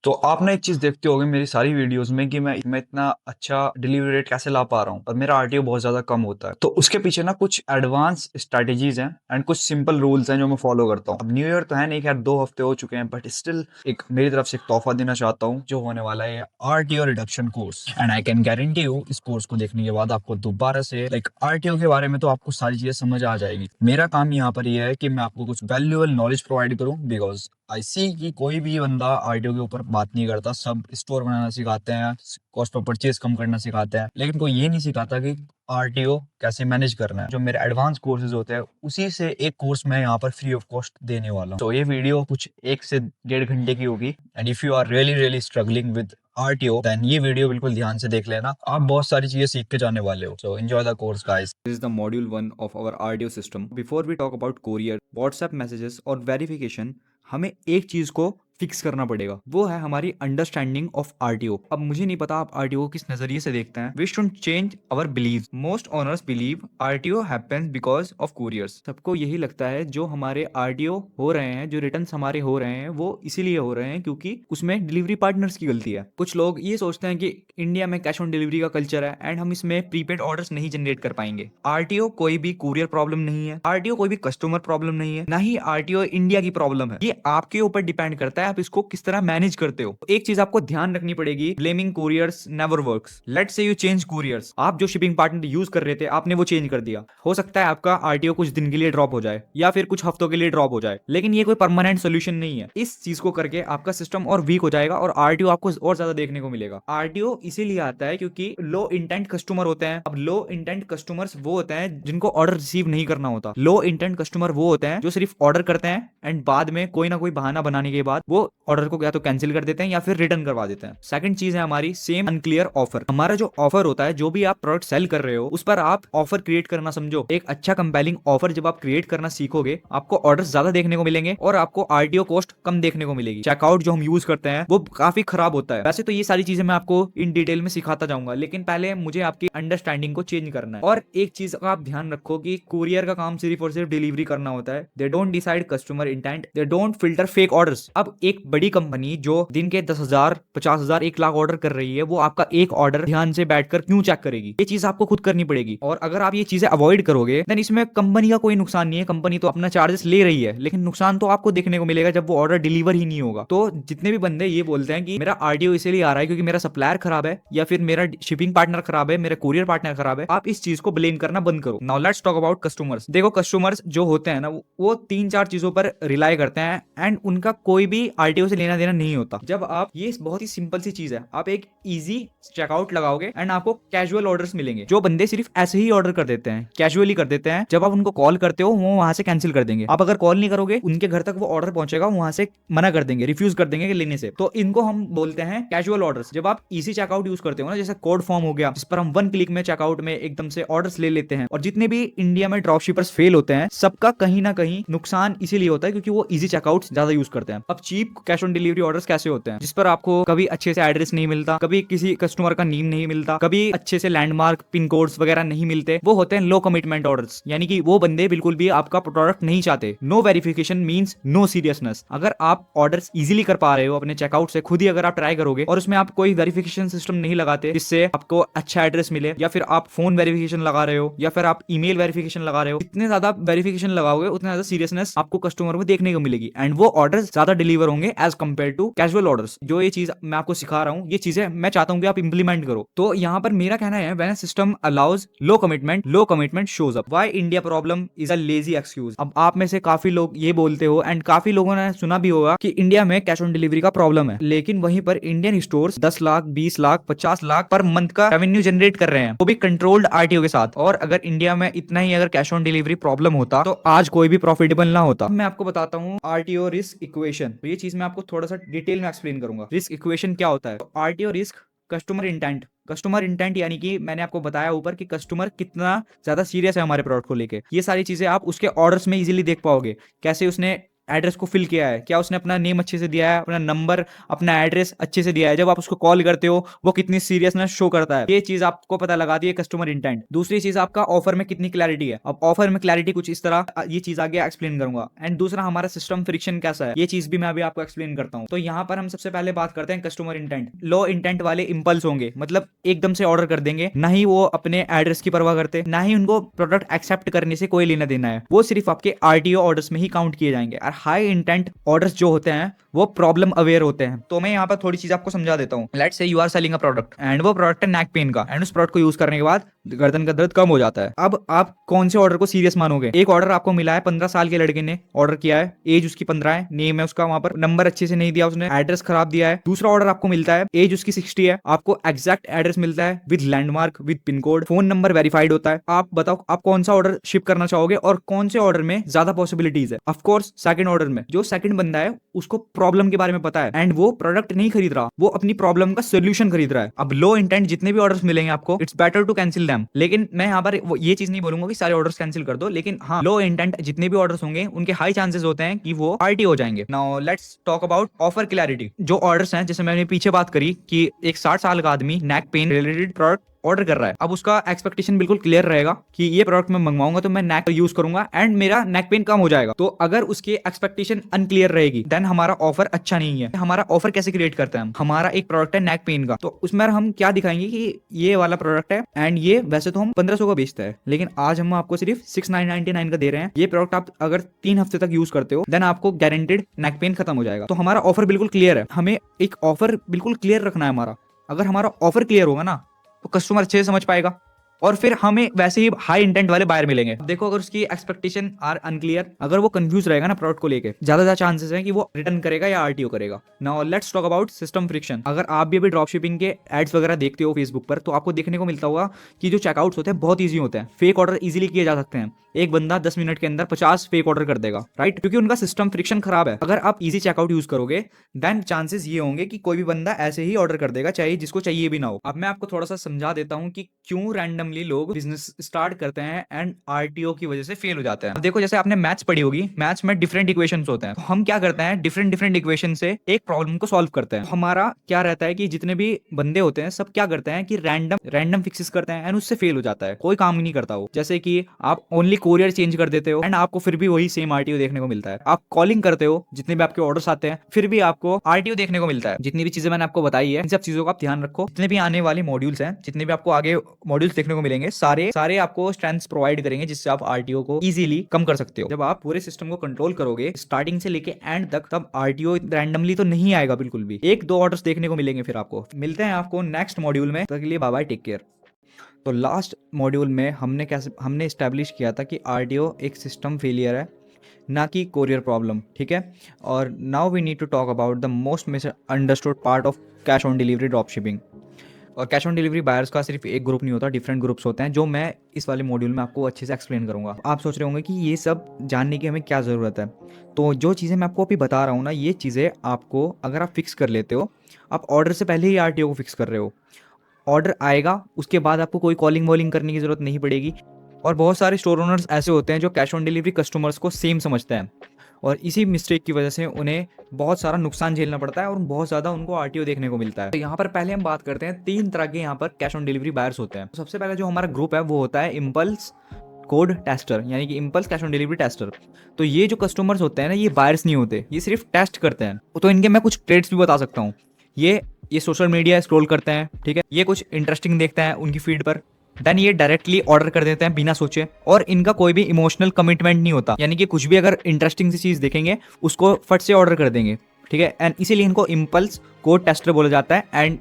तो आप ना एक चीज़ देखते होंगे मेरी सारी वीडियोज़ में कि मैं इतना अच्छा डिलीवरी रेट कैसे ला पा रहा हूँ और मेरा आरटीओ बहुत ज़्यादा कम होता है। तो उसके पीछे ना कुछ एडवांस स्ट्रैटेजीज़ हैं एंड कुछ सिंपल रूल्स हैं जो मैं फॉलो करता हूँ। अब न्यू ईयर तो है नहीं, खैर 2 हफ्ते हो चुके हैं, बट स्टिल एक मेरी तरफ से एक तोहफ़ा देना चाहता हूँ जो होने वाला है RTO reduction course. And I can guarantee you इस कोर्स को देखने के बाद आपको दोबारा से आरटीओ के बारे में तो आपको सारी चीज़ें समझ आ जाएगी। मेरा काम यहाँ पर ये है कि मैं आपको कुछ वैल्यूएबल नॉलेज प्रोवाइड करूँ, बिकॉज़ आई सी कि कोई भी बंदा आरटीओ के ऊपर बात नहीं करता। सब स्टोर बनाना सिखाते हैं, कॉस्ट ऑफ परचेज कम करना सिखाते हैं, लेकिन कोई ये नहीं सिखाता कि आरटीओ कैसे मैनेज करना है। जो मेरे एडवांस कोर्सेज होते हैं उसी से एक कोर्स मैं यहाँ पर फ्री ऑफ कॉस्ट देने वाला हूँ। तो ये वीडियो कुछ 1 से 1.5 घंटे की होगी and if you are really really struggling with RTO then ये वीडियो बिल्कुल ध्यान से देख लेना। आप बहुत सारी चीजें सीख के जाने वाले हो। So enjoy the course guys. This is the module 1 of our RDO system. Before we talk about courier, WhatsApp messages और वेरिफिकेशन, हमें एक चीज़ को फिक्स करना पड़ेगा, वो है हमारी अंडरस्टैंडिंग ऑफ आरटीओ। अब मुझे नहीं पता आप आरटीओ किस नजरिए से देखते हैं। We should change our believe. Most owners believe RTO happens because of couriers. सबको यही लगता है जो हमारे आरटीओ हो रहे हैं, जो रिटर्न हमारे हो रहे हैं, वो इसीलिए हो रहे हैं क्योंकि उसमें डिलीवरी पार्टनर्स की गलती है। कुछ लोग ये सोचते हैं कि इंडिया में कैश ऑन डिलीवरी का कल्चर है एंड हम इसमें प्रीपेड ऑर्डर्स नहीं जनरेट कर पाएंगे। आरटीओ कोई भी कुरियर प्रॉब्लम नहीं है, आरटीओ कोई भी कस्टमर प्रॉब्लम नहीं है, ना ही आरटीओ इंडिया की प्रॉब्लम है। ये आपके ऊपर डिपेंड करता है आप इसको किस तरह मैनेज करते हो। एक चीज आपको ध्यान रखनी पड़ेगी, blaming couriers never works. Let's say you change couriers. आप जो शिपिंग पार्टनर यूज कर रहे थे आपने वो चेंज कर दिया, हो सकता है आपका आरटीओ कुछ दिन के लिए ड्रॉप हो जाए या फिर कुछ हफ्तों के लिए ड्रॉप हो जाए, लेकिन ये कोई परमानेंट सोल्यूशन नहीं है। इस चीज को करके आपका सिस्टम और वीक हो जाएगा और आरटीओ आपको और ज्यादा देखने को मिलेगा। आरटीओ इसीलिए आता है क्योंकि लो इंटेंट कस्टमर होते हैं। अब लो इंटेंट कस्टमर्स वो होते हैं जिनको ऑर्डर रिसीव नहीं करना होता। लो इंटेंट कस्टमर वो होते हैं जो सिर्फ ऑर्डर करते हैं एंड बाद में कोई ना कोई बहाना बनाने के बाद वो ऑर्डर को या तो कैंसिल कर देते हैं या फिर रिटर्न करवा देते हैं। सेकंड चीज है हमारी सेम अनक्लियर ऑफर। हमारा जो ऑफर होता है, जो भी आप प्रोडक्ट सेल कर रहे हो उस पर आप ऑफर क्रिएट करना समझो। एक अच्छा कंपेलिंग ऑफर जब आप क्रिएट करना सीखोगे आपको ऑर्डर ज्यादा देखने को मिलेंगे और आपको आरटीओ कॉस्ट कम देखने को मिलेगी। चेकआउट जो हम यूज करते हैं वो काफी खराब होता है। वैसे तो ये सारी चीजें मैं आपको इन डिटेल में सिखाता जाऊंगा, लेकिन पहले मुझे आपकी अंडरस्टैंडिंग को चेंज करना है। और एक चीज का आप ध्यान रखो कि कुरियर का काम सिर्फ और सिर्फ डिलीवरी करना होता है। They don't decide customer intent, they don't filter fake orders. अब एक बड़ी कंपनी जो दिन के 10,000, 50,000, 1 लाख ऑर्डर कर रही है, वो आपका एक ऑर्डर ध्यान से बैठकर क्यों चेक करेगी? ये चीज आपको खुद करनी पड़ेगी। और अगर आप ये चीजें अवॉइड करोगे देन इसमें कंपनी का कोई नुकसान नहीं है। कंपनी तो अपना चार्जेस ले रही है, लेकिन नुकसान तो आपको देखने को मिलेगा जब वो ऑर्डर डिलीवर ही नहीं होगा। तो जितने भी बंदे ये बोलते हैं कि मेरा आरटीओ इसलिए आ रहा है क्योंकि मेरा सप्लायर खराब है या फिर मेरा शिपिंग पार्टनर खराब है, मेरा कुरियर पार्टनर खराब है, आप इस चीज को ब्लेम करना बंद करो। Now let's talk about customers. देखो कस्टमर्स जो होते हैं ना वो 3-4 चीजों पर रिलाई करते हैं एंड उनका कोई भी आरटीओ से लेना देना नहीं होता। जब आप ये बहुत ही सिंपल सी चीज है, आप एक इजी चेकआउट लगाओगे एंड आपको कैजुअल ऑर्डर्स मिलेंगे। जो बंदे सिर्फ ऐसे ही ऑर्डर कर देते हैं, कैजुअली कर देते हैं, जब आप उनको कॉल करते हो वो वहां से कैंसिल कर देंगे। आप अगर कॉल नहीं करोगे उनके घर तक वो ऑर्डर पहुंचेगा, वहां से मना कर देंगे, रिफ्यूज कर देंगे लेने से। तो इनको हम बोलते हैं कैजुअल ऑर्डर्स। जब आप इजी चेकआउट यूज करते हो ना, जैसे कोड फॉर्म हो गया जिस पर हम 1 क्लिक में चेकआउट में एकदम से ऑर्डर्स ले लेते हैं, और जितने भी इंडिया में ड्रॉप शिपर्स फेल होते हैं सबका कहीं ना कहीं नुकसान इसीलिए होता है क्योंकि वो इजी चेकआउट ज्यादा यूज करते हैं। अब cheap cash on delivery orders कैसे होते हैं? जिस पर आपको कभी अच्छे से एड्रेस नहीं मिलता, कभी किसी कस्टमर का नेम नहीं मिलता, कभी अच्छे से लैंडमार्क पिन कोड्स वगैरह नहीं मिलते, वो होते हैं लो कमिटमेंट ऑर्डर्स। यानी कि वो बंदे बिल्कुल भी आपका प्रोडक्ट नहीं चाहते। No verification means no seriousness. अगर आप ऑर्डर्स इजीली कर पा रहे हो अपने चेकआउट से, खुद ही अगर आप ट्राई करोगे और उसमें आप कोई वेरिफिकेशन सिस्टम नहीं लगाते जिससे आपको अच्छा एड्रेस मिले, या फिर आप फोन वेरिफिकेशन लगा रहे हो या फिर आप ईमेल वेरिफिकेशन लगा रहे हो, इतने ज्यादा वेरिफिकेशन लगाओगे उतना ज्यादा सीरियसनेस आपको कस्टमर में देखने को मिलेगी एंड वो ऑर्डर्स ज्यादा डिलीवर होंगे as compared to casual orders. जो ये चीज मैं आपको सिखा रहा हूँ, ये चीजें मैं चाहता हूँ कि आप इंप्लीमेंट करो। तो यहाँ पर मेरा कहना है when system allows low commitment shows up. Why India problem is a lazy excuse. अब आप में से काफी लोग ये बोलते हो एंड काफी लोगों ने सुना भी होगा कि इंडिया में कैश ऑन डिलीवरी का प्रॉब्लम है, लेकिन वहीं पर Indian stores 10 lakh, 20 lakh, 50 lakh per month का रेवेन्यू जनरेट कर रहे हैं, वो भी कंट्रोल्ड आरटीओ के साथ। और अगर इंडिया में इतना ही अगर कैश ऑन डिलीवरी प्रॉब्लम होता तो आज कोई भी प्रॉफिटेबल ना होता। मैं आपको बताता हूँ आरटीओ रिस्क इक्वेशन। तो ये चीज मैं आपको थोड़ा सा डिटेल में एक्सप्लेन करूंगा। रिस्क इक्वेशन क्या होता है? तो RTO risk customer intent. Customer intent यानी कि मैंने आपको बताया ऊपर कि कस्टमर कितना ज्यादा सीरियस है हमारे प्रोडक्ट को लेके। ये सारी चीजें आप उसके ऑर्डर्स में इजीली देख पाओगे, कैसे उसने एड्रेस को फिल किया है, क्या उसने अपना नेम अच्छे से दिया है, अपना नंबर, अपना एड्रेस अच्छे से दिया है, जब आप उसको कॉल करते हो वो कितनी सीरियसनेस शो करता है, ये चीज आपको पता लगाती है कस्टमर इंटेंट। दूसरी चीज आपका ऑफर में कितनी क्लैरिटी है। अब ऑफर में क्लैरिटी कुछ इस तरह, ये चीज आगे एक्सप्लेन करूंगा। एंड दूसरा हमारा सिस्टम फ्रिक्शन कैसा है, ये चीज भी मैं अभी आपको एक्सप्लेन करता हूँ। तो यहाँ पर हम सबसे पहले बात करते हैं कस्टमर इंटेंट। लो इंटेंट वाले इंपल्स होंगे, मतलब एकदम से ऑर्डर कर देंगे, ना ही वो अपने एड्रेस की परवाह करते, ना ही उनको प्रोडक्ट एक्सेप्ट करने से कोई लेना देना है, वो सिर्फ आपके आरटीओ ऑर्डर्स में ही काउंट किए जाएंगे। और हाई इंटेंट ऑर्डर्स जो होते हैं वो प्रॉब्लम अवेयर होते हैं। तो मैं यहाँ पर थोड़ी चीज आपको समझा देता हूँ। Let's say you are selling a product and वो प्रोडक्ट है नेक पेन का, एंड उस प्रोडक्ट को यूज करने के बाद गर्दन का दर्द कम हो जाता है। अब आप कौन से ऑर्डर को सीरियस मानोगे? एक ऑर्डर आपको मिला है, 15 साल के लड़के ने ऑर्डर किया है, एज उसकी 15 है, नेम है उसका, वहां पर नंबर अच्छे से नहीं दिया उसने, एड्रेस खराब दिया है। दूसरा ऑर्डर आपको मिलता है, एज उसकी 60 है, आपको एग्जैक्ट एड्रेस मिलता है with landmark, with pin code, phone number verified होता है। आप बताओ आप कौन सा ऑर्डर शिप करना चाहोगे और कौन से ऑर्डर में ज्यादा पॉसिबिलिटीज है? ऑफ कोर्स सेकंड ऑर्डर में। जो सेकंड बंदा है उसको प्रॉब्लम के बारे में पता है एंड वो प्रोडक्ट नहीं खरीद रहा, वो अपनी प्रॉब्लम का सोल्यूशन खरीद रहा है। अब लो इंटेंट जितने भी ऑर्डर्स मिलेंगे आपको, it's better to cancel them. लेकिन मैं यहाँ पर ये चीज नहीं बोलूंगा कि सारे ऑर्डर्स कैंसिल कर दो, लेकिन हाँ, लो इंटेंट जितने भी ऑर्डर्स होंगे उनके हाई चांसेस होते हैं कि वो आरटी हो जाएंगे। Now let's talk about offer clarity. जो ऑर्डर्स हैं, जैसे मैंने पीछे बात करी कि एक 60 साल का आदमी neck pain related product order कर रहा है, अब उसका एक्सपेक्टेशन बिल्कुल क्लियर रहेगा कि ये प्रोडक्ट मैं मंगवाऊंगा तो मैं नेक यूज करूंगा एंड मेरा नेक पेन कम हो जाएगा। तो अगर उसकी एक्सपेक्टेशन अनक्लियर रहेगी देन हमारा ऑफर अच्छा नहीं है। हमारा ऑफर कैसे क्रिएट करते हैं? हमारा एक प्रोडक्ट है नेक पेन का, तो उसमें हम क्या दिखाएंगे कि ये वाला प्रोडक्ट है एंड ये वैसे तो हम 1500 का बेचता है, लेकिन आज हम आपको सिर्फ 6999 का दे रहे हैं। ये प्रोडक्ट आप अगर 3 हफ्ते तक यूज करते हो देन आपको गारंटेड नेक पेन खत्म हो जाएगा। तो हमारा ऑफर बिल्कुल क्लियर है, हमें एक ऑफर बिल्कुल क्लियर रखना है हमारा। अगर हमारा ऑफर क्लियर होगा ना तो कस्टमर अच्छे से समझ पाएगा और फिर हमें वैसे ही हाई इंटेंट वाले बायर मिलेंगे। देखो अगर उसकी एक्सपेक्टेशन आर अनक्लियर, अगर वो कंफ्यूज रहेगा ना प्रोडक्ट को लेके, ज्यादा चांसेस है कि वो रिटर्न करेगा या आरटीओ करेगा। Now let's talk about system friction. अगर आप भी अभी ड्रॉप शिपिंग के एड्स वगैरह देखते हो फेसबुक पर, तो आपको देखने को मिलता होगा कि जो चेकआउट्स होते हैं बहुत ईजी होते हैं, फेक ऑर्डर इजीली किए जा सकते हैं। एक बंदा 10 मिनट के अंदर 50 फेक ऑर्डर कर देगा, राइट? क्योंकि उनका सिस्टम फ्रिक्शन खराब है। अगर आप इजी चेकआउट यूज करोगे देन चांसेस ये होंगे कि कोई भी बंदा ऐसे ही ऑर्डर कर देगा, चाहे जिसको चाहिए भी ना हो। अब मैं आपको थोड़ा सा समझा देता हूँ कि क्यों रैंडमली लोग बिजनेस स्टार्ट करते हैं एंड आरटीओ की वजह से फेल हो जाते हैं। अब देखो जैसे आपने मैथ्स पढ़ी होगी, मैथ्स में डिफरेंट इक्वेशंस होते हैं, तो हम क्या करते हैं डिफरेंट इक्वेशन से एक प्रॉब्लम को सॉल्व करते हैं। हमारा क्या रहता है कि जितने भी बंदे होते हैं सब क्या करते हैं कि रैंडम फिक्सेस करते हैं एंड उससे फेल हो जाता है, कोई काम ही नहीं करता वो। जैसे कि आप ओनली कोरियर चेंज कर देते हो एंड आपको फिर भी वही सेम आरटीओ देखने को मिलता है। आप कॉलिंग करते हो, जितने भी आपके ऑर्डर्स आते हैं फिर भी आपको आरटीओ देखने को मिलता है। जितनी भी चीजें मैंने आपको बताई है इन सब चीजों का आप ध्यान रखो। जितने भी आने वाले मॉड्यूल्स हैं, जितने भी आपको आगे मॉड्यूल्स देखने को मिलेंगे, सारे आपको स्ट्रेंथ्स प्रोवाइड करेंगे जिससे आप आरटीओ को इजीली कम कर सकते हो। जब आप पूरे सिस्टम को कंट्रोल करोगे स्टार्टिंग से लेके एंड तक, तब आरटीओ रैंडमली तो नहीं आएगा बिल्कुल भी। 1-2 ऑर्डर्स देखने को मिलेंगे। फिर आपको मिलते हैं आपको नेक्स्ट मॉड्यूल में, तब के लिए बाय बाय, टेक केयर। तो लास्ट मॉड्यूल में हमने एस्टैब्लिश किया था कि आरटीओ एक सिस्टम फेलियर है, ना कि कोरियर प्रॉब्लम, ठीक है? और now we need to talk about the most misunderstood part of cash on delivery drop shipping. और कैश ऑन डिलीवरी बायर्स का सिर्फ एक ग्रुप नहीं होता, डिफरेंट ग्रुप्स होते हैं, जो मैं इस वाले मॉड्यूल में आपको अच्छे से एक्सप्लेन करूंगा। आप सोच रहे होंगे कि ये सब जानने की हमें क्या ज़रूरत है। तो जो चीज़ें मैं आपको अभी बता रहा हूँ ना, ये चीज़ें आपको अगर आप फिक्स कर लेते हो, आप ऑर्डर से पहले ही आरटीओ को फिक्स कर रहे हो, ऑर्डर आएगा उसके बाद आपको कोई कॉलिंग वॉलिंग करने की ज़रूरत नहीं पड़ेगी। और बहुत सारे स्टोर ओनर्स ऐसे होते हैं जो कैश ऑन डिलीवरी कस्टमर्स को सेम समझते हैं, और इसी मिस्टेक की वजह से उन्हें बहुत सारा नुकसान झेलना पड़ता है और बहुत ज़्यादा उनको आरटीओ देखने को मिलता है। तो यहाँ पर पहले हम बात करते हैं 3 तरह के यहाँ पर कैश ऑन डिलीवरी बायर्स होते हैं। सबसे पहले जो हमारा ग्रुप है वो होता है इम्पल्स कोड टेस्टर, यानी कि impulse cash on delivery tester. तो ये जो कस्टमर्स होते हैं ना, ये बायर्स नहीं होते, ये सिर्फ टेस्ट करते हैं। तो इनके मैं कुछ ट्रेड्स भी बता सकता हूँ। ये सोशल मीडिया स्क्रॉल करते हैं, ठीक है, ये कुछ इंटरेस्टिंग देखते हैं उनकी फीड पर, देन ये डायरेक्टली ऑर्डर कर देते हैं बिना सोचे, और इनका कोई भी इमोशनल कमिटमेंट नहीं होता, यानी कि कुछ भी अगर इंटरेस्टिंग सी चीज़ देखेंगे उसको फट से ऑर्डर कर देंगे, ठीक है? एंड इसीलिए इनको इम्पल्स कोड टेस्टर बोला जाता है। एंड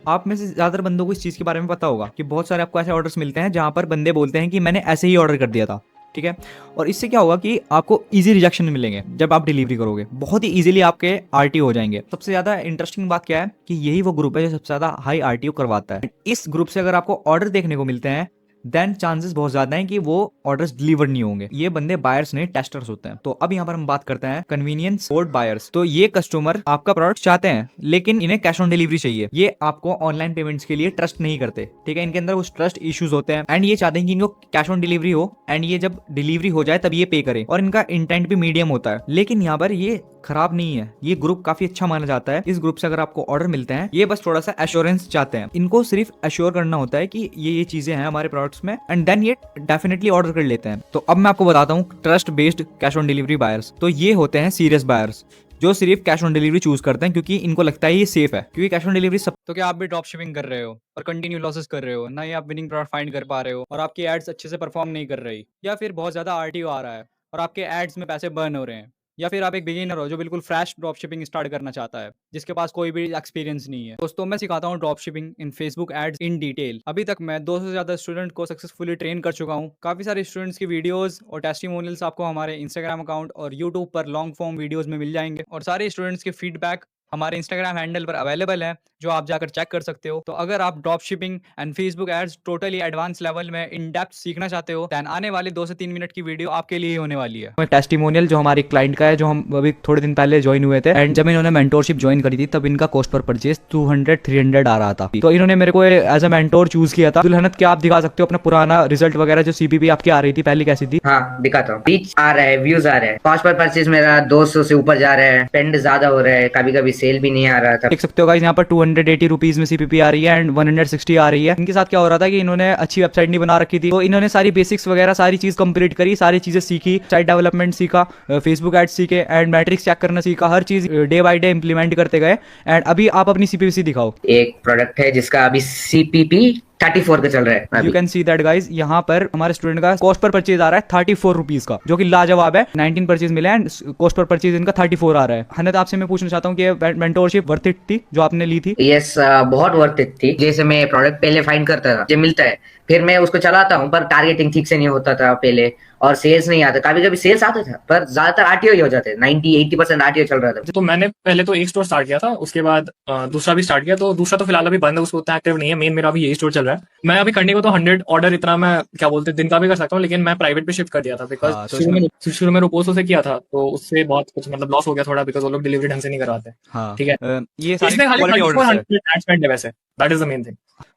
आप में से ज़्यादातर बंदों को इस चीज़ के बारे में पता होगा कि बहुत सारे आपको ऐसे ऑर्डर्स मिलते हैं जहाँ पर बंदे बोलते हैं कि मैंने ऐसे ही ऑर्डर कर दिया था, ठीक है? और इससे क्या होगा कि आपको इजी रिजेक्शन मिलेंगे जब आप डिलीवरी करोगे, बहुत ही इजीली आपके आरटीओ हो जाएंगे। सबसे ज़्यादा इंटरेस्टिंग बात क्या है कि यही वो ग्रुप है जो सबसे ज़्यादा हाई आरटीओ करवाता है। इस ग्रुप से अगर आपको ऑर्डर देखने को मिलते हैं देन चांसेस बहुत ज्यादा हैं कि वो ऑर्डर्स डिलीवर नहीं होंगे। ये बंदे बायर्स नहीं, टेस्टर्स होते हैं। तो अब यहाँ पर हम बात करते हैं कन्वीनियंस बोर्ड बायर्स। तो ये कस्टमर आपका प्रोडक्ट चाहते हैं लेकिन इन्हें कैश ऑन डिलीवरी चाहिए। ये आपको ऑनलाइन पेमेंट्स के लिए ट्रस्ट नहीं करते, ठीक है, इनके अंदर कुछ ट्रस्ट इश्यूज होते हैं एंड ये चाहते हैं कि इनको कैश ऑन डिलीवरी हो एंड ये जब डिलीवरी हो जाए तब ये पे करे, और इनका इंटेंट भी मीडियम होता है। लेकिन यहाँ पर ये खराब नहीं है, ये ग्रुप काफी अच्छा माना जाता है। इस ग्रुप से अगर आपको ऑर्डर मिलते हैं, ये बस थोड़ा सा एश्योरेंस चाहते हैं, इनको सिर्फ एश्योर करना होता है कि ये चीजें हैं हमारे प्रोडक्ट्स में एंड देन ये डेफिनेटली ऑर्डर कर लेते हैं। तो अब मैं आपको बताता हूँ trust based cash on delivery buyers. तो ये होते हैं सीरियस बायर्स जो सिर्फ कैश ऑन डिलीवरी चूज करते हैं क्योंकि इनको लगता है ये सेफ है, क्योंकि कैश ऑन डिलीवरी सब। तो क्या आप भी ड्रॉप शिपिंग कर रहे हो और कंटिन्यू लॉसेस कर रहे हो, ना ही आप विनिंग प्रोडक्ट फाइंड कर पा रहे हो और आपकी एड्स अच्छे से परफॉर्म नहीं कर रही, या फिर बहुत ज्यादा आरटीओ आ रहा है और आपके एड्स में पैसे बर्न हो रहे हैं, या फिर आप एक बिगिनर हो जो बिल्कुल फ्रेश ड्रॉप शिपिंग स्टार्ट करना चाहता है, जिसके पास कोई भी एक्सपीरियंस नहीं है। दोस्तों मैं सिखाता हूँ drop shipping in Facebook ads in detail. अभी तक मैं 200 से ज्यादा स्टूडेंट को सक्सेसफुली ट्रेन कर चुका हूँ। काफी सारे स्टूडेंट्स की वीडियोस और टेस्टिमोनियल्स आपको हमारे इंस्टाग्राम अकाउंट और यूट्यूब पर लॉन्ग फॉर्म वीडियोस में मिल जाएंगे, और सारे स्टूडेंट्स के फीडबैक हमारे इंस्टाग्राम हैंडल पर अवेलेबल है जो आप जाकर चेक कर सकते हो। तो अगर आप drop shipping and Facebook ads totally advance level में इन डेप्थ सीखना चाहते हो, देन आने वाले 2 से 3 मिनट की वीडियो आपके लिए होने वाली है। टेस्टिमोनियल जो हमारे क्लाइंट का है, जो हम अभी थोड़े दिन पहले ज्वाइन हुए थे, एंड जब इन्होंने मेंटोरशिप ज्वाइन करी थी तब इनका कॉस्ट पर परचेज 200-300 आ रहा था। तो इन्होंने मेरे को एज अ मेंटोर चूज किया था। दुल्हनत, क्या आप दिखा सकते हो अपना पुराना रिजल्ट वगैरह, जो सीपीपी आपकी आ रही थी पहले कैसी थी? हाँ दिखाता हूँ। रीच आ रहा है, व्यूज आ रहे हैं, कॉस्ट पर परचेज मेरा 200 से ऊपर जा रहा है, स्पेंड ज्यादा हो रहा है, कभी कभी सेल भी नहीं आ रहा था। देख सकते हो गाइस, यहाँ पर 280 रुपीज में सीपीपी आ रही है एंड 160 आ रही है। इनके साथ क्या हो रहा था कि इन्होंने अच्छी वेबसाइट नहीं बना रखी थी, तो इन्होंने सारी बेसिक्स वगैरह सारी चीज कंप्लीट करी, सारी चीजें सीखी, साइट डेवलपमेंट सीखा, फेसबुक एड्स सीखे एंड मैट्रिक्स चेक करना सीखा, हर चीज डे बाय डे इंप्लीमेंट करते गए। एंड अभी आप अपनी सीपीपी दिखाओ। एक प्रोडक्ट है जिसका अभी सीपीपी 34 का चल रहा है। You can see that guys, यहाँ पर हमारे स्टूडेंट का कॉस्ट पर परचेज आ रहा है 34 रुपीज का, जो कि लाजवाब है। 19 परचेज मिले एंड कॉस्ट पर परचेज इनका 34 आ रहा है। हनत, आपसे मैं पूछना चाहता हूँ कि मेंटोरशिप वर्थ इट थी जो आपने ली थी? यस, बहुत वर्थ इट थी। जैसे मैं प्रोडक्ट पहले फाइंड करता था, जो मिलता है, फिर मैं उसको चलाता हूँ, पर टारगेटिंग ठीक से नहीं होता था पहले, और सेल्स नहीं आता। कभी कभी सेल्स आता था पर ज्यादातर आरटीओ ही हो जाते, 90-80% आरटीओ चल रहा था। तो मैंने पहले तो एक स्टोर स्टार्ट किया था, उसके बाद दूसरा भी स्टार्ट किया। तो दूसरा तो फिलहाल अभी बंद है, उसको उतना एक्टिव नहीं है। मेन मेरा अभी यही स्टोर चल रहा है। मैं अभी करने को तो 100 ऑर्डर इतना मैं क्या बोलते दिन का भी कर सकता हूँ, लेकिन मैं प्राइवेट पे शिफ्ट कर दिया था बिकॉज शुरू में रोपोसो से किया था, तो उससे बहुत कुछ मतलब लॉस हो गया थोड़ा, बिकॉज वो लोग डिलीवरी ढंग से नहीं करवाते। ठीक है, ये इसमें खाली 2400 एड स्पेंड है वैसे, that is the main thing.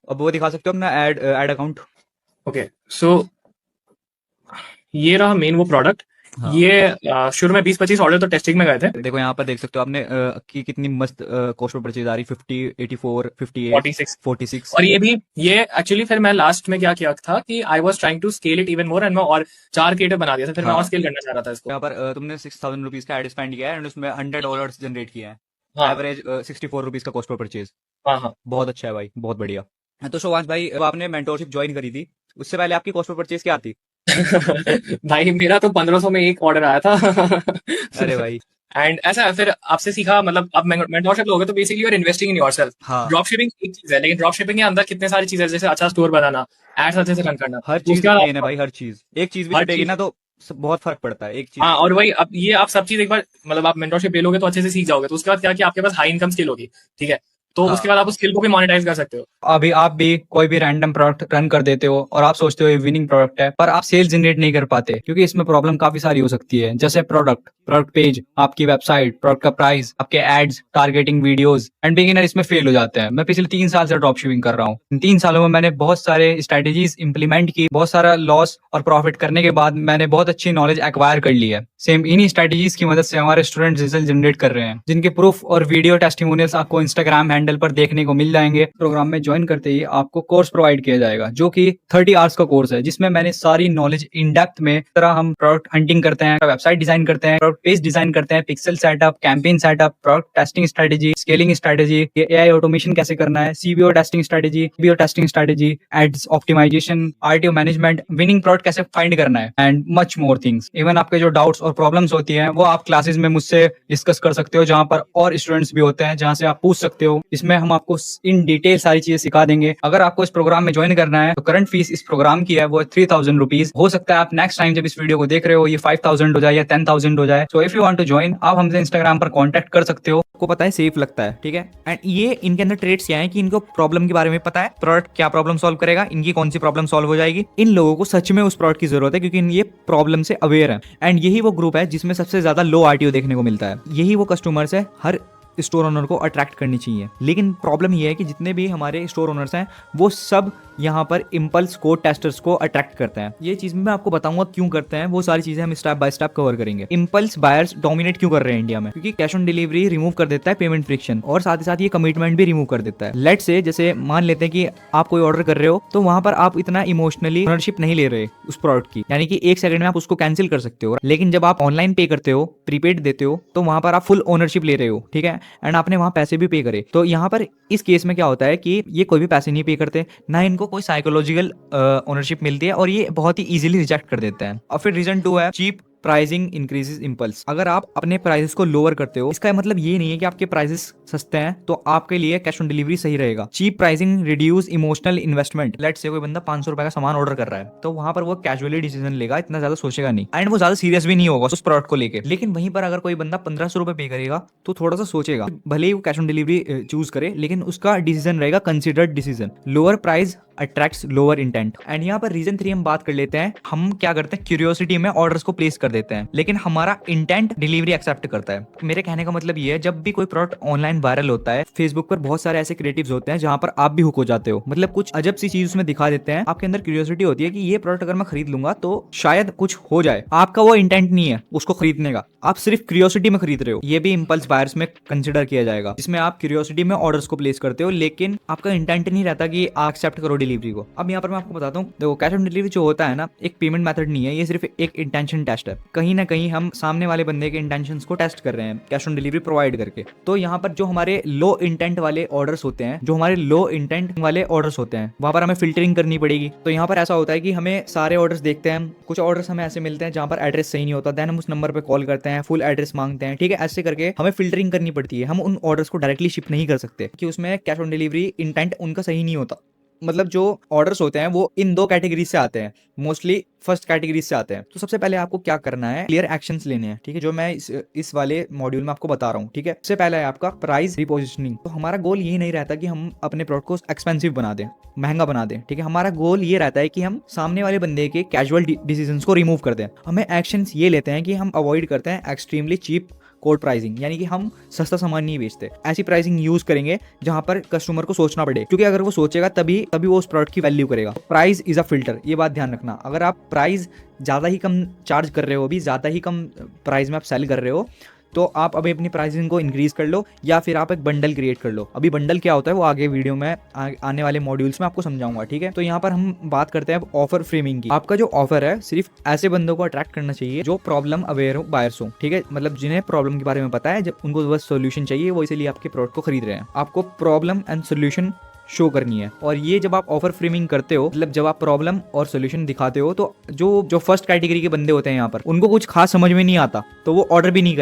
अब वो दिखा सकते हो अपना एड अकाउंट? ओके, सो ये रहा मेन वो प्रोडक्ट। हाँ। ये शुरू में 20-25 ऑर्डर तो टेस्टिंग में गए थे। देखो यहाँ पर देख सकते हो आपने कि कितनी मस्त कॉस्ट पर परचेज आ रही, 50, 84, 58, 46। और ये एक्चुअली फिर मैं लास्ट में क्या किया था कि I was trying to scale it even more, and मैं और 4 क्रिएटिव बना दिया था। फिर मैं और स्केल करना चाह रहा था इसको। यहाँ पर तुमने 6000 रुपीज का एड स्पेंड किया है एंड उसमें $100 जनरेट किया है। हाँ। एवरेज 64 रुपीज का कॉस्ट पर परचेज। हाँ, बहुत अच्छा है भाई, बहुत बढ़िया। तो शोवांश भाई, आपने मेंटोरशिप ज्वाइन करी थी, उससे पहले आपकी कॉस्ट पर परचेज क्या थी? भाई मेरा तो 1500 में एक ऑर्डर आया था। अरे भाई, एंड ऐसा फिर आपसे सीखा, मतलब आप मेंटोरशिप लोगे तो basically you are investing in yourself. हाँ। ड्रॉप शिपिंग एक चीज है, लेकिन ड्रॉप शिपिंग के अंदर कितने सारी चीजें, जैसे अच्छा स्टोर बनाना, एड्स अच्छे से रन करना, हर चीज है भाई, हर चीज। एक चीज भी छूटेगी ना तो बहुत फर्क पड़ता है, एक चीज। हाँ, और वही अब ये आप सब चीज एक बार मतलब आप मेंटोरशिप ले लोगे तो अच्छे से सीख जाओगे, तो उसके बाद क्या कि आपके पास हाई इनकम स्किल होगी। ठीक है, तो उसके बाद आप उस स्किल को भी मोनेटाइज कर सकते हो। अभी आप भी कोई भी रैंडम प्रोडक्ट रन कर देते हो और आप सोचते हो ये विनिंग प्रोडक्ट है, पर आप सेल्स जनरेट नहीं कर पाते, क्योंकि इसमें प्रॉब्लम काफी सारी हो सकती है, जैसे प्रोडक्ट पेज, आपकी वेबसाइट, प्रोडक्ट का प्राइस, आपके ads, targeting videos, and beginner इसमें फेल हो जाते हैं। मैं पिछले 3 साल से ड्रॉप शिपिंग कर रहा हूँ। इन 3 सालों में मैंने बहुत सारे स्ट्रेटेजीज इंप्लीमेंट की, बहुत सारा लॉस और प्रॉफिट करने के बाद मैंने बहुत अच्छी नॉलेज एक्वायर कर ली है। सेम इन्हीं स्ट्रेटेजीज की मदद से हमारे स्टूडेंट रिजल्ट जनरेट कर रहे हैं, जिनके प्रूफ और वीडियो टेस्टिमोनियल्स आपको इंस्टाग्राम हैंडल पर देखने को मिल जाएंगे। प्रोग्राम में ज्वाइन करते ही आपको कोर्स प्रोवाइड किया जाएगा, जो कि 30 आवर्स का कोर्स है, जिसमें मैंने सारी नॉलेज इन डेप्थ में तरह हम प्रोडक्ट हंटिंग करते हैं, वेबसाइट डिजाइन करते हैं, प्रोडक्ट पेज डिजाइन करते हैं, pixel setup, campaign setup, product testing strategy, scaling strategy, AI automation कैसे करना है, CBO testing strategy, BO testing strategy, ads optimization, RTO management, winning product कैसे फाइंड करना है, and much more things. Even आपके जो डाउट्स और प्रॉब्लम्स होती हैं वो आप क्लासेस में मुझसे डिस्कस कर सकते हो, जहां पर और स्टूडेंट्स भी होते हैं, जहां से आप पूछ सकते हो। इसमें हम आपको इन डिटेल सारी चीजें सिखा देंगे। अगर आपको इस प्रोग्राम में ज्वाइन करना है तो करंट फीस इस प्रोग्राम की है वो 3000 रुपीज। हो सकता है आप नेक्स्ट टाइम जब इस वीडियो को देख रहे हो ये 5000 हो जाए या 10,000 हो जाए। So if you want to join आप हमसे इंस्टाग्राम पर कॉन्टेक्ट कर सकते हो। आपको पता है सेफ लगता है, ठीक है। एंड ये इनके अंदर ट्रेड्स क्या है कि इनको प्रॉब्लम के बारे में पता है, प्रोडक्ट क्या प्रॉब्लम सॉल्व करेगा, इनकी कौन सी प्रॉब्लम सॉल्व हो जाएगी। इन लोगों को सच में उस प्रोडक्ट की जरूरत है क्योंकि ये प्रॉब्लम से अवेयर है। एंड यही वो ग्रुप है जिसमें सबसे ज्यादा लो आरटीओ देखने को मिलता है। यही वो कस्टमर्स है हर स्टोर ओनर को अट्रैक्ट करनी चाहिए। लेकिन प्रॉब्लम ये है कि जितने भी हमारे स्टोर ओनर्स हैं वो सब यहाँ पर इम्पल्स को टेस्टर्स को अट्रैक्ट करते हैं। ये चीज मैं आपको बताऊंगा क्यों करते हैं, वो सारी चीजें हम स्टेप बाय स्टेप कवर करेंगे। इम्पल्स बायर्स डोमिनेट क्यों कर रहे हैं इंडिया में, क्योंकि कैश ऑन डिलीवरी रिमूव कर देता है पेमेंट फ्रिक्शन और साथ ही साथ ये कमिटमेंट भी रिमूव कर देता है। लेट्स से जैसे मान लेते हैं कि आप कोई ऑर्डर कर रहे हो तो वहां पर आप इतना इमोशनली ओनरशिप नहीं ले रहे उस प्रोडक्ट की, यानी कि 1 सेकंड में आप उसको कैंसिल कर सकते हो। लेकिन जब आप ऑनलाइन पे करते हो, प्रीपेड देते हो, तो वहां पर आप फुल ओनरशिप ले रहे हो, ठीक है। एंड आपने वहां पैसे भी पे करे। तो यहाँ पर इस केस में क्या होता है कि ये कोई भी पैसे नहीं पे करते, ना इनको कोई साइकोलॉजिकल ओनरशिप मिलती है और ये बहुत ही इजीली रिजेक्ट कर देते हैं। और फिर रीजन 2 है चीप प्राइसिंग इंक्रीजेस इम्पल्स। अगर आप अपने प्राइसेस को लोअर करते हो, इसका मतलब ये नहीं है कि आपके प्राइसेस सस्ते हैं तो आपके लिए कैश ऑन डिलीवरी सही रहेगा। Cheap pricing reduce emotional investment. Let's say कोई बंदा 500 रुपए का सामान ऑर्डर कर रहा है तो वहां पर वो कैजुअली डिसीजन लेगा, इतना ज्यादा सोचेगा नहीं एंड वो ज्यादा सीरियस भी नहीं होगा उस प्रोडक्ट को लेकर। लेकिन वहीं पर अगर कोई बंदा 1500 रुपए पे करेगा तो थोड़ा सा सोचेगा, भले ही वो कैश ऑन डिलीवरी चूज करे लेकिन उसका डिसीजन रहेगा considered decision. Lower price attracts lower intent. And यहाँ पर रीजन 3 हम बात कर लेते हैं। हम क्या करते हैं, क्यूरियोसिटी में ऑर्डर्स को प्लेस कर देते हैं लेकिन हमारा इंटेंट डिलीवरी एक्सेप्ट करता है। मेरे कहने का मतलब ये है, जब भी कोई प्रोडक्ट ऑनलाइन वायरल होता है, फेसबुक पर बहुत सारे ऐसे क्रिएटिव्स होते हैं जहां पर आप भी हुक हो जाते हो। मतलब कुछ अजब सी चीज उसमें दिखा देते हैं, आपके अंदर क्यूरियोसिटी होती है कि ये प्रोडक्ट अगर मैं खरीद लूंगा तो शायद कुछ हो जाए। आपका वो इंटेंट नहीं है उसको खरीदने का, आप सिर्फ क्यूरियोसिटी में खरीद रहे हो। ये भी इंपल्स बायर्स में कंसिडर किया जाएगा, जिसमें आप क्यूरियोसिटी में ऑर्डर्स को प्लेस करते हो लेकिन आपका इंटेंट नहीं रहता कि आप एक्सेप्ट करो डिलीवरी को। अब यहाँ पर मैं आपको बताता हूँ, देखो कैश ऑन डिलीवरी जो होता है ना, एक पेमेंट मेथड नहीं है, ये सिर्फ एक इंटेंशन टेस्ट है। कहीं ना कहीं हम सामने वाले बंदे के इंटेंशंस को टेस्ट कर रहे हैं कैश ऑन डिलीवरी प्रोवाइड करके। तो यहाँ पर जो हमारे लो इंटेंट वाले ऑर्डर्स होते हैं, वहां पर हमें फिल्टरिंग करनी पड़ेगी। तो यहाँ पर ऐसा होता है कि हमें सारे ऑर्डर्स देखते हैं, कुछ ऑर्डर्स हमें ऐसे मिलते हैं जहाँ पर एड्रेस सही नहीं होता, देन हम उस नंबर पे कॉल करते हैं, फुल एड्रेस मांगते हैं, ठीक है। ऐसे करके हमें फिल्टरिंग करनी पड़ती है। हम उन ऑर्डर्स को डायरेक्टली शिप नहीं कर सकते कि उसमें कैश ऑन डिलीवरी इंटेंट उनका सही नहीं होता। मतलब जो ऑर्डर्स होते हैं वो इन 2 कैटेगरी से आते हैं, मोस्टली फर्स्ट कैटेगरी से आते हैं। तो सबसे पहले आपको क्या करना है, क्लियर एक्शंस लेने हैं, ठीक है, जो मैं इस वाले मॉड्यूल में आपको बता रहा हूँ, ठीक है। सबसे पहले है आपका प्राइस रिपोजिशनिंग। तो हमारा गोल ये नहीं रहता कि हम अपने प्रोडक्ट को एक्सपेंसिव बना दें, महंगा बना दें, ठीक है। हमारा गोल ये रहता है कि हम सामने वाले बंदे के कैजुअल डिसीजंस को रिमूव कर दें। हमें एक्शंस ये लेते हैं कि हम अवॉइड करते हैं एक्सट्रीमली चीप कोड प्राइसिंग, यानी कि हम सस्ता सामान नहीं बेचते। ऐसी प्राइसिंग यूज करेंगे जहां पर कस्टमर को सोचना पड़े, क्योंकि अगर वो सोचेगा तभी वो उस प्रोडक्ट की वैल्यू करेगा। प्राइस इज अ फिल्टर, ये बात ध्यान रखना। अगर आप प्राइस ज्यादा ही कम चार्ज कर रहे हो, अभी ज्यादा ही कम प्राइस में आप सेल कर रहे हो, तो आप अभी अपनी प्राइसिंग को इंक्रीज कर लो या फिर आप एक बंडल क्रिएट कर लो। अभी बंडल क्या होता है वो आगे वीडियो में आने वाले मॉड्यूल्स में आपको समझाऊंगा, ठीक है। तो यहाँ पर हम बात करते हैं ऑफर फ्रेमिंग की। आपका जो ऑफर है सिर्फ ऐसे बंदों को अट्रैक्ट करना चाहिए जो प्रॉब्लम अवेयर हो, बायर्स हो, ठीक है। मतलब जिन्हें प्रॉब्लम के बारे में पता है, जब उनको बस सोल्यूशन चाहिए, वो इसीलिए आपके प्रोडक्ट को खरीद रहे हैं। आपको प्रॉब्लम एंड सोल्यूशन शो करनी है। और ये जब आप ऑफर फ्रेमिंग करते हो, मतलब जब आप प्रॉब्लम और सोल्यूशन दिखाते हो, तो जो फर्स्ट कैटेगरी के बंदे होते हैं यहाँ पर, उनको कुछ खास समझ में नहीं आता तो वो ऑर्डर भी नहीं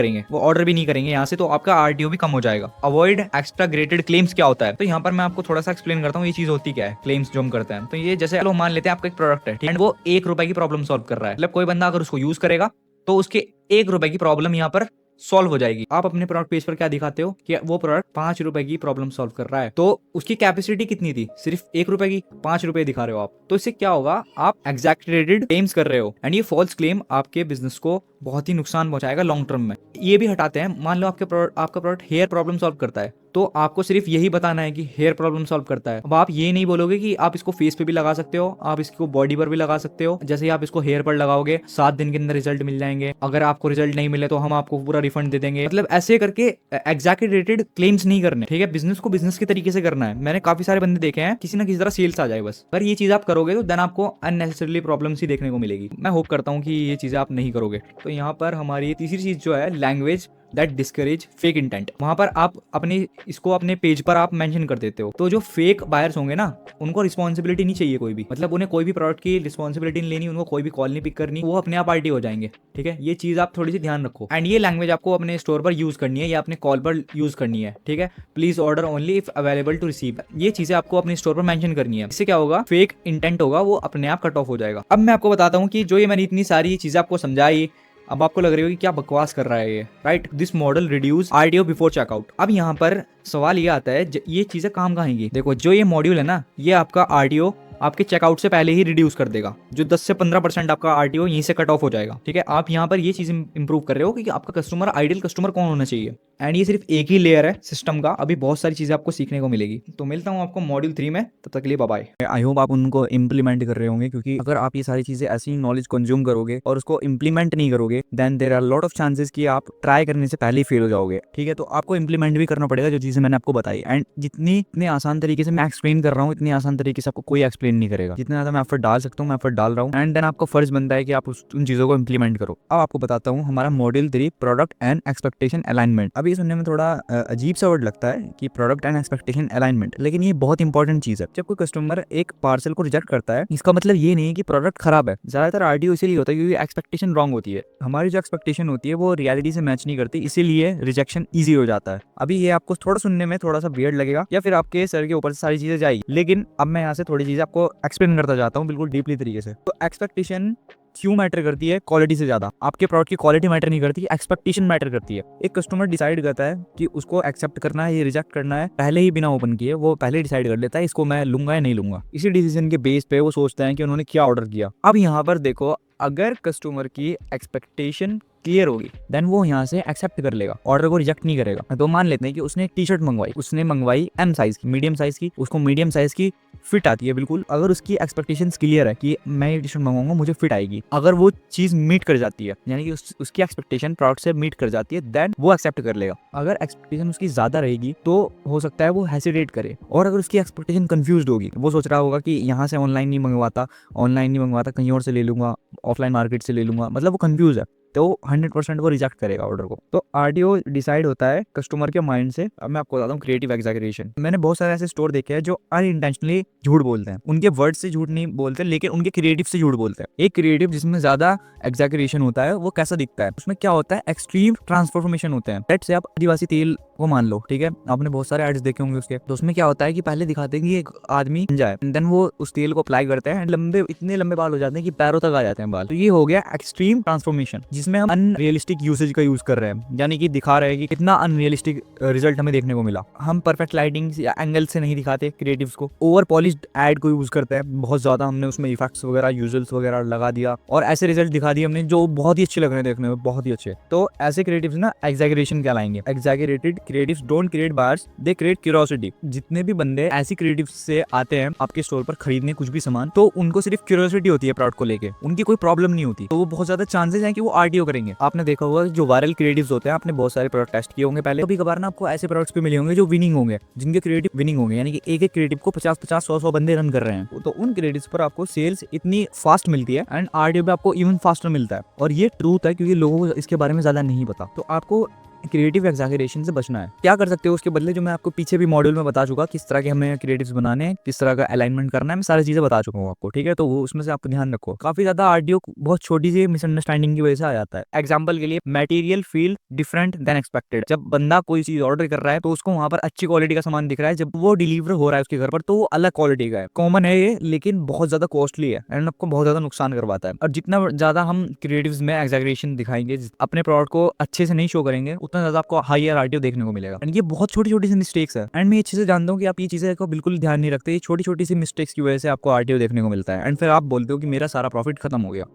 करेंगे यहाँ से, तो आपका आरटीओ भी कम हो जाएगा। अवॉइड एक्स्ट्रा ग्रेडेड क्लेम्स क्या होता है, तो यहाँ पर मैं आपको थोड़ा सा एक्सप्लेन करता हूँ ये चीज होती क्या है। क्लेम्स जो हम करते हैं, तो ये जैसे चलो मान लेते हैं आपका एक प्रोडक्ट है, ठीक है, वो 1 रुपए की प्रॉब्लम सॉल्व कर रहा है। मतलब कोई बंदा अगर उसको यूज करेगा तो उसके 1 रुपए की प्रॉब्लम यहाँ पर सॉल्व हो जाएगी। आप अपने प्रोडक्ट पेज पर क्या दिखाते हो कि वो प्रोडक्ट 5 रुपए की प्रॉब्लम सॉल्व कर रहा है, तो उसकी कैपेसिटी कितनी थी, सिर्फ 1 रुपए की, 5 रुपए दिखा रहे हो आप। तो इससे क्या होगा, आप एग्जैक्टरेटेड क्लेम्स कर रहे हो एंड ये फॉल्स क्लेम आपके बिजनेस को बहुत ही नुकसान पहुंचाएगा लॉन्ग टर्म में। ये भी हटाते हैं। मान लो आपका प्रोडक्ट हेयर प्रॉब्लम सॉल्व करता है, तो आपको सिर्फ यही बताना है कि हेयर प्रॉब्लम सॉल्व करता है। अब आप ये नहीं बोलोगे कि आप इसको फेस पे भी लगा सकते हो, आप इसको बॉडी पर भी लगा सकते हो। जैसे ही आप इसको हेयर पर लगाओगे 7 दिन के अंदर रिजल्ट मिल जाएंगे, अगर आपको रिजल्ट नहीं मिले तो हम आपको पूरा रिफंड दे देंगे। मतलब ऐसे करके एग्जैक्टरेटेड क्लेम्स नहीं करने, ठीक है। बिजनेस को बिजनेस के तरीके से करना है। मैंने काफी सारे बंदे देखे हैं, किसी ना किसी तरह सेल्स आ जाए बस। अगर ये चीज आप करोगे तो देन आपको अननेसेसरली प्रॉब्लम्स ही देखने को मिलेगी। मैं होप करता हूँ कि ये चीजें आप नहीं करोगे। तो यहाँ पर हमारी तीसरी चीज जो है language that discourage fake intent. वहां पर आप अपने पेज पर आप मेंशन कर देते हो, तो जो फेक बायर्स होंगे ना, उनको रिस्पॉन्सिबिलिटी नहीं चाहिए कोई भी, मतलब उन्हें कोई भी प्रोडक्ट की रिस्पॉन्सिबिलिटी नहीं लेनी, उनको कोई भी कॉल नहीं पिक करनी, वो अपने आप आरटी हो जाएंगे। ठीक है, ये चीज आप थोड़ी सी ध्यान रखो। एंड ये लैंग्वेज आपको अपने स्टोर पर यूज करनी है या अपने कॉल पर यूज करनी है। ठीक है, please order only if available to receive, ये चीजें आपको अपने स्टोर पर मेंशन करनी है। इससे क्या होगा, फेक इंटेंट होगा वो अपने आप कट ऑफ हो जाएगा। अब मैं आपको बताता हूँ कि जो ये मैंने इतनी सारी चीजें आपको समझाई, अब आपको लग रही होगी क्या बकवास कर रहा है ये, right. This model reduce RTO before checkout. अब यहाँ पर सवाल ये आता है ये चीजें काम कहाँ आएंगी। देखो, जो ये मॉड्यूल है ना, ये आपका आरटीओ आपके चेकआउट से पहले ही रिड्यूस कर देगा। जो 10 से 15% आपका आरटीओ यहीं से कट ऑफ हो जाएगा। ठीक है, आप यहाँ पर ये चीज इंप्रूव कर रहे हो कि आपका कस्टमर आइडियल कस्टमर कौन होना चाहिए। एंड ये सिर्फ एक ही लेयर है सिस्टम का, अभी बहुत सारी चीजें आपको सीखने को मिलेगी। तो मिलता हूँ आपको मॉड्यूल 3 में, तब तक के लिए बाय बाय। आई होप आप उनको इम्प्लीमेंट कर रहे होंगे, क्योंकि अगर आप ये सारी चीजें ऐसी नॉलेज कंज्यूम करोगे और उसको इम्प्लीमेंट नहीं करोगे, then there are lot of chances कि आप ट्राई करने से पहले ही फेल हो जाओगे। ठीक है, तो आपको इम्प्लीमेंट भी करना पड़ेगा जो चीजें मैंने आपको बताई। एंड इतने आसान तरीके से मैं एक्सप्लेन कर रहा हूँ, इतनी आसान तरीके से आपको कोई एक्सप्लेन नहीं करेगा। जितना ज्यादा मैं एफर्ट डाल सकता हूँ, मैं एफर्ट डाल रहा हूँ। एंड देन आपका फर्ज बनता है कि आप उन चीजों को इम्प्लीमेंट करो। अब आपको बताता हूँ हमारा module 3, product and expectation alignment. अब ये सुनने में थोड़ा अजीब सा वर्ड लगता है कि प्रोडक्ट एंड एक्सपेक्टेशन अलाइनमेंट, लेकिन ये बहुत इंपॉर्टेंट चीज है। जब कोई कस्टमर एक पार्सल को रिजेक्ट करता है, इसका मतलब ये नहीं है कि प्रोडक्ट खराब है। ज्यादातर आरटीओ इसीलिए होता है क्योंकि एक्सपेक्टेशन रॉन्ग होती है। हमारी जो एक्सपेक्टेशन होती है वो रियलिटी से मैच नहीं करती, इसीलिए रिजेक्शन ईजी हो जाता है। अभी ये आपको थोड़ा सुनने में थोड़ा सा वियर्ड लगेगा या फिर आपके सर के ऊपर से सारी चीजें जाएगी, लेकिन अब मैं यहाँ से थोड़ी चीजें आपको एक्सप्लेन करता जाता हूँ बिल्कुल डीपली तरीके से। तो एक्सपेक्टेशन क्यों मैटर करती है क्वालिटी से ज्यादा? आपके प्रोडक्ट की क्वालिटी मैटर नहीं करती, एक्सपेक्टेशन मैटर करती है। एक कस्टमर डिसाइड करता है कि उसको एक्सेप्ट करना है या रिजेक्ट करना है, पहले ही बिना ओपन किए वो पहले डिसाइड कर लेता है इसको मैं लूंगा या नहीं लूंगा। इसी डिसीजन के बेस पे वो सोचते हैं कि उन्होंने क्या ऑर्डर किया। अब यहाँ पर देखो, अगर कस्टमर की एक्सपेक्टेशन क्लियर होगी देन वो यहाँ से एक्सेप्ट कर लेगा, ऑर्डर को रिजेक्ट नहीं करेगा। तो मान लेते हैं कि उसने एक टी शर्ट मंगवाई, उसने मंगवाई एम साइज की, मीडियम साइज की, उसको मीडियम साइज की फिट आती है बिल्कुल। अगर उसकी एक्सपेक्टेशंस क्लियर है कि मैं ये टी शर्ट मंगवाऊंगा मुझे फिट आएगी, अगर वो चीज मीट कर जाती है, यानी कि उसकी एक्सपेक्टेशन प्रोडक्ट से मीट कर जाती है, देन वो एक्सेप्ट कर लेगा। अगर एक्सपेक्टेशन उसकी ज्यादा रहेगी तो हो सकता है वो हेसिटेट करे। और अगर उसकी एक्सपेक्टेशन कंफ्यूज्ड होगी, वो सोच रहा होगा कि यहाँ से ऑनलाइन नहीं मंगवाता कहीं और से ले लूंगा, ऑफलाइन मार्केट से ले लूंगा, मतलब वो कंफ्यूज है, तो 100% वो रिजेक्ट करेगा ऑर्डर को। तो आरटीओ डिसाइड होता है कस्टमर के माइंड से। अब मैं आपको बताता हूँ क्रिएटिव एग्जैगरेशन। मैंने बहुत सारे ऐसे स्टोर देखे हैं जो अनइंटेंशनली झूठ बोलते हैं। उनके वर्ड से झूठ नहीं बोलते, लेकिन उनके क्रिएटिव से झूठ बोलते हैं। एक क्रिएटिव जिसमें ज्यादा एग्जैगरेशन होता है वो कैसा दिखता है? उसमें क्या होता है, एक्सट्रीम ट्रांसफॉर्मेशन होते हैं। लेट्स से आप आदिवासी तेल को मान लो, ठीक है, आपने बहुत सारे एड्स देखे होंगे उसके। तो उसमें क्या होता है कि पहले दिखाते हैं कि एक आदमी जाए, देन वो उस तेल को अप्लाई करते हैं, इतने लंबे बाल हो जाते हैं कि पैरों तक आ जाते हैं बाल। तो ये हो गया एक्सट्रीम ट्रांसफॉर्मेशन, जिसमें हम अनरियलिस्टिक यूसेज का यूज कर रहे हैं, यानी कि दिखा रहे हैं कि कितना अनरियलिस्टिक रिजल्ट हमें देखने को मिला। हम परफेक्ट लाइटिंग या एंगल से नहीं दिखाते क्रिएटिव्स को, ओवर पॉलिश्ड एड को यूज करते हैं बहुत ज्यादा, हमने उसमें इफेक्ट्स वगैरह यूजुअल्स वगैरह लगा दिया और ऐसे रिजल्ट दिखा दिए हमने जो बहुत ही अच्छे लग रहे हैं देखने में, बहुत ही अच्छे। तो ऐसे क्रिएटिव्स ना एग्जैगरेशन कहलाएंगे। Exaggerated creatives don't create buyers, they create curiosity. जितने भी बंदे ऐसी क्रिएटिव्स से आते हैं आपके स्टोर पर खरीदने कुछ भी सामान, तो उनको सिर्फ क्यूरियोसिटी होती है प्रोडक्ट को लेके, उनकी कोई प्रॉब्लम नहीं होती, तो वो बहुत ज्यादा चांसेस हैं कि वो आरटीओ करेंगे। आपने देखा होगा जो वायरल क्रिएटिव्स होते हैं, आपने बहुत सारे प्रोडक्ट टेस्ट किए होंगे पहले, कभी कभार ना आपको ऐसे प्रोडक्ट्स भी मिले होंगे जो विनिंग होंगे, जिनके क्रिएटिव विनिंग होंगे, यानी कि एक एक क्रिएटिव को 50-50, 100-100 बंदे रन कर रहे हैं। तो उन क्रिएटिव्स पर आपको सेल्स इतनी फास्ट मिलती है एंड आरटीओ पे आपको इवन फास्टर मिलता है। और ये ट्रूथ है क्योंकि लोगों को इसके बारे में ज्यादा नहीं पता। तो आपको क्रिएटिव एग्जैगरेशन से बचना है। क्या कर सकते हो उसके बदले, जो मैं आपको पीछे भी मॉड्यूल में बता चुका, किस तरह के हमें क्रिएटिव्स बनाने हैं, किस तरह का अलाइनमेंट करना है, मैं सारी चीजें बता चुका हूँ आपको, ठीक है। तो वो उसमें से आपको ध्यान रखो। काफी ज्यादा आरटीओ बहुत छोटी सी मिसअंडरस्टैंडिंग की वजह से आ जाता है। एग्जाम्पल के लिए, material feel different then expected. जब बंदा कोई चीज ऑर्डर कर रहा है तो उसको वहां पर अच्छी क्वालिटी का सामान दिख रहा है, जब वो डिलीवर हो रहा है उसके घर पर तो वो अलग क्वालिटी का है। कॉमन है ये, लेकिन बहुत ज्यादा कॉस्टली है एंड आपको बहुत ज्यादा नुकसान करवाता है। और जितना ज्यादा हम क्रिएटिव्स में एग्जैगरेशन दिखाएंगे, अपने प्रोडक्ट को अच्छे से नहीं शो करेंगे, उतना ज्यादा आपको हाई आरटीओ देखने को मिलेगा। एंड ये बहुत छोटी छोटी सी मिस्टेक्स है एंड मैं अच्छे से जानता हूँ कि आप ये चीजें को बिल्कुल ध्यान नहीं रखते। ये छोटी छोटी सी मिस्टेक्स की वजह से आपको आरटीओ देखने को मिलता है एंड फिर आप बोलते हो कि मेरा सारा प्रॉफिट खत्म हो गया।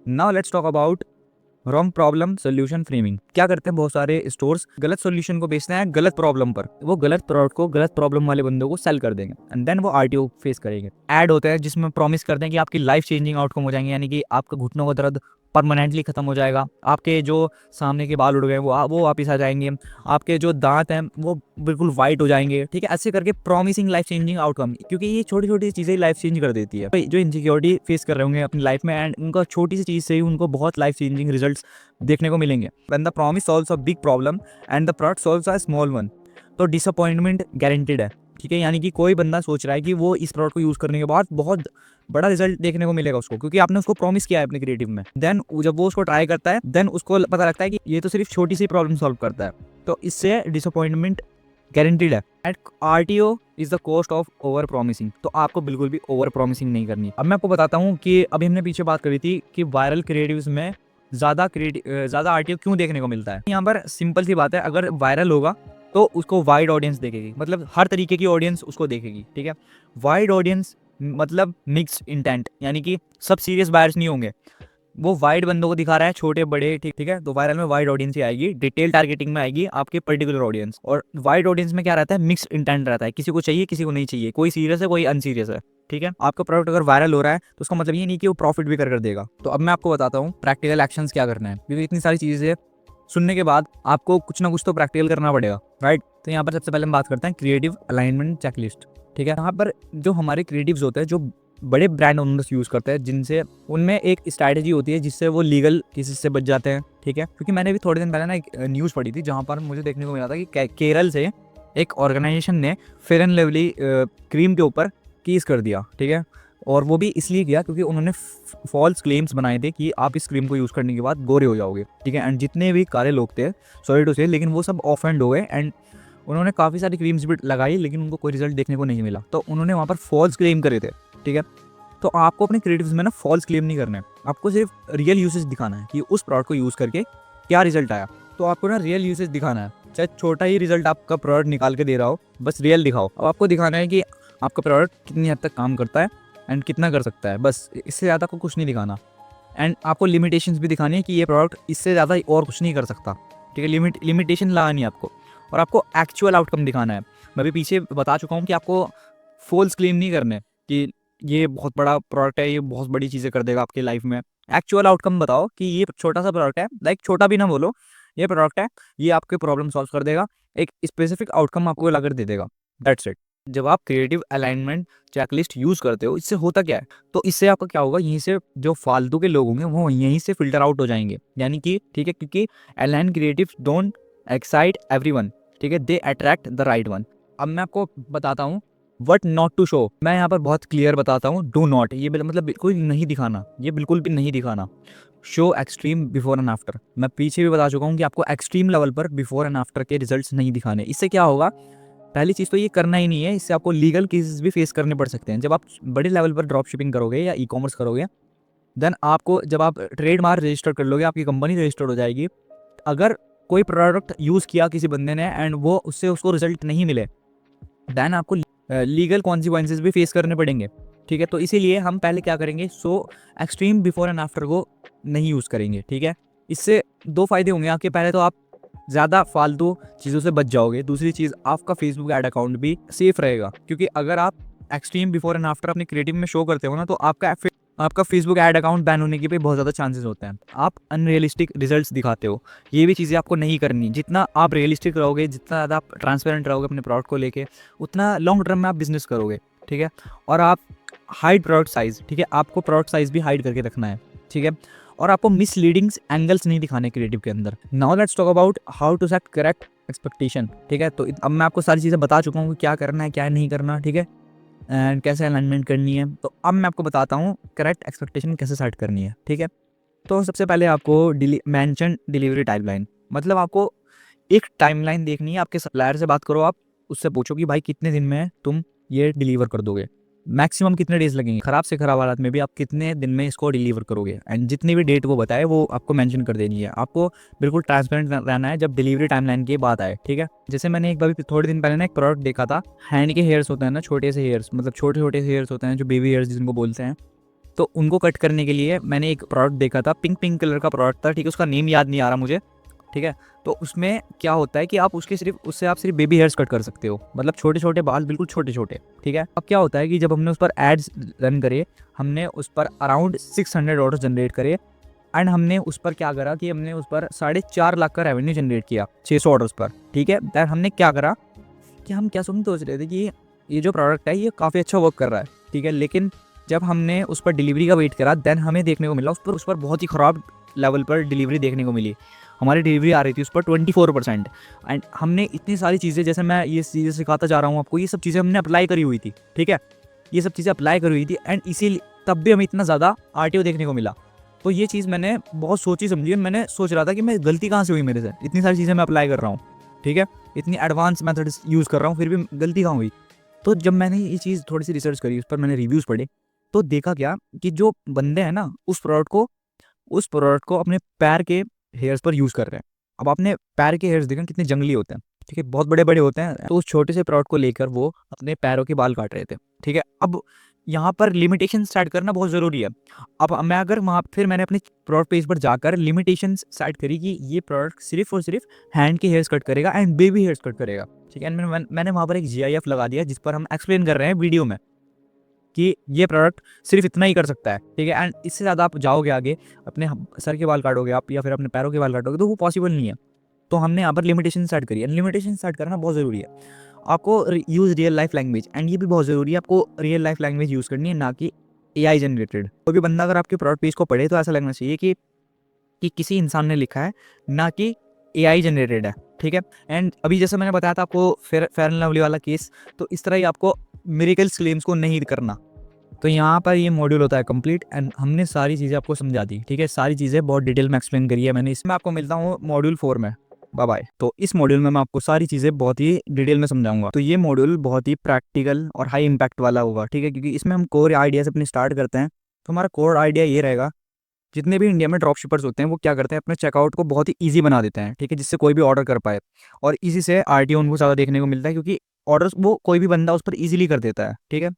Now let's talk about wrong problem solution framing. क्या करते हैं बहुत सारे स्टोर्स, गलत सोल्यूशन को बेचते हैं गलत प्रॉब्लम पर। वो गलत प्रोडक्ट को गलत प्रॉब्लम वाले बंदों को सेल कर देंगे एंड देन वो आरटीओ फेस करेंगे। ऐड होते हैं जिसमें प्रॉमिस करते हैं कि आपकी लाइफ चेंजिंग आउटकम हो जाएंगे, यानी कि आपका घुटनों का दर्द परमानेंटली ख़त्म हो जाएगा, आपके जो सामने के बाल उड़ गए वो वापस आ जाएंगे, आपके जो दांत हैं वो बिल्कुल वाइट हो जाएंगे, ठीक है। ऐसे करके प्रॉमिसिंग लाइफ चेंजिंग आउटकम, क्योंकि ये छोटी छोटी चीज़ें लाइफ चेंज कर देती है। जो इनसिक्योरिटी फेस कर रहे होंगे अपनी लाइफ में, एंड उनका छोटी सी चीज़ से ही उनको बहुत लाइफ चेंजिंग रिजल्ट्स देखने को मिलेंगे। When the promise solves a big problem and the product solves a small one, तो डिसअपॉइंटमेंट गारंटेड है, ठीक है। यानी कि कोई बंदा सोच रहा है कि वो इस प्रोडक्ट को यूज़ करने के बाद बहुत बड़ा रिजल्ट देखने को मिलेगा उसको, क्योंकि आपने उसको प्रॉमिस किया है अपने क्रिएटिव में। देन जब वो उसको ट्राई करता है, देन उसको पता लगता है कि ये तो सिर्फ छोटी सी प्रॉब्लम सॉल्व करता है, तो इससे डिसअपॉइंटमेंट गारंटीड है। And RTO is the cost of over promising, तो आपको बिल्कुल भी ओवर प्रॉमिसिंग नहीं करनी। अब मैं आपको बताता हूँ कि अभी हमने पीछे बात करी थी कि वायरल क्रिएटिव्स में ज़्यादा आरटीओ क्यों देखने को मिलता है। यहाँ पर सिंपल सी बात है, अगर वायरल होगा तो उसको वाइड ऑडियंस देखेगी, मतलब हर तरीके की ऑडियंस उसको देखेगी, ठीक है। वाइड ऑडियंस मतलब मिक्स्ड इंटेंट, यानी कि सब सीरियस बायर्स नहीं होंगे, वो वाइड बंदों को दिखा रहा है, छोटे बड़े, ठीक है। तो वायरल में वाइड ऑडियंस ही आएगी, डिटेल टारगेटिंग में आएगी आपके पर्टिकुलर ऑडियंस। और वाइड ऑडियंस में क्या रहता है, मिक्स्ड इंटेंट रहता है, किसी को चाहिए किसी को नहीं चाहिए, कोई सीरियस है कोई अनसीरियस है, ठीक है। आपका प्रोडक्ट अगर वायरल हो रहा है तो उसका मतलब ये नहीं कि वो प्रॉफिट भी कर देगा। तो अब मैं आपको बताता हूँ प्रैक्टिकल एक्शंस क्या करना है, क्योंकि इतनी सारी चीज़ें सुनने के बाद आपको कुछ ना कुछ तो प्रैक्टिकल करना पड़ेगा, राइट। तो यहाँ पर सबसे पहले हम बात करते हैं क्रिएटिव अलाइनमेंट चेकलिस्ट, ठीक है। यहाँ पर जो हमारे क्रिएटिव्स होते हैं, जो बड़े ब्रांड ओनर्स यूज़ करते हैं, जिनसे उनमें एक स्ट्रैटेजी होती है जिससे वो लीगल केसेस से बच जाते हैं, ठीक है। क्योंकि मैंने भी थोड़े दिन पहले ना एक न्यूज़ पढ़ी थी जहाँ पर मुझे देखने को मिला था कि केरल से एक ऑर्गेनाइजेशन ने फेयर एंड लवली क्रीम के ऊपर केस कर दिया, ठीक है। और वो भी इसलिए किया क्योंकि उन्होंने फॉल्स क्लेम्स बनाए थे कि आप इस क्रीम को यूज़ करने के बाद गोरे हो जाओगे, ठीक है। एंड जितने भी काले लोग थे, सॉरी टू से, लेकिन वो सब ऑफेंड हो गए एंड उन्होंने काफ़ी सारी क्रीम्स भी लगाई, लेकिन उनको कोई रिजल्ट देखने को नहीं मिला। तो उन्होंने वहाँ पर फॉल्स क्लेम करे थे, ठीक है। तो आपको अपने क्रिएटिव्स में ना फॉल्स क्लेम नहीं करना है, आपको सिर्फ रियल यूसेज दिखाना है कि उस प्रोडक्ट को यूज़ करके क्या रिजल्ट आया। तो आपको ना रियल यूसेज दिखाना है, चाहे छोटा ही रिजल्ट आपका प्रोडक्ट निकाल के दे रहा हो, बस रियल दिखाओ। अब आपको दिखाना है कि आपका प्रोडक्ट कितनी हद तक काम करता है एंड कितना कर सकता है, बस इससे ज़्यादा को कुछ नहीं दिखाना। एंड आपको लिमिटेशंस भी दिखानी है कि ये प्रोडक्ट इससे ज़्यादा और कुछ नहीं कर सकता, ठीक है। लिमिटेशन लगानी है आपको, और आपको एक्चुअल आउटकम दिखाना है। मैं भी पीछे बता चुका हूँ कि आपको फॉल्स क्लेम नहीं करने कि ये बहुत बड़ा प्रोडक्ट है, ये बहुत बड़ी चीज़ें कर देगा आपकी लाइफ में। एक्चुअल आउटकम बताओ कि ये छोटा सा प्रोडक्ट है, लाइक छोटा भी ना बोलो, ये प्रोडक्ट है, ये आपके प्रॉब्लम सॉल्व कर देगा, एक स्पेसिफिक आउटकम आपको लाकर दे देगा, दैट्स इट। जब आप क्रिएटिव अलाइनमेंट चेकलिस्ट यूज़ करते हो, इससे होता क्या है, तो इससे आपका क्या होगा, यहीं से जो फालतू के लोग होंगे वो यहीं से फिल्टर आउट हो जाएंगे, यानी कि, ठीक है, क्योंकि align creative don't excite everyone, ठीक है, they attract the right one. अब मैं आपको बताता हूँ वट नॉट टू शो। मैं यहाँ पर बहुत क्लियर बताता हूँ, डू नॉट, ये मतलब बिल्कुल नहीं दिखाना, ये बिल्कुल भी नहीं दिखाना। Show extreme before and after, मैं पीछे भी बता चुका हूँ कि आपको एक्सट्रीम लेवल पर बिफोर एंड आफ्टर के रिजल्ट्स नहीं दिखाने। इससे क्या होगा, पहली चीज़ तो ये करना ही नहीं है, इससे आपको लीगल केसेस भी फेस करने पड़ सकते हैं। जब आप बड़े लेवल पर ड्रॉप शिपिंग करोगे या ई कॉमर्स करोगे, देन आपको, जब आप ट्रेडमार्क रजिस्टर कर लोगे, आपकी कंपनी रजिस्टर्ड हो जाएगी। अगर कोई प्रोडक्ट यूज़ किया किसी बंदे ने एंड वो उससे उसको रिजल्ट नहीं मिले, देन आपको लीगल कॉन्सिक्वेंसेस भी फेस करने पड़ेंगे, ठीक है। तो इसीलिए हम पहले क्या करेंगे, सो एक्सट्रीम बिफोर एंड आफ्टर को नहीं यूज़ करेंगे, ठीक है। इससे दो फायदे होंगे आपके, पहले तो आप ज़्यादा फालतू चीज़ों से बच जाओगे, दूसरी चीज़ आपका फेसबुक ऐड अकाउंट भी सेफ रहेगा, क्योंकि अगर आप एक्सट्रीम बिफोर एंड आफ्टर अपने क्रिएटिव में शो करते हो ना, तो आपका फेसबुक ऐड अकाउंट बैन होने के भी बहुत ज़्यादा चांसेस होते हैं। आप अनरियलिस्टिक रिजल्ट्स दिखाते हो, ये भी चीज़ें आपको नहीं करनी। जितना आप रियलिस्टिक रहोगे, जितना ज़्यादा आप ट्रांसपेरेंट रहोगे अपने प्रोडक्ट को लेके, उतना लॉन्ग टर्म में आप बिजनेस करोगे, ठीक है। और आप हाइड प्रोडक्ट साइज़, ठीक है, आपको प्रोडक्ट साइज़ भी हाइड करके रखना है, ठीक है। और आपको मिसलीडिंग एंगल्स नहीं दिखाने क्रिएटिव के अंदर। Now let's talk about how to set correct expectation, ठीक है। तो अब मैं आपको सारी चीज़ें बता चुका हूँ कि क्या करना है क्या नहीं करना, ठीक है, एंड कैसे अलाइनमेंट करनी है। तो अब मैं आपको बताता हूँ करेक्ट एक्सपेक्टेशन कैसे सेट करनी है, ठीक है। तो सबसे पहले आपको मेंशन डिलीवरी टाइमलाइन, मतलब आपको एक टाइमलाइन देखनी है। आपके सप्लायर से बात करो, आप उससे पूछो कि भाई कितने दिन में तुम ये डिलीवर कर दोगे, मैक्सिमम कितने डेज लगेंगे, ख़राब से ख़राब हालात में भी आप कितने दिन में इसको डिलीवर करोगे। एंड जितनी भी डेट वो बताए वो आपको मेंशन कर देनी है। आपको बिल्कुल ट्रांसपेरेंट रहना है जब डिलीवरी टाइमलाइन की बात आए, ठीक है। जैसे मैंने एक बार थोड़े दिन पहले ना एक प्रोडक्ट देखा था, हैंड के हेयर्स होते हैं ना, छोटे से हेयर्स, मतलब छोटे छोटे हेयर्स होते हैं जो बेबी हेयर्स जिनको बोलते हैं, तो उनको कट करने के लिए मैंने एक प्रोडक्ट देखा था, पिंक कलर का प्रोडक्ट था, ठीक है, उसका नेम याद नहीं आ रहा मुझे, ठीक है। तो उसमें क्या होता है कि आप उससे आप सिर्फ बेबी हेयर्स कट कर सकते हो, मतलब छोटे छोटे बाल, बिल्कुल छोटे छोटे, ठीक है। अब क्या होता है कि जब हमने उस पर एड्स रन करे, हमने उस पर अराउंड 600 ऑर्डर जनरेट करे एंड हमने उस पर क्या करा कि हमने उस पर 4.5 लाख का रेवेन्यू जनरेट किया 600 ऑर्डर्स पर, ठीक है। दैट हमने क्या करा कि हम क्या सोच रहे थे कि ये जो प्रोडक्ट है ये काफ़ी अच्छा वर्क कर रहा है, ठीक है। लेकिन जब हमने उस पर डिलीवरी का वेट करा, देन हमें देखने को मिला उस पर बहुत ही ख़राब लेवल पर डिलीवरी देखने को मिली। हमारी डिलीवरी आ रही थी उस पर 24%। एंड हमने इतनी सारी चीज़ें, जैसे मैं ये चीज़ें सिखाता जा रहा हूँ आपको, ये सब चीज़ें हमने अप्लाई करी हुई थी, ठीक है। ये सब चीज़ें अप्लाई करी हुई थी एंड इसीलिए तब भी हमें इतना ज़्यादा RTO देखने को मिला। तो ये चीज़ मैंने बहुत सोची समझी। मैंने सोच रहा था कि मैं गलती कहाँ से हुई मेरे से, इतनी सारी चीज़ें मैं अप्लाई कर रहा हूँ, ठीक है, इतनी एडवांस मेथड्स यूज़ कर रहा हूँ, फिर भी गलती कहाँ हुई। तो जब मैंने ये चीज़ थोड़ी सी रिसर्च करी, उस पर मैंने रिव्यूज़ पढ़े, तो देखा क्या कि जो बंदे हैं ना उस प्रोडक्ट को अपने पैर के हेयर्स पर यूज़ कर रहे हैं। अब आपने पैर के हेयर्स देखें कितने जंगली होते हैं, ठीक है, बहुत बड़े बड़े होते हैं। तो उस छोटे से प्रोडक्ट को लेकर वो अपने पैरों के बाल काट रहे थे, ठीक है। अब यहाँ पर लिमिटेशन सेट करना बहुत ज़रूरी है। अब मैं अगर फिर मैंने अपने प्रोडक्ट पेज पर जाकर लिमिटेशन सेट करी कि ये प्रोडक्ट सिर्फ और सिर्फ हैंड के हेयर्स कट करेगा एंड बेबी हेयर्स कट करेगा, ठीक है। एंड मैंने वहाँ पर एक GIF लगा दिया जिस पर हम एक्सप्लेन कर रहे हैं वीडियो में कि ये प्रोडक्ट सिर्फ इतना ही कर सकता है, ठीक है। एंड इससे ज़्यादा आप जाओगे आगे, अपने सर के बाल काटोगे आप या फिर अपने पैरों के बाल काटोगे, तो वो पॉसिबल नहीं है। तो हमने यहाँ पर लिमिटेशन सेट करी है। लिमिटेशन सेट करना बहुत ज़रूरी है। आपको use real life language, and ये भी बहुत ज़रूरी है, आपको रियल लाइफ लैंग्वेज यूज़ करनी है, ना कि AI जनरेटेड। कोई भी बंदा अगर आपके प्रोडक्ट पेज को पढ़े तो ऐसा लगना चाहिए कि किसी इंसान ने लिखा है, ना कि AI जनरेटेड है, ठीक है। एंड अभी जैसे मैंने बताया था आपको फेयर एंड लवली वाला केस, तो इस तरह ही आपको मिरेकल्स क्लेम्स को नहीं करना। तो यहाँ पर ये मॉड्यूल होता है कंप्लीट एंड हमने सारी चीज़ें आपको समझा दी, ठीक है। सारी चीज़ें बहुत डिटेल में एक्सप्लेन करी है मैंने। इसमें आपको मिलता हूँ मॉड्यूल 4 में। Bye bye. तो इस मॉड्यूल में मैं आपको सारी चीज़ें बहुत ही डिटेल में समझाऊंगा। तो ये मॉड्यूल बहुत ही प्रैक्टिकल और हाई इम्पैक्ट वाला होगा, ठीक है, क्योंकि इसमें हम कोर आइडिया से अपने स्टार्ट करते हैं। तो हमारा कोर आइडिया ये रहेगा, जितने भी इंडिया में ड्रॉप शिपर्स होते हैं वो क्या करते हैं, अपने चेकआउट को बहुत ही ईजी बना देते हैं, ठीक है, जिससे कोई भी ऑर्डर कर पाए। और इसी से RTO उनको ज़्यादा देखने को मिलता है, क्योंकि ऑर्डर्स वो कोई भी बंदा उस पर ईजिली कर देता है, ठीक है।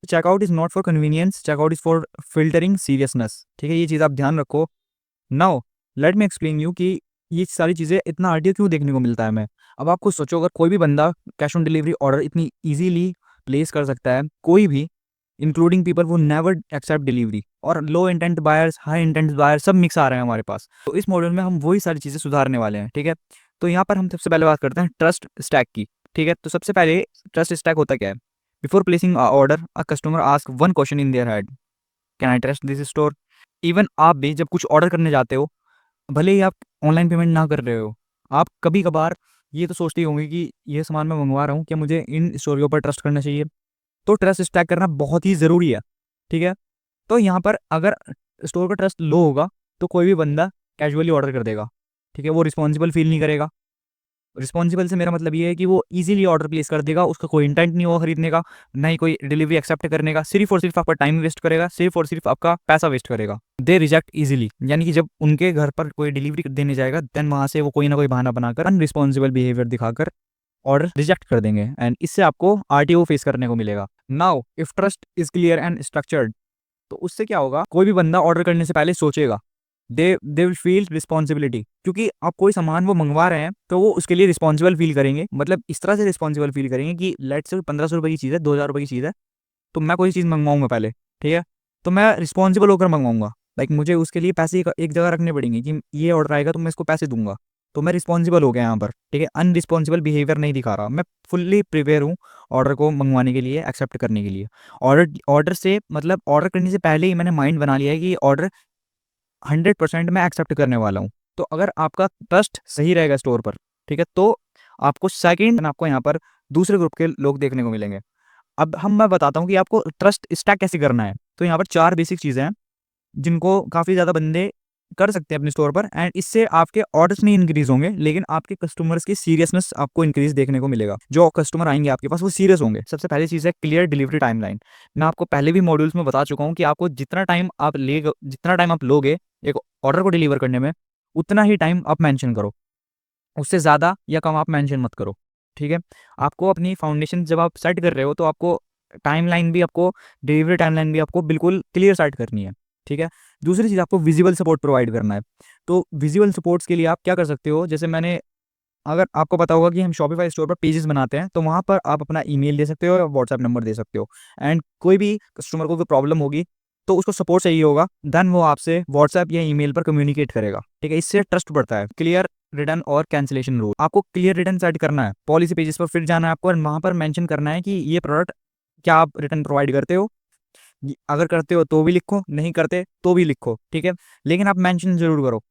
Checkout is not for convenience, checkout is for filtering seriousness, ठीक है। ये चीज़ आप ध्यान रखो। Now let me explain you कि ये सारी चीज़ें इतना RTO क्यों देखने को मिलता है हमें। अब आप खुद सोचो, अगर कोई भी बंदा कैश ऑन डिलीवरी ऑर्डर इतनी ईजिली प्लेस कर सकता है, कोई भी, इंक्लूडिंग पीपल वो नेवर एक्सेप्ट डिलीवरी, और low intent buyers, high intent buyers सब मिक्स आ रहे हैं हमारे पास। तो इस मॉड्यूल में हम वही सारी चीज़ें सुधारने वाले हैं, ठीक है। तो यहाँ पर हम सबसे पहले बात करते हैं ट्रस्ट स्टैक की, ठीक है। तो सबसे पहले ट्रस्ट स्टैक होता क्या है। Before placing order a customer ask one question in their head, can I trust this store. Even आप भी जब कुछ ऑर्डर करने जाते हो, भले ही आप ऑनलाइन पेमेंट ना कर रहे हो, आप कभी कभार ये तो सोचते ही होंगे कि ये सामान मैं मंगवा रहा हूँ, क्या मुझे इन स्टोर के ऊपर ट्रस्ट करना चाहिए। तो ट्रस्ट स्टैक करना बहुत ही ज़रूरी है, ठीक है। तो यहाँ पर अगर स्टोर का ट्रस्ट लो होगा तो कोई भी बंदा कैजुअली ऑर्डर कर देगा, ठीक है, वो रिस्पॉन्सिबल फील नहीं करेगा। रिस्पॉन्सिबल से मेरा मतलब ये है कि वो इजीली ऑर्डर प्लेस कर देगा, उसका कोई इंटेंट नहीं होगा खरीदने का, ना ही कोई डिलीवरी एक्सेप्ट करने का, सिर्फ और सिर्फ आपका टाइम वेस्ट करेगा, सिर्फ और सिर्फ आपका पैसा वेस्ट करेगा। दे रिजेक्ट इजीली, यानी कि जब उनके घर पर कोई डिलीवरी देने जाएगा, देन वहाँ से वो कोई ना कोई बहाना बनाकर अनरिस्पॉन्सिबल बिहेवियर दिखाकर ऑर्डर रिजेक्ट कर देंगे, एंड इससे आपको RTO फेस करने को मिलेगा। Now if trust is clear and structured, तो उससे क्या होगा, कोई भी बंदा ऑर्डर करने से पहले सोचेगा, दे विल फील रिस्पॉन्सिबिलिटी, क्योंकि आप कोई सामान वो मंगवा रहे हैं तो वो उसके लिए रिस्पॉन्सिबल फील करेंगे। मतलब इस तरह से रिस्पॉन्सिबल फील करेंगे कि लेट से 1500 रुपये की चीज़ है, 2000 रुपये की चीज़ है, तो मैं कोई चीज़ मंगवाऊंगा पहले, ठीक है, तो मैं रिस्पॉन्सिबल होकर मंगवाऊंगा। लाइक मुझे उसके लिए पैसे एक जगह रखने पड़ेंगे कि ये ऑर्डर आएगा तो मैं इसको पैसे दूंगा, तो मैं रिस्पॉन्सिबल हो गया यहाँ पर, ठीक है। अनरिस्पॉन्सिबल बिहेवियर नहीं दिखा रहा, मैं फुल्ली प्रिपेयर हूँ ऑर्डर को मंगवाने के लिए, एक्सेप्ट करने के लिए। ऑर्डर से मतलब ऑर्डर करने से पहले ही मैंने माइंड बना लिया है कि ऑर्डर 100% मैं एक्सेप्ट करने वाला हूँ। तो अगर आपका ट्रस्ट सही रहेगा स्टोर पर, ठीक है, तो आपको सेकंड आपको यहाँ पर दूसरे ग्रुप के लोग देखने को मिलेंगे। अब मैं बताता हूँ कि आपको ट्रस्ट स्टैक कैसे करना है। तो यहाँ पर 4 बेसिक चीज़ें हैं जिनको काफ़ी ज़्यादा बंदे कर सकते हैं अपने स्टोर पर, एंड इससे आपके ऑर्डर्स नहीं इंक्रीज होंगे, लेकिन आपके कस्टमर्स की सीरियसनेस आपको इंक्रीज देखने को मिलेगा। जो कस्टमर आएंगे आपके पास वो सीरियस होंगे। सबसे पहली चीज़ है क्लियर डिलीवरी टाइमलाइन। मैं आपको पहले भी मॉड्यूल्स में बता चुका हूँ कि आपको जितना टाइम आप लोगे एक ऑर्डर को डिलीवर करने में, उतना ही टाइम आप मेंशन करो, उससे ज़्यादा या कम आप मेंशन मत करो, ठीक है। आपको अपनी फाउंडेशन जब आप सेट कर रहे हो तो आपको डिलीवरी टाइमलाइन भी आपको बिल्कुल क्लियर सेट करनी है, ठीक है। दूसरी चीज़, आपको विजिबल सपोर्ट प्रोवाइड करना है। तो विजिबल सपोर्ट्स के लिए आप क्या कर सकते हो, जैसे अगर आपको पता होगा कि हम शॉपिफाई स्टोर पर पेजेस बनाते हैं, तो वहाँ पर आप अपना ईमेल दे सकते हो या व्हाट्सएप नंबर दे सकते हो, एंड कोई भी कस्टमर को कोई प्रॉब्लम होगी तो उसको सपोर्ट चाहिए होगा, देन वो आपसे व्हाट्सएप या ईमेल पर कम्युनिकेट करेगा, ठीक है। इससे ट्रस्ट बढ़ता है। क्लियर रिटर्न और कैंसिलेशन रूल, आपको क्लियर रिटर्न सेट करना है, पॉलिसी पेजेस पर फिर जाना है आपको और वहां पर मेंशन करना है कि ये प्रोडक्ट क्या आप रिटर्न प्रोवाइड करते हो, अगर करते हो तो भी लिखो, नहीं करते तो भी लिखो, ठीक है। लेकिन आप मेंशन जरूर करो,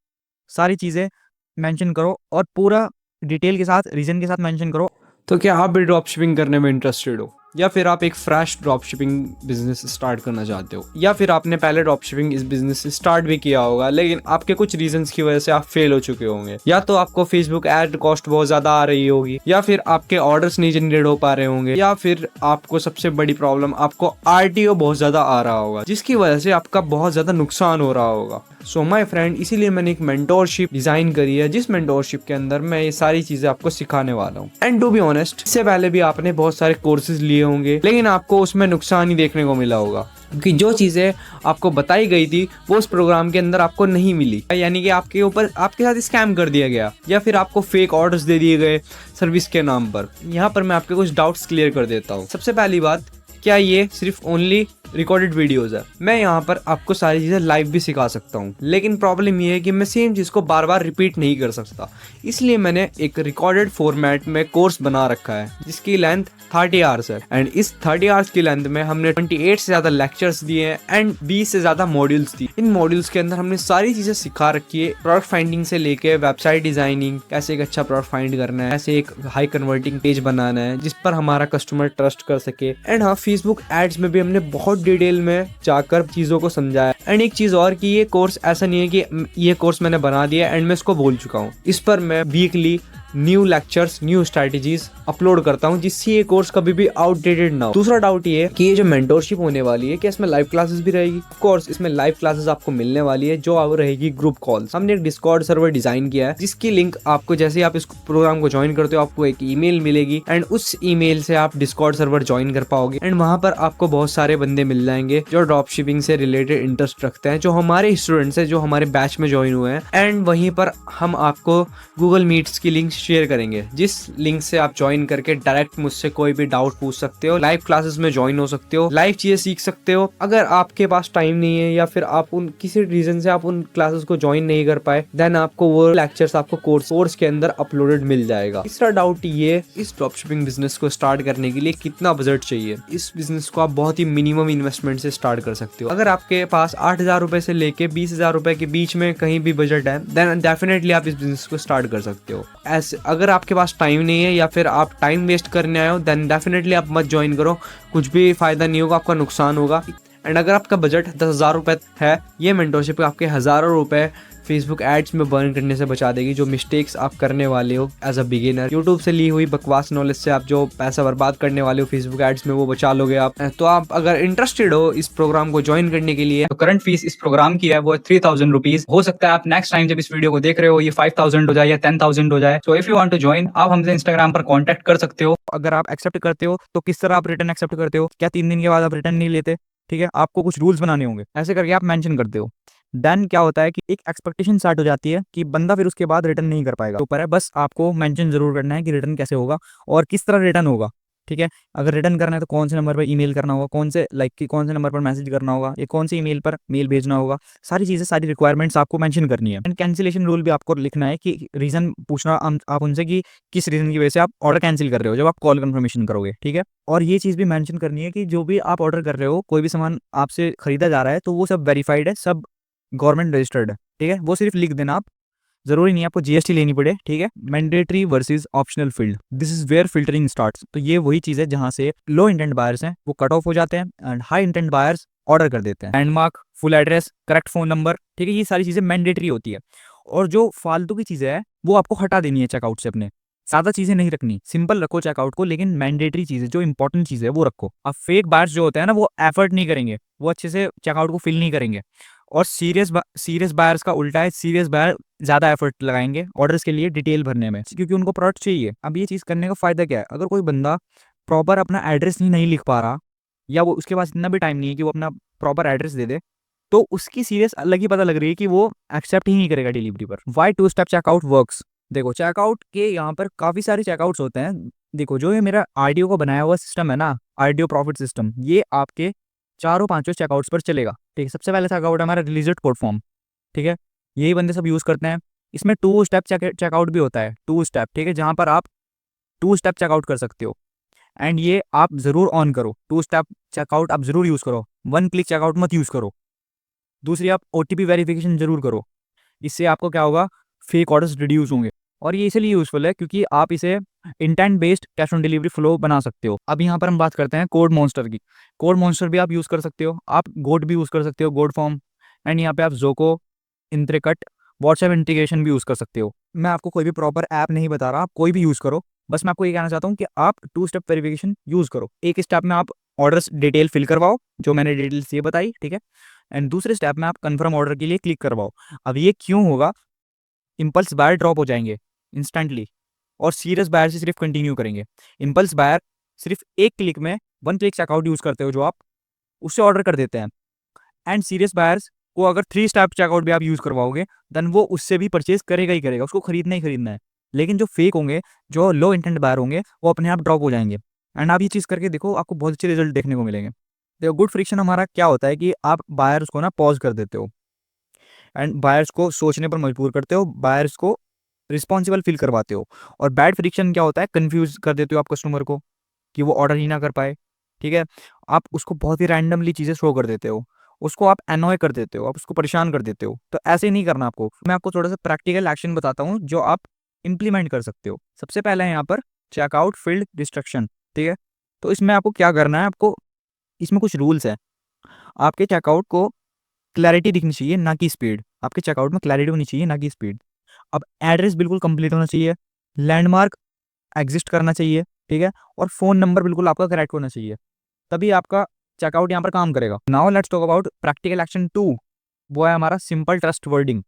सारी चीज़ें मेंशन करो और पूरा डिटेल के साथ रीजन के साथ मेंशन करो। तो क्या आप भी ड्रॉप शिपिंग करने में इंटरेस्टेड हो, या फिर आप एक fresh drop shipping business start करना चाहते हो, या फिर आपने पहले ड्रॉप शिपिंग इस बिजनेस से स्टार्ट भी किया होगा लेकिन आपके कुछ रीजंस की वजह से आप फेल हो चुके होंगे, या तो आपको फेसबुक एड कॉस्ट बहुत ज्यादा आ रही होगी, या फिर आपके ऑर्डर्स नहीं जनरेट हो पा रहे होंगे, या फिर आपको सबसे बड़ी प्रॉब्लम आपको आरटीओ बहुत ज्यादा आ रहा होगा जिसकी वजह से आपका बहुत ज्यादा नुकसान हो रहा होगा। सो माय फ्रेंड, इसीलिए मैंने एक मेंटोरशिप डिजाइन करी है जिस मेंटोरशिप के अंदर मैं ये सारी चीजें आपको सिखाने वाला हूँ। एंड टू बी ऑनेस्ट, इससे पहले भी आपने बहुत सारे कोर्सेज लिए होंगे लेकिन आपको उसमें नुकसान ही देखने को मिला होगा, क्योंकि जो चीजें आपको बताई गई थी वो उस प्रोग्राम के अंदर आपको नहीं मिली, यानी कि आपके ऊपर आपके साथ स्कैम कर दिया गया, या फिर आपको फेक ऑर्डर्स दे दिए गए सर्विस के नाम पर। यहाँ पर मैं आपके कुछ डाउट्स क्लियर कर देता हूँ। सबसे पहली बात, क्या ये सिर्फ ओनली रिकॉर्डेड वीडियोस है? मैं यहाँ पर आपको सारी चीजें लाइव भी सिखा सकता हूँ, लेकिन प्रॉब्लम ये है कि मैं सेम चीज को बार बार रिपीट नहीं कर सकता, इसलिए मैंने एक रिकॉर्डेड फॉर्मेट में कोर्स बना रखा है जिसकी लेंथ 30 आवर्स है। एंड इस 30 आवर्स की लेंथ में हमने 28 से ज्यादा लेक्चर्स दिए हैं एंड 20 से ज्यादा मॉड्यूल्स दिए। इन मॉड्यूल्स के अंदर हमने सारी चीजें सिखा रखी है, प्रोडक्ट फाइंडिंग से लेके वेबसाइट डिजाइनिंग, कैसे एक अच्छा प्रोडक्ट फाइंड करना है, कैसे एक हाई कन्वर्टिंग पेज बनाना है जिस पर हमारा कस्टमर ट्रस्ट कर सके। एंड हाँ, फेसबुक एड्स में भी हमने बहुत डिटेल में जाकर चीजों को समझाया। एंड एक चीज और कि ये कोर्स ऐसा नहीं है कि ये कोर्स मैंने बना दिया एंड मैं इसको भूल चुका हूँ, इस पर मैं weekly new lectures, new strategies upload करता हूँ जिससे ये कोर्स कभी भी आउटडेटेड ना हो। दूसरा डाउट ये कि ये जो मेंटोरशिप होने वाली है, क्या इसमें लाइव क्लासेस भी रहेगी? ऑफ कोर्स इसमें लाइव क्लासेस आपको मिलने वाली है जो अब रहेगी ग्रुप कॉल्स। हमने एक डिस्कॉर्ड सर्वर डिजाइन किया है जिसकी लिंक आपको जैसे आप इस प्रोग्राम को ज्वाइन करते हो आपको एक ईमेल मिलेगी एंड उस ईमेल से आप डिस्कॉर्ड सर्वर ज्वाइन कर पाओगे। एंड वहां पर आपको बहुत सारे बंदे मिल जाएंगे जो ड्रॉप शिपिंग से रिलेटेड इंटरेस्ट रखते हैं, जो हमारे स्टूडेंट्स हैं, जो हमारे बैच में ज्वाइन हुए हैं। एंड वहीं पर हम आपको गूगल मीट्स की लिंक शेयर करेंगे जिस लिंक से आप ज्वाइन करके डायरेक्ट मुझसे कोई भी डाउट पूछ सकते हो, लाइव क्लासेस में ज्वाइन हो सकते हो, लाइव चीजें सीख सकते हो। अगर आपके पास टाइम नहीं है या फिर आप उन किसी रीजन से आप उन क्लासेस को ज्वाइन नहीं कर पाए, देन आपको वो लेक्चर्स आपको कोर्स के अंदर अपलोडेड मिल जाएगा। तीसरा डाउट ये, इस ड्रॉपशिपिंग बिजनेस को स्टार्ट करने के लिए कितना बजट चाहिए? इस बिजनेस को आप बहुत ही मिनिमम इन्वेस्टमेंट से स्टार्ट कर सकते हो। अगर आपके पास 8,000 रुपए से लेके 20,000 रुपए के बीच में कहीं भी बजट है, देन डेफिनेटली आप इस बिजनेस को स्टार्ट कर सकते हो। ऐसे अगर आपके पास टाइम नहीं है या फिर आप टाइम वेस्ट करने आए हो, देन डेफिनेटली आप मत ज्वाइन करो, कुछ भी फायदा नहीं होगा, आपका नुकसान होगा। एंड अगर आपका बजट 10,000 रुपए है, ये मेंटोरशिप आपके हजारों रुपए फेसबुक एड्स में बर्न करने से बचा देगी। जो मिस्टेक्स आप करने वाले हो एज अ बिगिनर, यूट्यूब से ली हुई बकवास नॉलेज से आप जो पैसा बर्बाद करने वाले हो फेसबुक एड्स में, वो बचा लोगे आप। तो आप अगर इंटरेस्टेड हो इस प्रोग्राम को ज्वाइन करने के लिए, तो करंट फीस इस प्रोग्राम की है वो 3,000 रुपीज। हो सकता है आप नेक्स्ट टाइम जब इस वीडियो को देख रहे हो ये 5,000 हो जाए या 10,000 हो जाए। So if you want to join, आप हमसे इंस्टाग्राम पर कांटेक्ट कर सकते हो। अगर आप एक्सेप्ट करते हो तो किस तरह आप रिटर्न एक्सेप्ट करते हो, क्या 3 दिन के बाद आप रिटर्न नहीं लेते, ठीक है। आपको कुछ रूल्स बनाने होंगे, ऐसे करके आप मेंशन करते हो। देन क्या होता है कि एक एक्सपेक्टेशन स्टार्ट हो जाती है कि बंदा फिर उसके बाद रिटर्न नहीं कर पाएगा। ऊपर है, बस आपको मेंशन जरूर करना है कि रिटर्न कैसे होगा और किस तरह रिटर्न होगा, ठीक है। अगर रिटर्न करना है तो कौन से नंबर पर ईमेल करना होगा, कौन से नंबर पर मैसेज करना होगा, या कौन से ईमेल पर मेल भेजना होगा, सारी चीजें, सारी रिक्वायरमेंट्स आपको मेंशन करनी है। एंड कैंसिलेशन रूल भी आपको लिखना है कि रीजन पूछना आप उनसे कि किस रीजन की वजह से आप ऑर्डर कैंसिल कर रहे हो जब आप कॉल कंफर्मेशन करोगे, ठीक है। और ये चीज भी मेंशन करनी है कि जो भी आप ऑर्डर कर रहे हो, कोई भी सामान आपसे खरीदा जा रहा है तो वो सब वेरीफाइड है, सब गवर्नमेंट रजिस्टर्ड है, ठीक है। वो सिर्फ लिख देना आप, जरूरी नहीं आपको जीएसटी लेनी पड़े, ठीक है। Mandatory versus optional field, this is where filtering starts. तो ये वही चीज है जहां से लो इंटेंट बायर्स हैं वो कट ऑफ हो जाते हैं and high intent buyers order कर देते हैं। Landmark, full address, correct phone number, ठीक है, ये सारी चीजें मैंडेटरी होती है। और जो फालतू की चीजें है वो आपको हटा देनी है चेकआउट से। अपने ज्यादा चीजें नहीं रखनी, सिंपल रखो चेकआउट को, लेकिन मैंडेटरी चीजें जो इंपॉर्टेंट चीज है वो रखो। अब फेक बायर्स जो होते हैं ना, वो एफर्ट नहीं करेंगे, वो अच्छे से चेकआउट को फिल नहीं करेंगे। और सीरियस बायर्स का उल्टा है, सीरियस बायर ज्यादा एफर्ट लगाएंगे ऑर्डर्स के लिए डिटेल भरने में, क्योंकि उनको प्रोडक्ट चाहिए। अब ये चीज करने का फायदा क्या है? अगर कोई बंदा प्रॉपर अपना एड्रेस नहीं लिख पा रहा, या वो उसके पास इतना भी टाइम नहीं है कि वो अपना प्रॉपर एड्रेस दे दे, तो उसकी सीरियस अलग ही पता लग रही है कि वो एक्सेप्ट ही नहीं करेगा डिलीवरी पर। Why two step checkout works? देखो, चेकआउट के यहाँ पर काफी सारे चेकआउट्स होते हैं। देखो, जो ये मेरा आरडीओ को बनाया हुआ सिस्टम है ना, आरडीओ प्रॉफिट सिस्टम, ये आपके चारों पांचों चेकआउट्स पर चलेगा। ठीक है, सबसे पहले चेकआउट हमारा रिलीजेड कोड फॉर्म। ठीक है, यही बंदे सब यूज़ करते हैं। इसमें 2 स्टेप चेकआउट भी होता है, 2 स्टेप। ठीक है, जहाँ पर आप 2 स्टेप चेकआउट कर सकते हो, एंड ये आप ज़रूर ऑन करो। 2 स्टेप चेकआउट आप ज़रूर यूज़ करो, 1 क्लिक चेकआउट मत यूज़ करो। दूसरी, आप ओटीपी वेरिफिकेशन जरूर करो। इससे आपको क्या होगा, फेक ऑर्डर्स रिड्यूस होंगे। और ये इसलिए यूजफुल है क्योंकि आप इसे intent based cash on delivery flow बना सकते हो। अब यहाँ पर हम बात करते हैं कोड मॉन्स्टर की। कोड मॉन्स्टर भी आप यूज़ कर सकते हो, आप गोट भी यूज़ कर सकते हो, गोट फॉर्म। एंड यहाँ पे आप जोको, इंत्रिकट, व्हाट्सएप इंटीग्रेशन भी यूज़ कर सकते हो। मैं आपको कोई भी प्रॉपर ऐप नहीं बता रहा, आप कोई भी यूज़ करो। बस मैं आपको ये कहना चाहता हूँ कि आप 2 स्टेप वेरिफिकेशन यूज़ करो। एक स्टेप में आप ऑर्डर्स डिटेल फिल करवाओ, जो मैंने डिटेल्स ये बताई। ठीक है, एंड दूसरे स्टेप में आप कंफर्म ऑर्डर के लिए क्लिक करवाओ। अब ये क्यों होगा, इम्पल्स बायर ड्रॉप हो जाएंगे इंस्टेंटली, और सीरियस बायर से सिर्फ कंटिन्यू करेंगे। इम्पल्स बायर सिर्फ एक क्लिक में 1 क्लिक चेकआउट यूज़ करते हो, जो आप उससे ऑर्डर कर देते हैं। एंड सीरियस बायर्स को अगर 3 स्टेप चेकआउट भी आप यूज़ करवाओगे, देन वो उससे भी परचेज करेगा ही करेगा, उसको खरीदना ही खरीदना है। लेकिन जो फेक होंगे, जो लो इंटेंट बायर होंगे, वो अपने आप ड्रॉप हो जाएंगे। एंड आप ये चीज़ करके देखो, आपको बहुत अच्छे रिजल्ट देखने को मिलेंगे। देखो, गुड फ्रिक्शन हमारा क्या होता है कि आप बायर्स को ना पॉज कर देते हो, एंड बायर्स को सोचने पर मजबूर करते हो, बायर्स को रिस्पॉन्सिबल फील करवाते हो। और बैड फ्रिक्शन क्या होता है, कंफ्यूज कर देते हो आप कस्टमर को कि वो ऑर्डर ही ना कर पाए। ठीक है, आप उसको बहुत ही रैंडमली चीज़ें शो कर देते हो, उसको आप एनॉय कर देते हो, आप उसको परेशान कर देते हो। तो ऐसे नहीं करना आपको। मैं आपको थोड़ा सा प्रैक्टिकल एक्शन बताता हूँ जो आप इंप्लीमेंट कर सकते हो। सबसे पहले है यहाँ पर चेकआउट फील्ड डिस्ट्रक्शन। ठीक है, तो इसमें आपको क्या करना है, आपको इसमें कुछ रूल्स है। आपके चेकआउट को क्लैरिटी दिखनी चाहिए, ना कि स्पीड। आपके चेकआउट में क्लैरिटी होनी चाहिए, ना कि स्पीड। अब एड्रेस बिल्कुल कंप्लीट होना चाहिए, लैंडमार्क एग्जिस्ट करना चाहिए। ठीक है, और फ़ोन नंबर बिल्कुल आपका करेक्ट होना चाहिए, तभी आपका चेकआउट यहाँ पर काम करेगा। Now let's talk about practical action 2। वो है हमारा सिंपल ट्रस्ट वर्डिंग।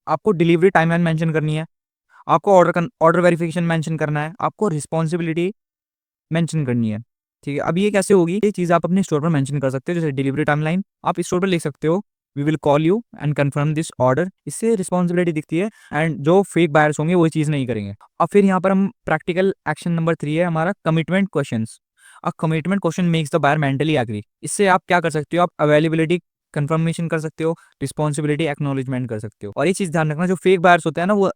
आपको डिलीवरी टाइमलाइन मेंशन करनी है, आपको ऑर्डर वेरिफिकेशन मेंशन करना है, आपको रिस्पॉन्सिबिलिटी मेंशन करनी है। ठीक है, अब ये कैसे होगी, ये चीज़ आप अपने स्टोर पर मेंशन कर सकते हो। जैसे डिलीवरी टाइमलाइन आप स्टोर पर लिख सकते हो, we will call you and confirm this order. इससे रिस्पॉन्सिबिलिटी दिखती है, एंड जो फेक बायर्स होंगे वो चीज़ नहीं करेंगे। अब फिर यहाँ पर हम प्रैक्टिकल एक्शन नंबर 3 है हमारा commitment questions. A commitment question makes the buyer mentally agree. इससे आप क्या कर सकते हो, आप अवेलेबिलिटी कंफर्मेशन कर सकते हो, रिस्पॉन्सिबिलिटी एक्नॉलेजमेंट कर सकते हो। और ये चीज़ ध्यान रखना, जो फेक बायर्स होते हैं ना, वो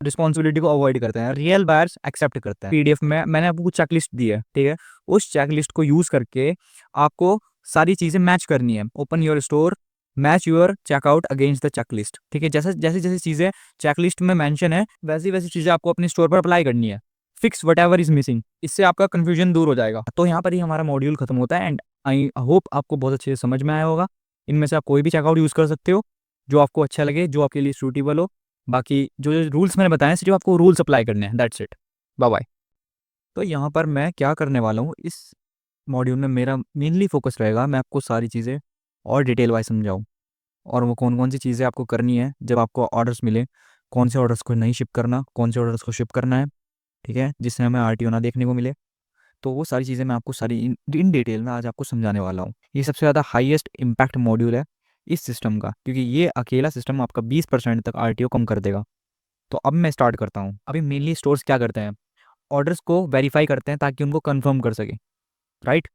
रिस्पॉन्सिबिलिटी को अवॉइड करते हैं, रियल बायर्स एक्सेप्ट करते हैं। पीडीएफ में मैंने आपको कुछ चेकलिस्ट दी है। ठीक है, उस चेकलिस्ट को यूज करके आपको सारी चीजें मैच करनी है। Open your store, match your checkout against the checklist. ठीक है, जैसे जैसे जैसे चीजें चेकलिस्ट में मेंशन है, वैसी वैसी चीजें आपको अपने स्टोर पर अप्लाई करनी है। Fix what ever is missing, इससे आपका कंफ्यूजन दूर हो जाएगा। तो यहाँ पर ही हमारा मॉड्यूल खत्म होता है, एंड आई होप आपको बहुत अच्छे से समझ में आया होगा। इनमें से आप कोई भी चेकआउट यूज कर सकते हो, जो आपको अच्छा लगे, जो आपके लिए सूटेबल हो। बाकी जो रूल्स मैंने बताए, सिर्फ आपको रूल्स अप्लाई करने हैं, दैट्स इट। Bye bye. तो यहाँ पर मैं क्या करने वाला हूँ, इस मॉड्यूल में मेरा मेनली फोकस रहेगा, मैं आपको सारी चीज़ें और डिटेल वाइज समझाऊँ, और वो कौन कौन सी चीज़ें आपको करनी है जब आपको ऑर्डर्स मिले, कौन से ऑर्डर्स को नहीं शिप करना, कौन से ऑर्डर्स को शिप करना है। ठीक है, जिससे हमें आरटीओ ना देखने को मिले। तो वो सारी चीज़ें मैं आपको सारी इन डिटेल में आज आपको समझाने वाला हूँ। ये सबसे ज़्यादा हाईएस्ट इम्पैक्ट मॉड्यूल है इस सिस्टम का, क्योंकि ये अकेला सिस्टम आपका 20% तक आरटीओ कम कर देगा। तो अब मैं स्टार्ट करता हूँ। अभी मेनली स्टोर्स क्या करते हैं, ऑर्डर्स को वेरीफाई करते हैं ताकि उनको कंफर्म कर सके, राइट।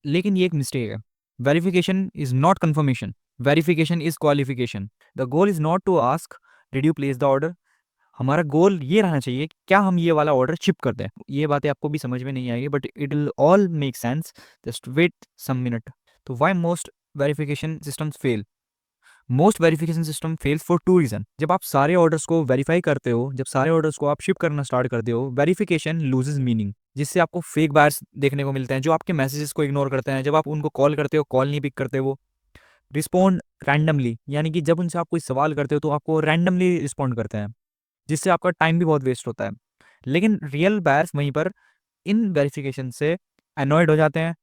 लेकिन ये एक मिस्टेक है। Verification is not confirmation, verification is qualification. The goal is not to ask did you place the order. हमारा गोल ये रहना चाहिए, क्या हम ये वाला ऑर्डर शिप कर दें। ये बातें आपको भी समझ में नहीं आएगी, but it will all make sense, just wait some minute. तो why most verification systems fail, most verification system fails for 2 reason. जब आप सारे ऑर्डर्स को वेरीफाई करते हो, जब सारे ऑर्डर्स को आप शिप करना स्टार्ट करते हो, वेरिफिकेशन लूजेस मीनिंग, जिससे आपको फेक बायर्स देखने को मिलते हैं, जो आपके मैसेजेस को इग्नोर करते हैं। जब आप उनको कॉल करते हो, कॉल नहीं पिक करते, वो रिस्पॉन्ड रैंडमली, यानी कि जब उनसे आप कोई सवाल करते हो तो आपको रैंडमली रिस्पॉन्ड करते हैं, जिससे आपका टाइम भी बहुत वेस्ट होता है। लेकिन रियल बायर्स वहीं पर इन वेरिफिकेशन से अनॉयड हो जाते हैं,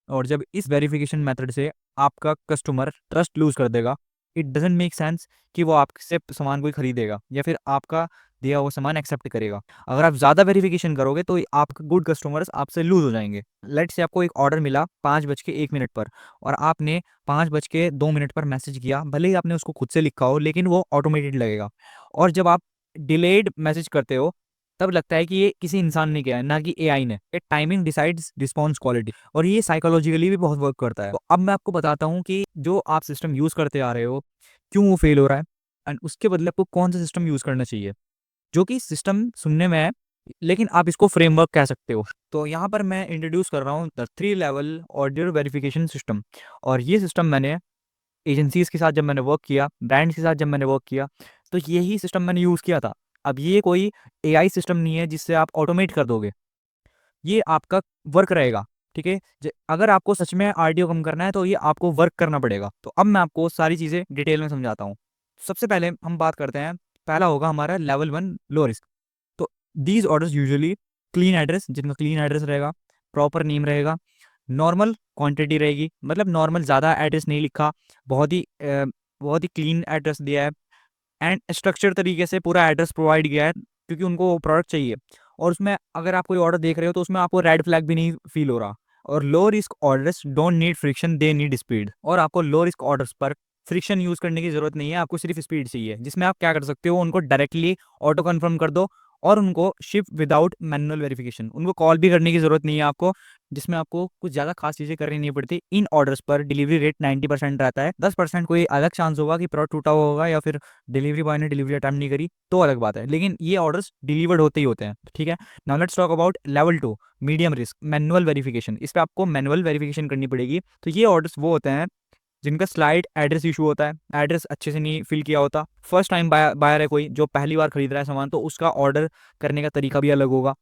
और जब इस वेरिफिकेशन मेथड से आपका कस्टमर ट्रस्ट लूज कर देगा, इट डजेंट मेक सेंस कि वो आपसे सामान कोई खरीदेगा या फिर आपका दिया हुआ सामान एक्सेप्ट करेगा। अगर आप ज़्यादा वेरिफिकेशन करोगे तो आपके गुड कस्टमर्स आपसे लूज हो जाएंगे। लेट्स से आपको एक ऑर्डर मिला 5:01 पर, और आपने 5:02 पर मैसेज किया, भले ही आपने उसको खुद से लिखा हो, लेकिन वो ऑटोमेटेड लगेगा। और जब आप डिलेड मैसेज करते हो तब लगता है कि ये किसी इंसान ने किया है, ना कि एआई ने। टाइमिंग डिसाइड्स रिस्पॉन्स क्वालिटी, और ये साइकोलॉजिकली भी बहुत वर्क करता है। तो अब मैं आपको बताता हूँ कि जो आप सिस्टम यूज करते आ रहे हो क्यों वो फेल हो रहा है, एंड उसके बदले आपको कौन सा सिस्टम यूज करना चाहिए, जो कि सिस्टम सुनने में है लेकिन आप इसको फ्रेमवर्क कह सकते हो। तो यहाँ पर मैं इंट्रोड्यूस कर रहा हूँ the 3 level audio verification system. और ये सिस्टम मैंने एजेंसीज के साथ जब मैंने वर्क किया, ब्रांड्स के साथ जब मैंने वर्क किया, तो यही सिस्टम मैंने यूज़ किया था। अब ये कोई एआई सिस्टम नहीं है जिससे आप ऑटोमेट कर दोगे, ये आपका वर्क रहेगा। ठीक है, अगर आपको सच में आरटीओ कम करना है तो ये आपको वर्क करना पड़ेगा। तो अब मैं आपको सारी चीज़ें डिटेल में समझाता हूँ। सबसे पहले हम बात करते हैं, पहला होगा हमारा लेवल 1 लो रिस्क। तो these orders usually clean address, जिनका क्लीन एड्रेस रहेगा, प्रॉपर नेम रहेगा, नॉर्मल क्वांटिटी रहेगी, मतलब नॉर्मल, ज़्यादा एड्रेस नहीं लिखा, बहुत ही क्लीन एड्रेस दिया है, एंड स्ट्रक्चर तरीके से पूरा एड्रेस प्रोवाइड किया है क्योंकि उनको वो प्रोडक्ट चाहिए। और उसमें अगर आप कोई ऑर्डर देख रहे हो तो उसमें आपको रेड फ्लैग भी नहीं फील हो रहा। और low risk orders don't need friction, they need speed. और आपको लो रिस्क ऑर्डर्स पर फ्रिक्शन यूज करने की जरूरत नहीं है, आपको सिर्फ स्पीड चाहिए, जिसमें आप क्या कर सकते हो, उनको डायरेक्टली ऑटो कन्फर्म कर दो और उनको शिप विदाउट मैनुअल वेरिफिकेशन, उनको कॉल भी करने की जरूरत नहीं है आपको, जिसमें आपको कुछ ज़्यादा खास चीज़ें करनी नहीं पड़ती। इन ऑर्डर्स पर डिलीवरी रेट 90% रहता है, 10% कोई अलग चांस होगा कि प्रोडक्ट टूटा हुआ होगा या फिर डिलीवरी बॉय ने डिलीवरी अटेम्प्ट नहीं करी, तो अलग बात है, लेकिन ये ऑर्डर्स डिलीवर्ड होते ही होते हैं। ठीक है, now let's talk about level 2 medium risk manual verification. इस पर आपको मैनुअल वेरिफिकेशन करनी पड़ेगी। तो ये ऑर्डर्स वो होते हैं जिनका स्लाइड एड्रेस इशू होता है, एड्रेस अच्छे से नहीं फिल किया होता, फर्स्ट टाइम बायर है कोई जो पहली बार खरीद रहा है सामान, तो उसका ऑर्डर करने का तरीका भी अलग होगा,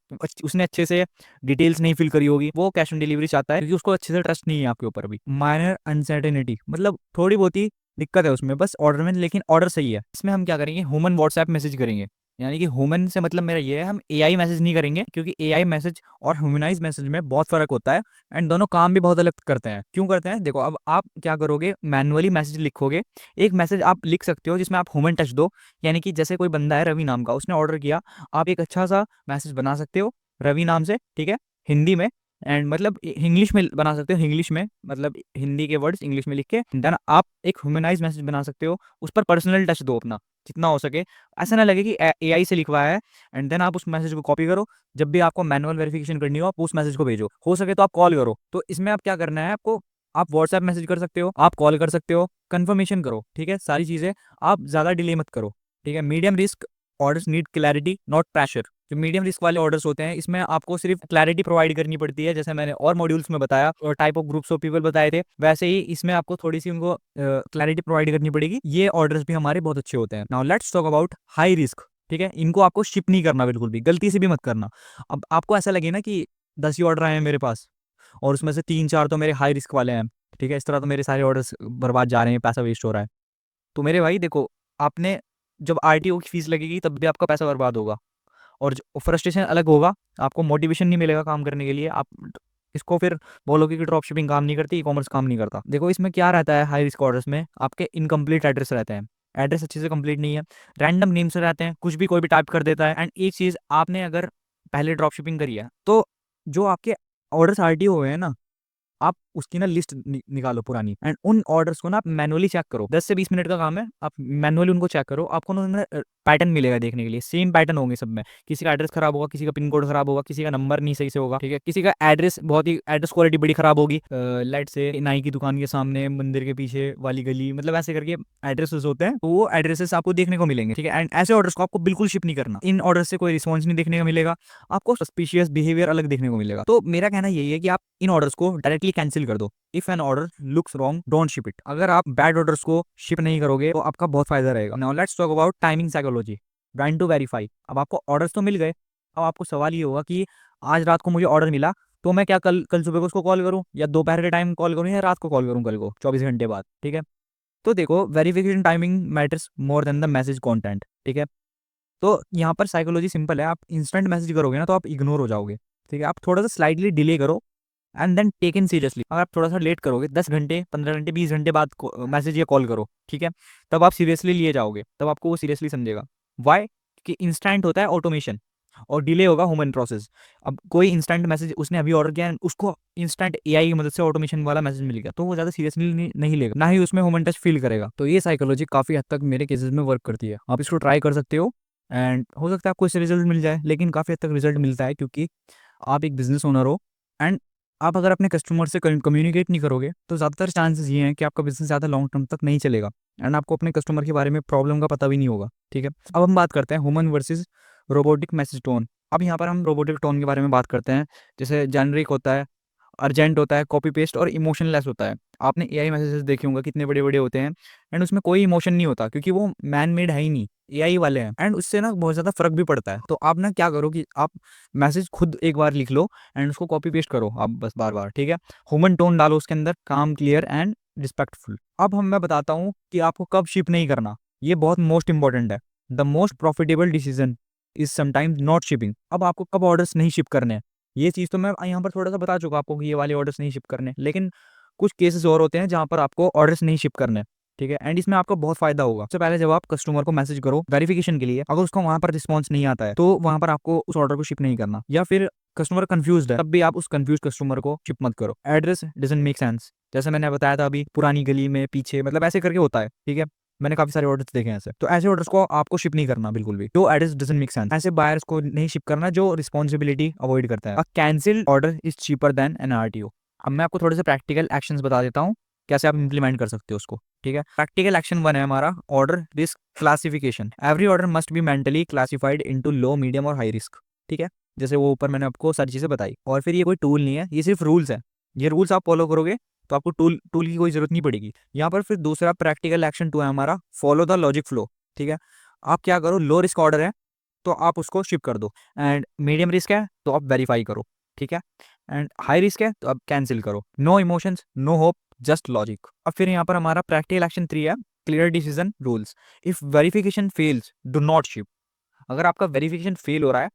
उसने अच्छे से डिटेल्स नहीं फिल करी होगी, वो कैश ऑन डिलीवरी चाहता है क्योंकि उसको अच्छे से ट्रस्ट नहीं है आपके ऊपर भी। माइनर अनसर्टेनिटी, मतलब थोड़ी बहुत ही दिक्कत है उसमें बस ऑर्डर में, लेकिन ऑर्डर सही है। इसमें हम क्या करेंगे, ह्यूमन व्हाट्सएप मैसेज करेंगे, यानी कि ह्यूमन से मतलब मेरा ये है, हम एआई मैसेज नहीं करेंगे क्योंकि एआई मैसेज और ह्यूमनाइज मैसेज में बहुत फर्क होता है, एंड दोनों काम भी बहुत अलग करते हैं। क्यों करते हैं, देखो अब आप क्या करोगे, मैनुअली मैसेज लिखोगे। एक मैसेज आप लिख सकते हो जिसमें आप ह्यूमन टच दो, यानी कि जैसे कोई बंदा है रवि नाम का, उसने ऑर्डर किया, आप एक अच्छा सा मैसेज बना सकते हो रवि नाम से, ठीक है, हिंदी में, एंड मतलब इंग्लिश में बना सकते हो, इंग्लिश में मतलब हिंदी के वर्ड्स इंग्लिश में लिख के, देन आप एक ह्यूमनाइज मैसेज बना सकते हो, उस पर पर्सनल टच दो अपना जितना हो सके, ऐसा ना लगे कि एआई से लिखवाया है। एंड देन आप उस मैसेज को कॉपी करो, जब भी आपको मैनुअल वेरिफिकेशन करनी हो आप उस मैसेज को भेजो, हो सके तो आप कॉल करो। तो इसमें आप क्या करना है आपको, आप व्हाट्सएप मैसेज कर सकते हो, आप कॉल कर सकते हो, कंफर्मेशन करो, ठीक है, सारी चीजें, आप ज्यादा डिले मत करो। ठीक है, medium risk orders need clarity not pressure. जो मीडियम रिस्क वाले ऑर्डर्स होते हैं इसमें आपको सिर्फ क्लैरिटी प्रोवाइड करनी पड़ती है, जैसे मैंने और मॉड्यूल्स में बताया और type of groups of people बताए थे, वैसे ही इसमें आपको थोड़ी सी उनको क्लैरिटी प्रोवाइड करनी पड़ेगी। ये ऑर्डर्स भी हमारे बहुत अच्छे होते हैं। Now let's talk about high risk. ठीक है, इनको आपको शिप नहीं करना, बिल्कुल भी गलती से भी मत करना। अब आपको ऐसा लगे ना कि 10 ही ऑर्डर आए हैं मेरे पास और उसमें से 3-4 तो मेरे हाई रिस्क वाले हैं, ठीक है, इस तरह तो मेरे सारे ऑर्डर्स बर्बाद जा रहे हैं, पैसा वेस्ट हो रहा है। तो मेरे भाई देखो, आपने जब आरटीओ की फीस लगेगी तब भी आपका पैसा बर्बाद होगा और फ्रस्ट्रेशन अलग होगा, आपको मोटिवेशन नहीं मिलेगा काम करने के लिए, आप इसको फिर बोलोगे कि ड्रॉप शिपिंग काम नहीं करती, ई कॉमर्स काम नहीं करता। देखो इसमें क्या रहता है, हाई रिस्क ऑर्डर्स में आपके इनकम्प्लीट एड्रेस रहते हैं, एड्रेस अच्छे से कंप्लीट नहीं है, रैंडम नेम से रहते हैं, कुछ भी कोई भी टाइप कर देता है। एंड एक चीज़, आपने अगर पहले ड्रॉप शिपिंग करी है तो जो आपके ऑर्डर्स आरटीओ हुए हैं ना, आप उसकी ना लिस्ट निकालो पुरानी, एंड उन ऑर्डर्स को ना आप मैनुअली चेक करो। 10 से 20 मिनट का काम है, आप मैनुअली उनको चेक करो, आपको ना पैटर्न मिलेगा देखने के लिए, सेम पैटर्न होंगे सब में, किसी का एड्रेस खराब होगा, किसी का पिन कोड खराब होगा, किसी का नंबर नहीं सही से होगा, ठीक है, किसी का एड्रेस बहुत ही एड्रेस क्वालिटी बड़ी खराब होगी, लाइट से नाई की दुकान के सामने, मंदिर के पीछे वाली गली, मतलब ऐसे करके एड्रेसेस होते हैं, तो वो एड्रेसेस आपको देखने को मिलेंगे, ठीक है। एंड ऐसे ऑर्डर्स को आपको बिल्कुल शिप नहीं करना, इन ऑर्डर से कोई रिस्पॉन्स नहीं देखने को मिलेगा, आपको सस्पिशियस बिहेवियर अलग देखने को मिलेगा। तो मेरा कहना यही है कि आप इन ऑर्डर्स को डायरेक्टली कैंसिल कर दो। If an order looks wrong don't ship it. अगर आप बैड ऑर्डर्स को शिप नहीं करोगे तो आपका बहुत फायदा रहेगा। Now let's talk about timing psychology, when to verify. अब आपको ऑर्डर्स तो मिल गए, अब आपको सवाल ये होगा कि आज रात को मुझे ऑर्डर मिला तो मैं क्या कल सुबह को उसको कॉल करूं, या दोपहर के टाइम कॉल करूं, या रात को कॉल करूं कल को 24 घंटे बाद, ठीक है। तो देखो, verification timing matters more than the message content, ठीक है। तो यहाँ पर साइकोलॉजी सिंपल है, आप इंस्टेंट मैसेज करोगे ना तो आप इग्नोर हो जाओगे, ठीक है, आप थोड़ा सा स्लाइडली डिले करो and then take in seriously. अगर आप थोड़ा सा लेट करोगे, 10 घंटे 15 घंटे 20 घंटे बाद मैसेज या कॉल करो, ठीक है, तब आप सीरियसली लिए जाओगे, तब आपको वो सीरियसली समझेगा। वाई कि इंस्टेंट होता है ऑटोमेशन और डिले होगा ह्यूमन प्रोसेस। अब कोई इंस्टेंट मैसेज उसने अभी ऑर्डर किया, उसको इंस्टेंट एआई की मदद से ऑटोमेशन वाला मैसेज मिल गया, तो वो ज़्यादा सीरियसली नहीं लेगा, ना ही उसमें ह्यूमन टच फील करेगा। तो ये साइकोलॉजी काफ़ी हद तक मेरे केसेस में वर्क करती है, आप इसको ट्राई कर सकते हो। एंड हो सकता है आपको इससे रिजल्ट मिल जाए, लेकिन काफ़ी हद तक रिजल्ट मिलता है क्योंकि आप एक बिजनेस ओनर हो एंड आप अगर अपने कस्टमर से कम्युनिकेट नहीं करोगे तो ज़्यादातर चांसेस ये हैं कि आपका बिजनेस ज़्यादा लॉन्ग टर्म तक नहीं चलेगा एंड आपको अपने कस्टमर के बारे में प्रॉब्लम का पता भी नहीं होगा। ठीक है, अब हम बात करते हैं human versus robotic message tone. अब यहाँ पर हम रोबोटिक टोन के बारे में बात करते हैं। जैसे जेनरिक होता है, अर्जेंट होता है, कॉपी पेस्ट और इमोशनलेस होता है। आपने एआई मैसेजेस देखे होंगे कितने बड़े-बड़े होते हैं एंड उसमें कोई इमोशन नहीं होता क्योंकि वो मैन मेड है ही नहीं, एआई वाले हैं एंड उससे ना बहुत ज़्यादा फ़र्क भी पड़ता है। तो आप ना क्या करो कि आप मैसेज खुद एक बार लिख लो एंड उसको कॉपी पेस्ट करो आप बस बार-बार, ठीक है? ह्यूमन टोन डालो उसके अंदर, काम, क्लियर एंड रिस्पेक्टफुल। अब मैं बताता हूँ कि आपको कब शिप नहीं करना, ये बहुत मोस्ट इम्पोर्टेंट है। The most profitable decision is sometimes not shipping. अब आपको कब ऑर्डर्स नहीं शिप करने हैं, ये चीज़ तो मैं यहाँ पर थोड़ा-सा बता चुका आपको कि ये वाले ऑर्डर्स नहीं शिप करने, लेकिन कुछ केसेस और होते हैं जहाँ पर आपको ऑर्डर्स नहीं शिप करने, ठीक है? एंड इसमें आपको बहुत फ़ायदा होगा। सबसे पहले जब आप कस्टमर को मैसेज करो वेरिफिकेशन के लिए, अगर उसका वहाँ पर रिस्पॉन्स नहीं आता है, तो वहाँ पर आपको उस ऑर्डर को शिप नहीं करना। या फिर कस्टमर कन्फ्यूज़्ड है, तब भी आप उस कन्फ्यूज़्ड कस्टमर को शिप मत करो। एड्रेस डज़न्ट मेक सेंस, जैसे मैंने बताया था अभी, पुरानी गली में पीछे, मतलब ऐसे करके होता है, ठीक है? मैंने काफ़ी सारे ऑर्डर्स देखे हैं ऐसे। तो ऐसे ऑर्डर्स को आपको शिप नहीं करना बिल्कुल भी। जो एड्रेस डज़न्ट मेक सेंस, ऐसे बायर्स को नहीं शिप करना जो रिस्पॉन्सिबिलिटी अवॉइड करता है। A cancelled order is cheaper than an RTO. अब मैं आपको थोड़े से प्रैक्टिकल एक्शंस बता देता हूँ, कैसे आप इम्प्लीमेंट कर सकते हो उसको, ठीक है? प्रैक्टिकल एक्शन 1 है हमारा order risk classification. Every order must be mentally classified into low, medium और हाई रिस्क, ठीक है? जैसे वो ऊपर मैंने आपको सारी चीज़ें बताई। और फिर ये कोई टूल नहीं है, ये सिर्फ रूल्स है। ये रूल्स आप फॉलो करोगे तो आपको टूल की कोई ज़रूरत नहीं पड़ेगी। यहाँ पर फिर दूसरा प्रैक्टिकल एक्शन 2 है हमारा, फॉलो द लॉजिक फ्लो, ठीक है? आप क्या करो, लो रिस्क ऑर्डर है तो आप उसको शिप कर दो एंड मीडियम रिस्क है तो आप वेरीफाई करो, ठीक है? एंड हाई रिस्क है तो आप कैंसिल करो। No emotions, no hope, just logic. अब फिर यहाँ पर हमारा प्रैक्टिकल एक्शन 3 है, clear decision rules. If verification fails, do not ship. अगर आपका वेरिफिकेशन फेल हो रहा है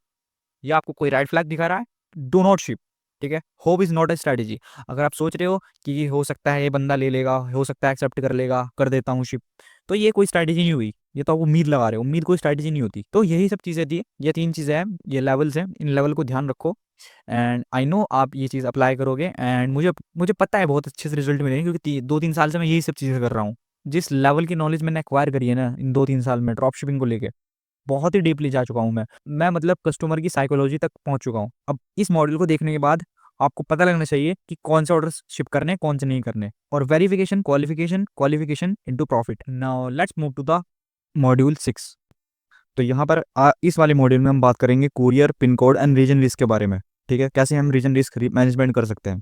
या आपको कोई रेड फ्लैग दिखा रहा है, डू नॉट शिप, ठीक है? Hope is not a strategy. अगर आप सोच रहे हो कि हो सकता है ये बंदा ले लेगा, हो सकता है एक्सेप्ट कर लेगा, कर देता हूँ शिप, तो ये कोई स्ट्रैटेजी नहीं हुई। ये तो आप उम्मीद लगा रहे हो, उम्मीद कोई स्ट्रैटेजी नहीं होती। तो यही सब चीज़ें थी, ये 3 चीज़ें हैं, ये लेवल्स हैं, इन लेवल को ध्यान रखो एंड आई नो आप ये चीज़ अप्लाई करोगे एंड मुझे मुझे पता है बहुत अच्छे से रिजल्ट मिलेंगे क्योंकि 2-3 साल से मैं यही सब चीज़ें कर रहा हूँ। जिस लेवल की नॉलेज मैंने एक्वायर करी है ना इन 2-3 साल में ड्रॉप शिपिंग को लेके, बहुत ही डीपली जा चुका हूँ मैं। मैं मतलब कस्टमर की साइकोलॉजी तक पहुँच चुका हूँ। अब इस मॉडल को देखने के बाद आपको पता लगना चाहिए कि कौन से ऑर्डर्स शिप करने हैं, कौन से नहीं करने। और verification, qualification into profit. Now let's move to the module 6। तो यहाँ पर इस वाले मॉड्यूल में हम बात करेंगे courier, pin code and region risk के बारे में, ठीक है? कैसे हम रीजन रिस्क मैनेजमेंट कर सकते हैं।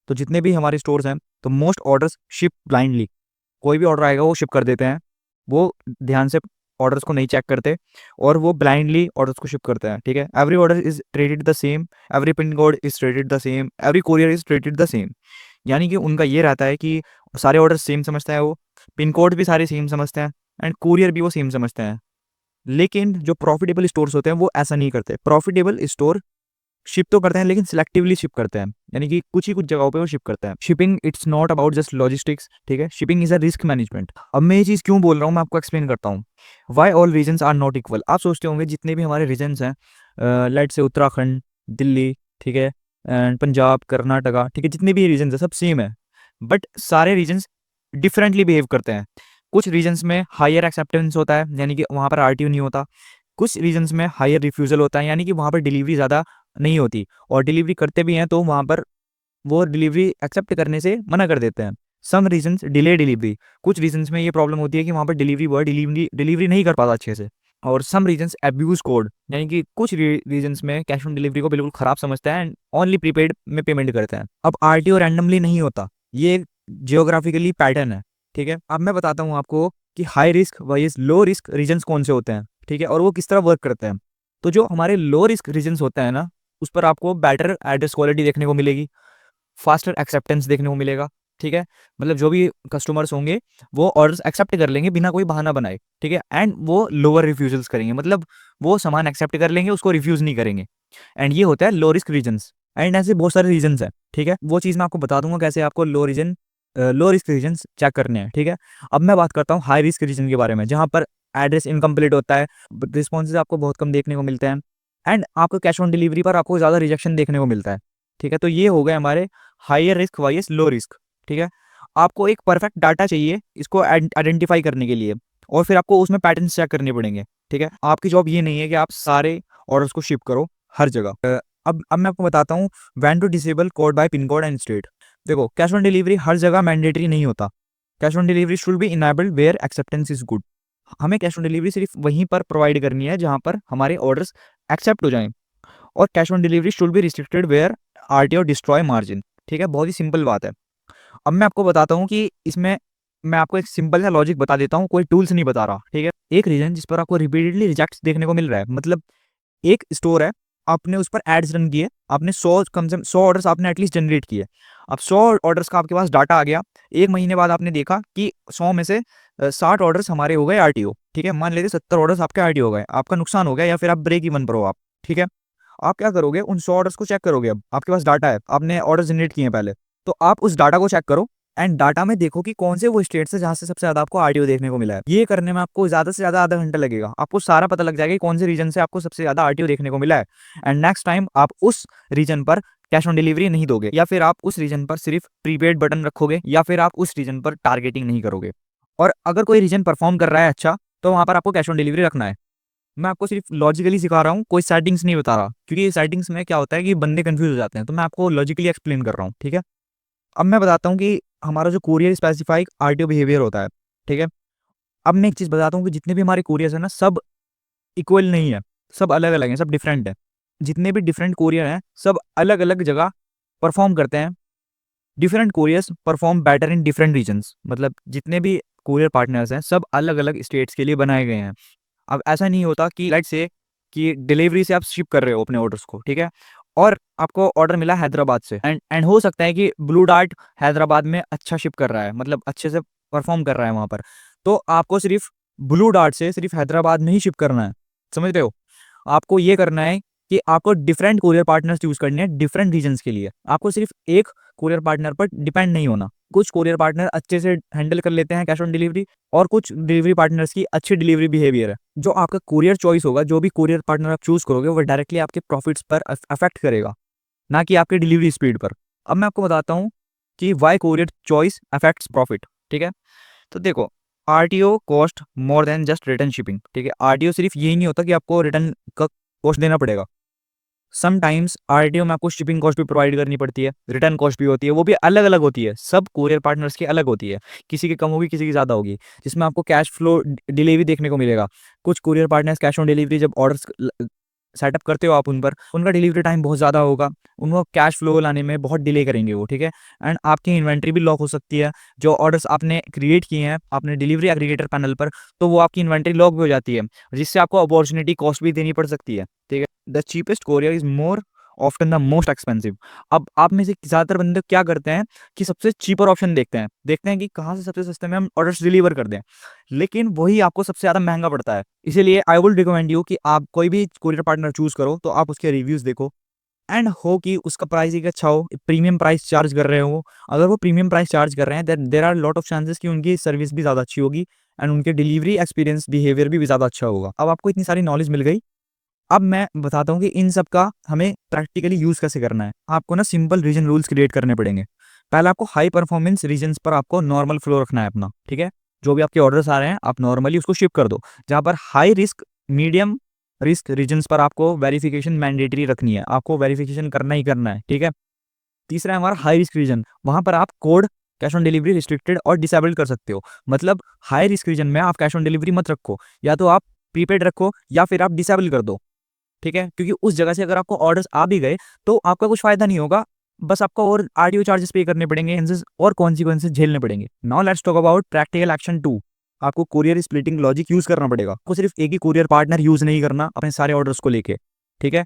तो जितने भी हमारे स्टोर्स हैं, तो मोस्ट ऑर्डर्स शिप ब्लाइंडली। कोई भी ऑर्डर आएगा वो शिप कर देते हैं। वो ध्यान से ऑर्डर्स को नहीं चेक करते और वो ब्लाइंडली ऑर्डर्स को शिप करते हैं, ठीक है? Every order is treated the same, every pin code is treated the same, every courier is treated the same. यानी कि उनका ये रहता है कि सारे ऑर्डर सेम समझते हैं वो, पिन कोड भी सारे सेम समझते हैं एंड कुरियर भी वो सेम समझते हैं। लेकिन जो प्रॉफिटेबल स्टोर्स होते हैं वो ऐसा नहीं करते। प्रॉफिटेबल स्टोर शिप तो करते हैं लेकिन सिलेक्टिवली शिप करते हैं, यानी कि कुछ ही कुछ जगहों पे वो शिप करते हैं। Shipping it's not about just logistics, ठीक है? Shipping is a risk management. अब मैं ये चीज़ क्यों बोल रहा हूँ मैं आपको एक्सप्लेन करता हूँ। Why all regions are not equal. आप सोचते होंगे जितने भी हमारे रीजन्स हैं, लेट से उत्तराखंड, दिल्ली, ठीक है, एंड पंजाब, कर्नाटका, ठीक है, जितने भी रीजन्स हैं सब सेम है, बट सारे रीजन्स डिफरेंटली बिहेव करते हैं। कुछ रीजन्स में हायर एक्सेप्टेंस होता है, यानी कि वहाँ पर आरटीओ नहीं होता। कुछ रीजन्स में हायर रिफ्यूज़ल होता है, यानी कि वहाँ पर डिलीवरी ज़्यादा नहीं होती, और डिलीवरी करते भी हैं तो वहाँ पर वो डिलीवरी एक्सेप्ट करने से मना कर देते हैं। सम रीजन्स डिले डिलीवरी। कुछ रीजन्स में ये प्रॉब्लम होती है कि वहाँ पर डिलीवरी बॉय डिलीवरी नहीं कर पाता अच्छे से। और सम रीजन्स अब्यूज कोड, यानी कि कुछ रीजन्स में कैश ऑन डिलीवरी को बिल्कुल ख़राब समझता है एंड ओनली प्रीपेड में पेमेंट करते हैं। अब आरटीओ रैंडमली नहीं होता, ये जियोग्राफिकली पैटर्न है, ठीक है? अब मैं बताता हूँ आपको कि high risk versus low risk regions कौन से होते हैं, ठीक है, और वो किस तरह वर्क करते हैं। तो जो हमारे लो रिस्क रीजन्स होते हैं ना, उस पर आपको बेटर एड्रेस क्वालिटी देखने को मिलेगी, फास्टर एक्सेप्टेंस देखने को मिलेगा, ठीक है? मतलब जो भी कस्टमर्स होंगे वो ऑर्डर्स एक्सेप्ट कर लेंगे बिना कोई बहाना बनाए, ठीक है? एंड वो लोअर रिफ्यूजल्स करेंगे, मतलब वो सामान एक्सेप्ट कर लेंगे, उसको रिफ्यूज़ नहीं करेंगे। एंड ये होता है लो रिस्क रीजन्स। एंड ऐसे बहुत सारे रीजन्स हैं, ठीक है? वो चीज़ मैं आपको बता दूंगा कैसे आपको लो रिस्क रीजन्स चेक करने हैं, ठीक है? अब मैं बात करता हूँ हाई रिस्क रीजन के बारे में, जहाँ पर एड्रेस इनकम्प्लीट होता है, रिस्पॉन्सेज आपको बहुत कम देखने को मिलते हैं एंड आपको कैश ऑन डिलीवरी पर आपको ज़्यादा रिजेक्शन देखने को मिलता है, ठीक है? तो ये हो गए हमारे higher risk versus low risk, ठीक है? आपको एक परफेक्ट डाटा चाहिए इसको आइडेंटिफाई करने के लिए, और फिर आपको उसमें पैटर्न्स चेक करने पड़ेंगे, ठीक है। आपकी जॉब ये नहीं है कि आप सारे ऑर्डर्स को शिप करो हर जगह। अब मैं आपको बताता हूँ when to disable COD by pin code and state. देखो, कैश ऑन डिलीवरी हर जगह मैंडेटरी नहीं होता। Cash on delivery should be enabled where acceptance is good. हमें कैश ऑन डिलीवरी सिर्फ वहीं पर प्रोवाइड करनी है जहां पर हमारे ऑर्डर्स एक्सेप्ट हो जाएं, और cash on delivery should be restricted where RTO destroy margin, ठीक है। बहुत ही सिंपल बात है। अब मैं आपको बताता हूँ कि इसमें मैं आपको एक सिंपल सा लॉजिक बता देता हूँ, कोई टूल्स नहीं बता रहा, ठीक है। एक रीजन जिस पर आपको रिपीटेडली रिजेक्ट्स देखने को मिल रहा है, मतलब एक स्टोर है, आपने उस पर एड्स रन किए, आपने 100 कम से कम 100 ऑर्डर्स आपने एटलीस्ट जनरेट किए। अब 100 ऑर्डर्स का आपके पास डाटा आ गया, एक महीने बाद आपने देखा कि 100 में से 60 ऑर्डर्स हमारे हो गए आरटीओ, ठीक है। मान लेते 70 ऑर्डर्स आपके आरटीओ हो गए, आपका नुकसान हो गया, या फिर आप ब्रेक इवन पर हो आप, ठीक है। आप क्या करोगे, उन 100 ऑर्डर्स को चेक करोगे। अब आपके पास डाटा है, आपने ऑर्डर जनरेट किए हैं पहले, तो आप उस डाटा को चेक करो एंड डाटा में देखो कि कौन से वो स्टेट्स है जहां से सबसे ज्यादा आपको आरटीओ देखने को मिला है। ये करने में आपको ज्यादा से ज्यादा आधा घंटा लगेगा, आपको सारा पता लग जाएगा कि कौन से रीजन से आपको सबसे ज्यादा आरटीओ देखने को मिला है। एंड नेक्स्ट टाइम आप उस रीजन पर कैश ऑन डिलीवरी नहीं दोगे, या फिर आप उस रीजन पर सिर्फ प्रीपेड बटन रखोगे, या फिर आप उस रीजन पर टारगेटिंग नहीं करोगे। और अगर कोई रीजन परफॉर्म कर रहा है अच्छा, तो वहां पर आपको कैश ऑन डिलीवरी रखना है। मैं आपको सिर्फ लॉजिकली सिखा रहा हूँ, कोई सेटिंग्स नहीं बता रहा, क्योंकि सेटिंग्स में क्या होता है कि बंदे कंफ्यूज हो जाते हैं, तो मैं आपको लॉजिकली एक्सप्लेन कर रहा हूँ, ठीक है। अब मैं बताता हूँ कि हमारा जो कोरियर स्पेसिफाइक आरटीओ बिहेवियर होता है, ठीक है। अब मैं एक चीज बताता हूँ कि जितने भी हमारे कोरियर्स है ना, सब इक्वल नहीं है, सब अलग अलग हैं, सब डिफरेंट है। जितने भी डिफरेंट कोरियर हैं, सब अलग अलग जगह परफॉर्म करते हैं। Different couriers perform better in different regions, मतलब जितने भी कोरियर पार्टनर्स हैं, सब अलग अलग स्टेट्स के लिए बनाए गए हैं। अब ऐसा नहीं होता कि लेट्स से कि डिलीवरी से आप शिप कर रहे हो अपने ऑर्डर्स को, ठीक है, और आपको ऑर्डर मिला हैदराबाद से, एंड हो सकता है कि ब्लू डार्ट हैदराबाद में अच्छा शिप कर रहा है, मतलब अच्छे से परफॉर्म कर रहा है वहां पर, तो आपको सिर्फ ब्लू डार्ट से सिर्फ हैदराबाद में ही शिप करना है, समझ रहे हो। आपको ये करना है कि आपको डिफरेंट कोरियर पार्टनर्स यूज करने हैं डिफरेंट रीजन्स के लिए। आपको सिर्फ एक कोरियर पार्टनर पर डिपेंड नहीं होना। कुछ कोरियर पार्टनर अच्छे से हैंडल कर लेते हैं कैश ऑन डिलीवरी, और कुछ डिलीवरी पार्टनर्स की अच्छी डिलीवरी बिहेवियर है। जो आपका कोरियर चॉइस होगा, जो भी कोरियर पार्टनर आप चूज करोगे, वो डायरेक्टली आपके प्रॉफिट्स पर अफेक्ट करेगा, ना कि आपकी डिलीवरी स्पीड पर। अब मैं आपको बताता हूँ कि why courier choice affects profit, ठीक है। तो देखो, RTO cost more than just return shipping, ठीक है। आरटीओ सिर्फ यही नहीं होता कि आपको रिटर्न का कॉस्ट देना पड़ेगा। समटाइम्स आरटीओ में आपको शिपिंग कॉस्ट भी प्रोवाइड करनी पड़ती है, रिटर्न कॉस्ट भी होती है, वो भी अलग अलग होती है, सब कोरियर पार्टनर्स की अलग होती है। किसी की कम होगी, किसी की ज़्यादा होगी, जिसमें आपको कैश फ्लो डिले भी देखने को मिलेगा। कुछ courier partners cash on delivery जब ऑर्डर्स सेटअप करते हो आप उन पर, उनका डिलीवरी टाइम बहुत ज़्यादा होगा, उनको कैश फ्लो लाने में बहुत डिले करेंगे वो, ठीक है। एंड आपकी इन्वेंट्री भी लॉक हो सकती है। जो ऑर्डर्स आपने क्रिएट किए हैं आपने डिलीवरी एग्रीगेटर पैनल पर, तो वो आपकी इन्वेंट्री लॉक भी हो जाती है, जिससे आपको अपॉर्चुनिटी कॉस्ट भी देनी पड़ सकती है, ठीक है। The cheapest courier is more often the most expensive. अब आप में से ज़्यादातर बंदे क्या करते हैं कि सबसे चीपर ऑप्शन देखते हैं कि कहाँ से सबसे सस्ते में हम ऑर्डर्स डिलीवर कर दें, लेकिन वही आपको सबसे ज़्यादा महंगा पड़ता है। इसीलिए आई वुड रिकमेंड यू कि आप कोई भी कोरियर पार्टनर चूज करो तो आप उसके रिव्यूज़ देखो, एंड हो कि उसका प्राइसिंग अच्छा हो, प्रीमियम प्राइस चार्ज कर रहे हो। अगर वो प्रीमियम प्राइस चार्ज कर रहे हैं, there are lot of chances कि उनकी सर्विस भी ज़्यादा अच्छी होगी, एंड उनके डिलीवरी एक्सपीरियंस बिहेवियर भी ज़्यादा अच्छा होगा। अब आपको इतनी सारी नॉलेज मिल गई, अब मैं बताता हूँ कि इन सब का हमें प्रैक्टिकली यूज़ कैसे करना है। आपको ना सिंपल रीजन रूल्स क्रिएट करने पड़ेंगे। पहले आपको हाई परफॉर्मेंस रीजन्स पर आपको नॉर्मल फ्लो रखना है अपना, ठीक है। जो भी आपके ऑर्डर्स आ रहे हैं आप नॉर्मली उसको शिप कर दो। जहाँ पर high risk medium risk regions पर आपको वेरिफिकेशन मैंडेटरी रखनी है, आपको वेरिफिकेशन करना ही करना है, ठीक है। तीसरा है हमारा हाई रिस्क रीजन, वहां पर आप code cash on delivery restricted और डिसेबल्ड कर सकते हो। मतलब हाई रिस्क रीजन में आप कैश ऑन डिलीवरी मत रखो, या तो आप प्रीपेड रखो या फिर आप डिसेबल कर दो, ठीक है। क्योंकि उस जगह से अगर आपको ऑर्डर्स आ भी गए तो आपका कुछ फायदा नहीं होगा, बस आपको और आरटीओ चार्जेस पे करने पड़ेंगे और कॉन्सिक्वेंसेस झेलने पड़ेंगे। Now let's talk about practical action 2। आपको कोरियर स्प्लिटिंग लॉजिक यूज करना पड़ेगा। आपको सिर्फ एक ही कोरियर पार्टनर यूज नहीं करना अपने सारे ऑर्डर्स को लेके, ठीक है।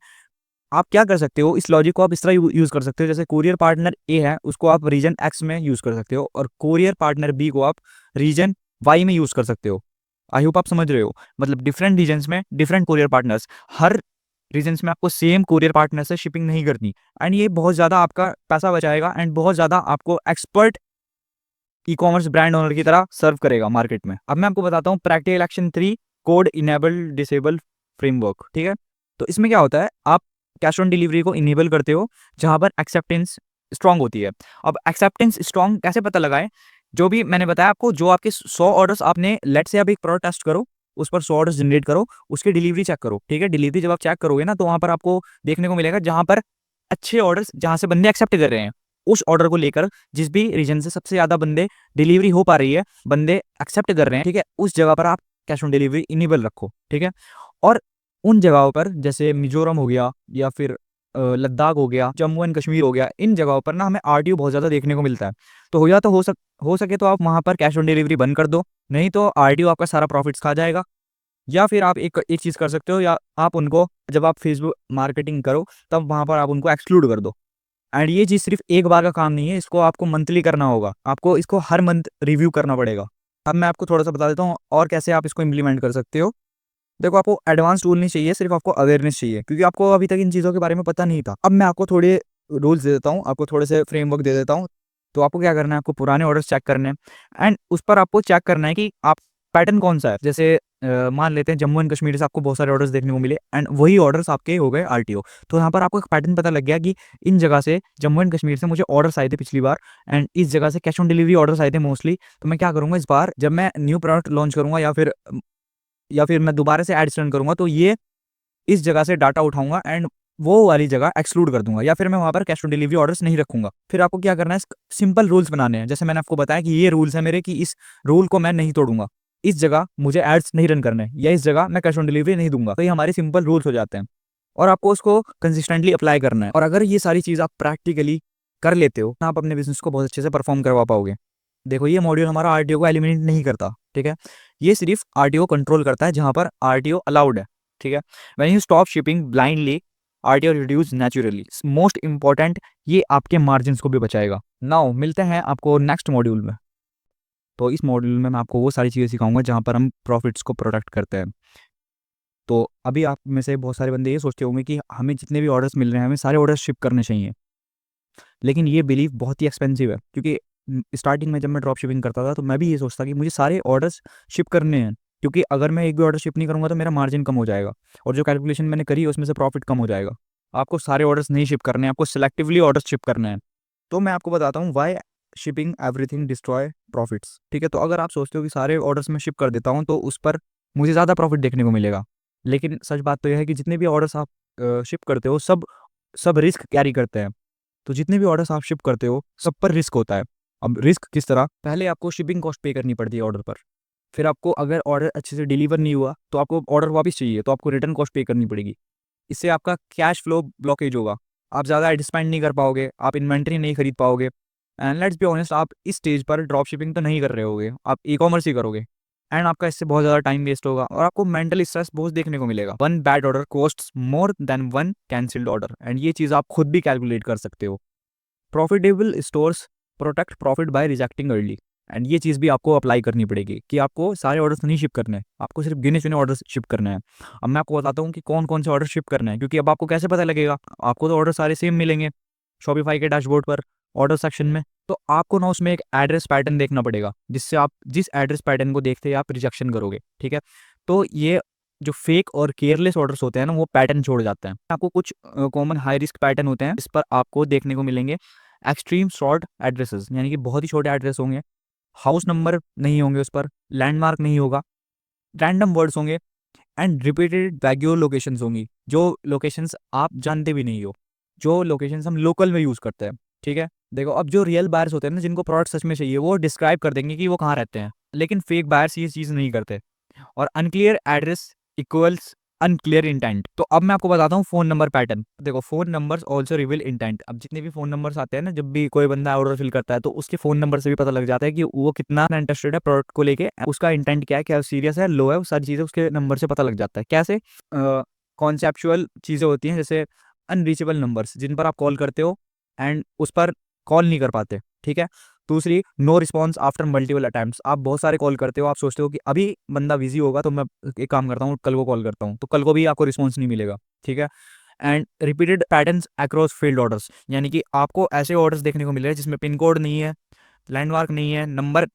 आप क्या कर सकते हो, इस लॉजिक को आप इस तरह यूज कर सकते हो, जैसे कोरियर पार्टनर ए है उसको आप रीजन एक्स में यूज कर सकते हो, और कोरियर पार्टनर बी को आप रीजन वाई में यूज कर सकते हो। आई होप आप समझ रहे हो, मतलब डिफरेंट रीजन्स में डिफरेंट कोरियर पार्टनर्स, हर रीजन्स में आपको सेम कोरियर पार्टनर से शिपिंग नहीं करनी, एंड ये बहुत ज़्यादा आपका पैसा बचाएगा एंड बहुत ज़्यादा आपको expert e commerce brand owner की तरह सर्व करेगा मार्केट में। अब मैं आपको बताता हूँ practical action 3, code enable disable framework, ठीक है। तो इसमें क्या होता है, आप कैश ऑन डिलीवरी को इनेबल करते हो जहां पर एक्सेप्टेंस स्ट्रांग होती है। अब एक्सेप्टेंस स्ट्रांग कैसे पता लगाएं, जो भी मैंने बताया आपको, जो आपके 100 ऑर्डर्स आपने, लेट से आप एक प्रोडक्ट टेस्ट करो, उस पर 100 ऑर्डर्स जनरेट करो, उसकी डिलीवरी चेक करो, ठीक है। डिलीवरी जब आप चेक करोगे ना, तो वहाँ पर आपको देखने को मिलेगा जहाँ पर अच्छे ऑर्डर्स, जहाँ से बंदे एक्सेप्ट कर रहे हैं, उस ऑर्डर को लेकर जिस भी रीजन से सबसे ज़्यादा बंदे डिलीवरी हो पा रही है, बंदे एक्सेप्ट कर रहे हैं, ठीक है, उस जगह पर आप कैश ऑन डिलीवरी इनेबल रखो, ठीक है। और उन जगहों पर जैसे मिजोरम हो गया, या फिर लद्दाख हो गया, जम्मू एंड कश्मीर हो गया, इन जगहों पर ना हमें आरटीओ बहुत ज़्यादा देखने को मिलता है। तो हो सके तो आप वहाँ पर कैश ऑन डिलीवरी बंद कर दो, नहीं तो आरटीओ आपका सारा प्रॉफिट्स खा जाएगा। या फिर आप एक एक चीज़ कर सकते हो, या आप उनको, जब आप फेसबुक मार्केटिंग करो तब वहाँ पर आप उनको एक्सक्लूड कर दो। एंड ये चीज़ सिर्फ एक बार का काम नहीं है, इसको आपको मंथली करना होगा, आपको इसको हर मंथ रिव्यू करना पड़ेगा। अब मैं आपको थोड़ा सा बता देता हूँ और कैसे आप इसको इम्प्लीमेंट कर सकते हो। देखो, आपको एडवांस टूल नहीं चाहिए, सिर्फ आपको अवेयरनेस चाहिए, क्योंकि आपको अभी तक इन चीज़ों के बारे में पता नहीं था। अब मैं आपको थोड़े रूल्स दे देता हूँ, आपको थोड़े से फ्रेमवर्क दे देता हूँ। तो आपको क्या करना है, आपको पुराने ऑर्डर्स चेक करने हैं, एंड उस पर आपको चेक करना है कि आप पैटर्न कौन सा है। जैसे मान लेते हैं जम्मू एंड कश्मीर से आपको बहुत सारे ऑर्डर्स देखने को मिले, एंड वही ऑर्डर्स आपके हो गए आरटीओ। तो यहाँ पर आपको एक पैटर्न पता लग गया कि इन जगह से, जम्मू एंड कश्मीर से मुझे ऑर्डर्स आए थे पिछली बार, एंड इस जगह से कैश ऑन डिलीवरी ऑर्डर्स आए थे मोस्टली। तो मैं क्या करूँगा, इस बार जब मैं न्यू प्रोडक्ट लॉन्च करूँगा, या फिर मैं दोबारा से एड्स रन करूँगा, तो ये इस जगह से डाटा उठाऊँगा एंड वो वाली जगह एक्सक्लूड कर दूँगा, या फिर मैं वहाँ पर कैश ऑन डिलीवरी ऑर्डर्स नहीं रखूँगा। फिर आपको क्या करना है, सिंपल रूल्स बनाने हैं। जैसे मैंने आपको बताया कि ये रूल्स हैं मेरे, कि इस रूल को मैं नहीं तोड़ूँगा, इस जगह मुझे एड्स नहीं रन करने, या इस जगह मैं कैश ऑन डिलीवरी नहीं दूँगा। तो ये हमारे सिंपल रूल्स हो जाते हैं, और आपको उसको कंसिस्टेंटली अप्लाई करना है। और अगर ये सारी चीज़ आप प्रैक्टिकली कर लेते हो, तो आप अपने बिज़नेस को बहुत अच्छे से परफॉर्म करवा पाओगे। देखो, ये मॉड्यूल हमारा आरटीओ को एलिमिनेट नहीं करता, ठीक है। ये सिर्फ आरटीओ कंट्रोल करता है जहाँ पर आरटीओ अलाउड है, ठीक है। When you stop shipping blindly, RTO reduce naturally. Most important, ये आपके मार्जिन्स को भी बचाएगा। नाउ मिलते हैं आपको नेक्स्ट मॉड्यूल में। तो इस मॉड्यूल में मैं आपको वो सारी चीज़ें सिखाऊंगा जहाँ पर हम प्रॉफिट्स को प्रोटेक्ट करते हैं। तो अभी आप में से बहुत सारे बंदे ये सोचते होंगे कि हमें जितने भी ऑर्डर्स मिल रहे हैं, हमें सारे ऑर्डर्स शिप करने चाहिए, लेकिन ये बिलीफ बहुत ही एक्सपेंसिव है। क्योंकि स्टार्टिंग में जब मैं ड्रॉप शिपिंग करता था, तो मैं भी ये सोचता कि मुझे सारे ऑर्डर्स शिप करने हैं, क्योंकि अगर मैं एक भी ऑर्डर शिप नहीं करूँगा तो मेरा मार्जिन कम हो जाएगा, और जो कैलकुलेशन मैंने करी है उसमें से प्रॉफिट कम हो जाएगा। आपको सारे ऑर्डर्स नहीं शिप करने हैं, आपको सेलेक्टिवली ऑर्डर्स शिप करने हैं। तो मैं आपको बताता हूँ why shipping everything destroy profits, ठीक है। तो अगर आप सोचते हो कि सारे ऑर्डर्स मैं शिप कर देता हूँ तो उस पर मुझे ज़्यादा प्रॉफिट देखने को मिलेगा, लेकिन सच बात तो यह है कि जितने भी ऑर्डर्स आप शिप करते हो, सब रिस्क कैरी करते हैं। तो जितने भी ऑर्डर्स आप शिप करते हो, सब पर रिस्क होता है। अब रिस्क किस तरह, पहले आपको शिपिंग कॉस्ट पे करनी पड़ती है ऑर्डर पर। फिर आपको अगर ऑर्डर अच्छे से डिलीवर नहीं हुआ तो आपको ऑर्डर वापस चाहिए, तो आपको रिटर्न कॉस्ट पे करनी पड़ेगी। इससे आपका कैश फ्लो ब्लॉकेज होगा, आप ज़्यादा एड स्पेंड नहीं कर पाओगे, आप इन्वेंट्री नहीं खरीद पाओगे। एंड लेट्स बी ऑनेस्ट, आप इस स्टेज पर ड्रॉप शिपिंग तो नहीं कर रहे होगे, आप ई कॉमर्स ही करोगे, एंड आपका इससे बहुत ज़्यादा टाइम वेस्ट होगा, और आपको मेंटल स्ट्रेस बहुत देखने को मिलेगा। One bad order costs more than one cancelled order, and ये चीज़ आप खुद भी कैलकुलेट कर सकते हो। Profitable stores protect profit by rejecting early, and ये चीज़ भी आपको अप्लाई करनी पड़ेगी कि आपको सारे ऑर्डर्स नहीं शिप करने हैं, आपको सिर्फ गिने चुने ऑर्डर्स शिप करने हैं। अब मैं आपको बताता हूँ कि कौन कौन से ऑर्डर शिप करने हैं, क्योंकि अब आपको कैसे पता लगेगा, आपको तो ऑर्डर सारे सेम मिलेंगे शॉपिफाई के डैशबोर्ड पर ऑर्डर सेक्शन में। तो आपको ना उसमें एक एड्रेस पैटर्न देखना पड़ेगा, जिससे आप जिस एड्रेस पैटर्न को देखते ही आप रिजेक्शन करोगे, ठीक है। तो ये जो फेक और केयरलेस ऑर्डर्स होते हैं ना, वो पैटर्न छोड़ जाते हैं। आपको कुछ कॉमन हाई रिस्क पैटर्न होते हैं, इस पर आपको देखने को मिलेंगे एक्सट्रीम शॉर्ट एड्रेसेस, यानी कि बहुत ही छोटे एड्रेस होंगे, हाउस नंबर नहीं होंगे उस पर, लैंडमार्क नहीं होगा, रैंडम वर्ड्स होंगे, एंड रिपीटेड वैग्योर लोकेशंस होंगी, जो लोकेशंस आप जानते भी नहीं हो, जो लोकेशंस हम लोकल में यूज़ करते हैं, ठीक है। देखो, अब जो रियल बायर्स होते हैं ना, जिनको प्रोडक्ट सच में चाहिए, वो डिस्क्राइब कर देंगे कि वो कहाँ रहते हैं, लेकिन फेक बायर्स ये चीज़ नहीं करते। और unclear address equals unclear intent. तो अब मैं आपको बताता हूँ फ़ोन नंबर पैटर्न। देखो, phone numbers also reveal intent. अब जितने भी फ़ोन नंबर्स आते हैं ना, जब भी कोई बंदा ऑर्डर फिल करता है, तो उसके फ़ोन नंबर से भी पता लग जाता है कि वो कितना इंटरेस्टेड है प्रोडक्ट को लेके, उसका इंटेंट क्या है, क्या सीरियस है, लो है, वो सारी चीज़ें उसके नंबर से पता लग जाता है। कैसे? कॉन्सेप्चुअल चीज़ें होती हैं, जैसे अनरीचेबल नंबर्स, जिन पर आप कॉल करते हो एंड उस पर कॉल नहीं कर पाते, ठीक है। दूसरी, no response after multiple attempts. आप बहुत सारे कॉल करते हो, आप सोचते हो कि अभी बंदा बिजी होगा तो मैं एक काम करता हूँ, कल को कॉल करता हूँ, तो कल को भी आपको रिस्पॉन्स नहीं मिलेगा, ठीक है। And repeated patterns across field orders, यानी कि आपको ऐसे ऑर्डर्स देखने को मिल रहे हैं जिसमें पिन कोड नहीं है, लैंडमार्क नहीं है, नंबर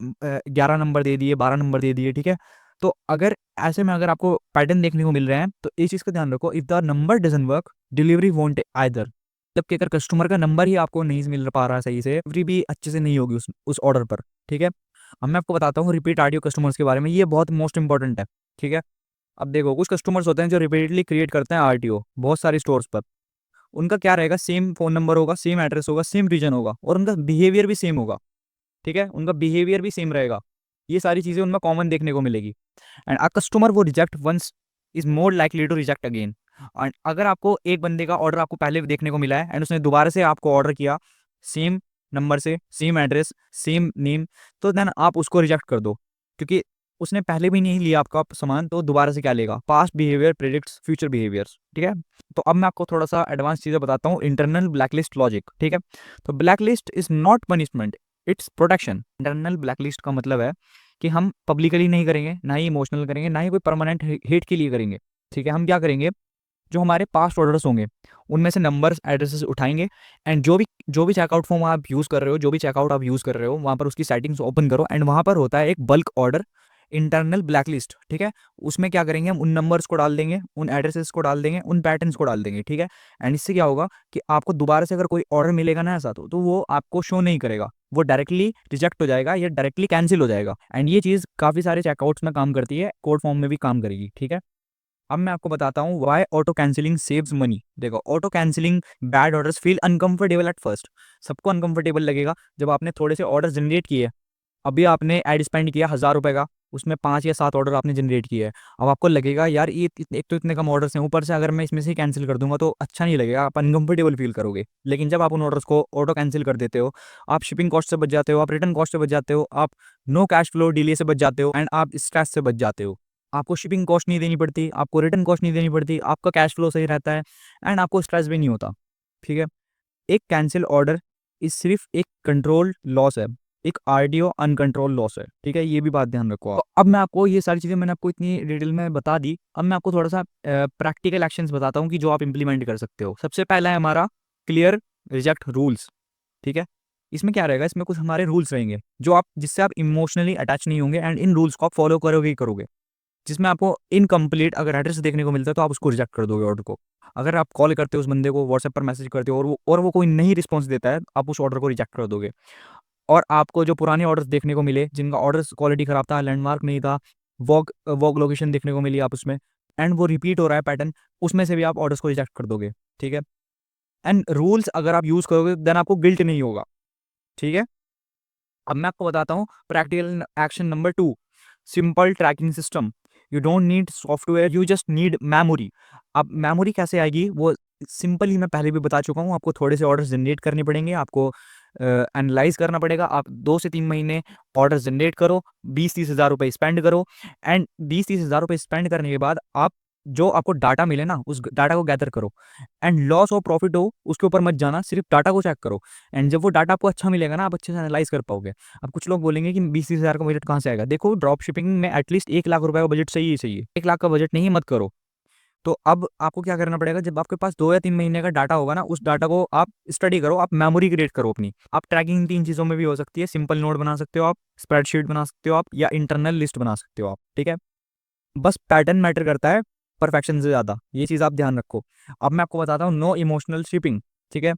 11 नंबर दे दिए, 12 नंबर दे दिए, ठीक है। तो अगर ऐसे में अगर आपको पैटर्न देखने को मिल रहे हैं, तो इस चीज़ का ध्यान रखो, if the number doesn't work delivery won't either. जबकि अगर कस्टमर का नंबर ही आपको नहीं मिल पा रहा सही से, डिलीवरी भी अच्छे से नहीं होगी उस ऑर्डर पर, ठीक है। अब मैं आपको बताता हूँ रिपीट आरटीओ कस्टमर्स के बारे में, ये बहुत मोस्ट इंपॉर्टेंट है, ठीक है। अब देखो कुछ कस्टमर्स होते हैं जो रिपीटेडली क्रिएट करते हैं आरटीओ बहुत सारी स्टोर्स पर। उनका क्या रहेगा, सेम फ़ोन नंबर होगा, सेम एड्रेस होगा, सेम रीजन होगा और उनका बिहेवियर भी सेम होगा, ठीक है? उनका बिहेवियर भी सेम रहेगा। ये सारी चीज़ें उनमें कॉमन देखने को मिलेगी। And a customer who reject once is more likely to reject again. And अगर आपको एक बंदे का ऑर्डर आपको पहले भी देखने को मिला है एंड उसने दोबारा से आपको ऑर्डर किया, सेम नंबर से, सेम एड्रेस, सेम नेम, तो देन आप उसको रिजेक्ट कर दो। क्योंकि उसने पहले भी नहीं लिया आपका सामान, तो दोबारा से क्या लेगा? Past behaviour predicts future behaviours, ठीक है? तो अब मैं आपको थोड़ा-सा एडवांस चीज़ें बताता हूँ, इंटरनल ब्लैकलिस्ट लॉजिक, ठीक है? तो blacklist is not punishment, it's protection. Internal blacklist का मतलब है कि हम पब्लिकली नहीं करेंगे, ना ही इमोशनल करेंगे, ना ही कोई परमानेंट हेट के लिए करेंगे, ठीक है? हम क्या करेंगे, जो हमारे पास्ट ऑर्डर्स होंगे, उनमें से नंबर्स, एड्रेसेस उठाएँगे एंड जो भी चेकआउट फॉर्म आप यूज़ कर रहे हो, जो भी चेकआउट आप यूज़ कर रहे हो, वहाँ पर उसकी सेटिंग्स ओपन करो एंड वहाँ पर होता है एक बल्क ऑर्डर इंटरनल ब्लैकलिस्ट, ठीक है? उसमें क्या करेंगे हम, उन नंबर्स को डाल देंगे, उन एड्रेसेस को डाल देंगे, उन पैटर्न्स को डाल देंगे, ठीक है? एंड इससे क्या होगा कि आपको दोबारा से अगर कोई ऑर्डर मिलेगा ना ऐसा, तो वो आपको शो नहीं करेगा, वो डायरेक्टली रिजेक्ट हो जाएगा या डायरेक्टली कैंसिल हो जाएगा। एंड ये चीज़ काफ़ी सारे चेकआउट्स में काम करती है, कोड फॉर्म में भी काम करेगी, ठीक है? अब मैं आपको बताता हूँ why auto cancelling saves money. देखो auto cancelling bad orders feel uncomfortable at first. सबको अनकंफर्टेबल लगेगा जब आपने थोड़े से ऑर्डर जनरेट किए, अभी आपने एड स्पेंड किया 1000 रुपये का, उसमें 5 या 7 ऑर्डर आपने जनरेट किए हैं। अब आपको लगेगा यार ये एक तो इतने कम ऑर्डर्स हैं, ऊपर से अगर मैं इसमें से कैंसिल कर दूंगा तो अच्छा नहीं लगेगा, आप अनकंफर्टेबल फील करोगे। लेकिन जब आप उन ऑर्डर्स को ऑटो कैंसिल कर देते हो, आप शिपिंग कॉस्ट से बच जाते हो, आप रिटर्न कॉस्ट से बच जाते हो, आप नो कैश फ्लो डिले से बच जाते हो एंड आप स्ट्रेस से बच जाते हो। आपको शिपिंग कॉस्ट नहीं देनी पड़ती, आपको रिटर्न कॉस्ट नहीं देनी पड़ती, आपका कैश फ्लो सही रहता है एंड आपको स्ट्रेस भी नहीं होता, ठीक है? एक कैंसिल ऑर्डर इस सिर्फ एक कंट्रोल लॉस है, एक आरटीओ अनकंट्रोल लॉस है, ठीक है? ये भी बात ध्यान रखो आप। तो अब मैं आपको ये सारी चीज़ें मैंने आपको इतनी डिटेल में बता दी। अब मैं आपको थोड़ा सा प्रैक्टिकल एक्शंस बताता हूँ कि जो आप इंप्लीमेंट कर सकते हो। सबसे पहला है हमारा क्लियर रिजेक्ट रूल्स, ठीक है? इसमें क्या रहेगा, इसमें कुछ हमारे रूल्स रहेंगे जो आप जिससे आप इमोशनली अटैच नहीं होंगे एंड इन रूल्स को आप फॉलो करोगे ही करोगे। जिसमें आपको इनकम्प्लीट अगर एड्रेस देखने को मिलता है तो आप उसको रिजेक्ट कर दोगे ऑर्डर को। अगर आप कॉल करते हो उस बंदे को, व्हाट्सएप पर मैसेज करते हो और वो कोई नहीं रिस्पॉन्स देता है, आप उस ऑर्डर को रिजेक्ट कर दोगे। और आपको जो पुराने ऑर्डर्स देखने को मिले जिनका ऑर्डर्स क्वालिटी खराब था, लैंडमार्क नहीं था, वॉग लोकेशन देखने को मिली आप उसमें एंड वो रिपीट हो रहा है पैटर्न, उसमें से भी आप ऑर्डर्स को रिजेक्ट कर दोगे, ठीक है? एंड रूल्स अगर आप यूज़ करोगे देन आपको गिल्ट नहीं होगा, ठीक है? अब मैं आपको बताता हूँ practical action number 2, simple tracking system. You don't need software, you just need memory. अब मेमोरी कैसे आएगी वो सिंपल ही मैं पहले भी बता चुका हूँ। आपको थोड़े से ऑर्डर जनरेट करने पड़ेंगे, आपको एनालाइज करना पड़ेगा। आप 2 से 3 महीने ऑर्डर जनरेट करो, 20-30 हज़ार रुपये स्पेंड करो एंड 20-30 हज़ार रुपये स्पेंड करने के बाद आप जो आपको डाटा मिले ना उस डाटा को गैदर करो एंड लॉस हो प्रॉफिट हो उसके ऊपर मत जाना, सिर्फ डाटा को चेक करो एंड जब वो डाटा आपको अच्छा मिलेगा ना आप अच्छे से एनालाइज कर पाओगे। अब कुछ लोग बोलेंगे कि 20-30 हज़ार का बजट कहाँ से आएगा? देखो ड्रॉप शिपिंग में एटलीस्ट 1 लाख रुपए का बजट चाहिए ही चाहिए। 1 लाख का बजट नहीं मत करो। तो अब आपको क्या करना पड़ेगा, जब आपके पास 2 या 3 महीने का डाटा होगा ना, उस डाटा को आप स्टडी करो, आप मेमोरी क्रिएट करो अपनी। आप ट्रैकिंग 3 चीज़ों में भी हो सकती है, सिंपल नोट बना सकते हो आप, स्प्रेडशीट बना सकते हो आप या इंटरनल लिस्ट बना सकते हो आप, ठीक है? बस पैटर्न मैटर करता है परफेक्शन से ज़्यादा, ये चीज़ आप ध्यान रखो। अब मैं आपको बताता हूँ नो इमोशनल शिपिंग, ठीक है?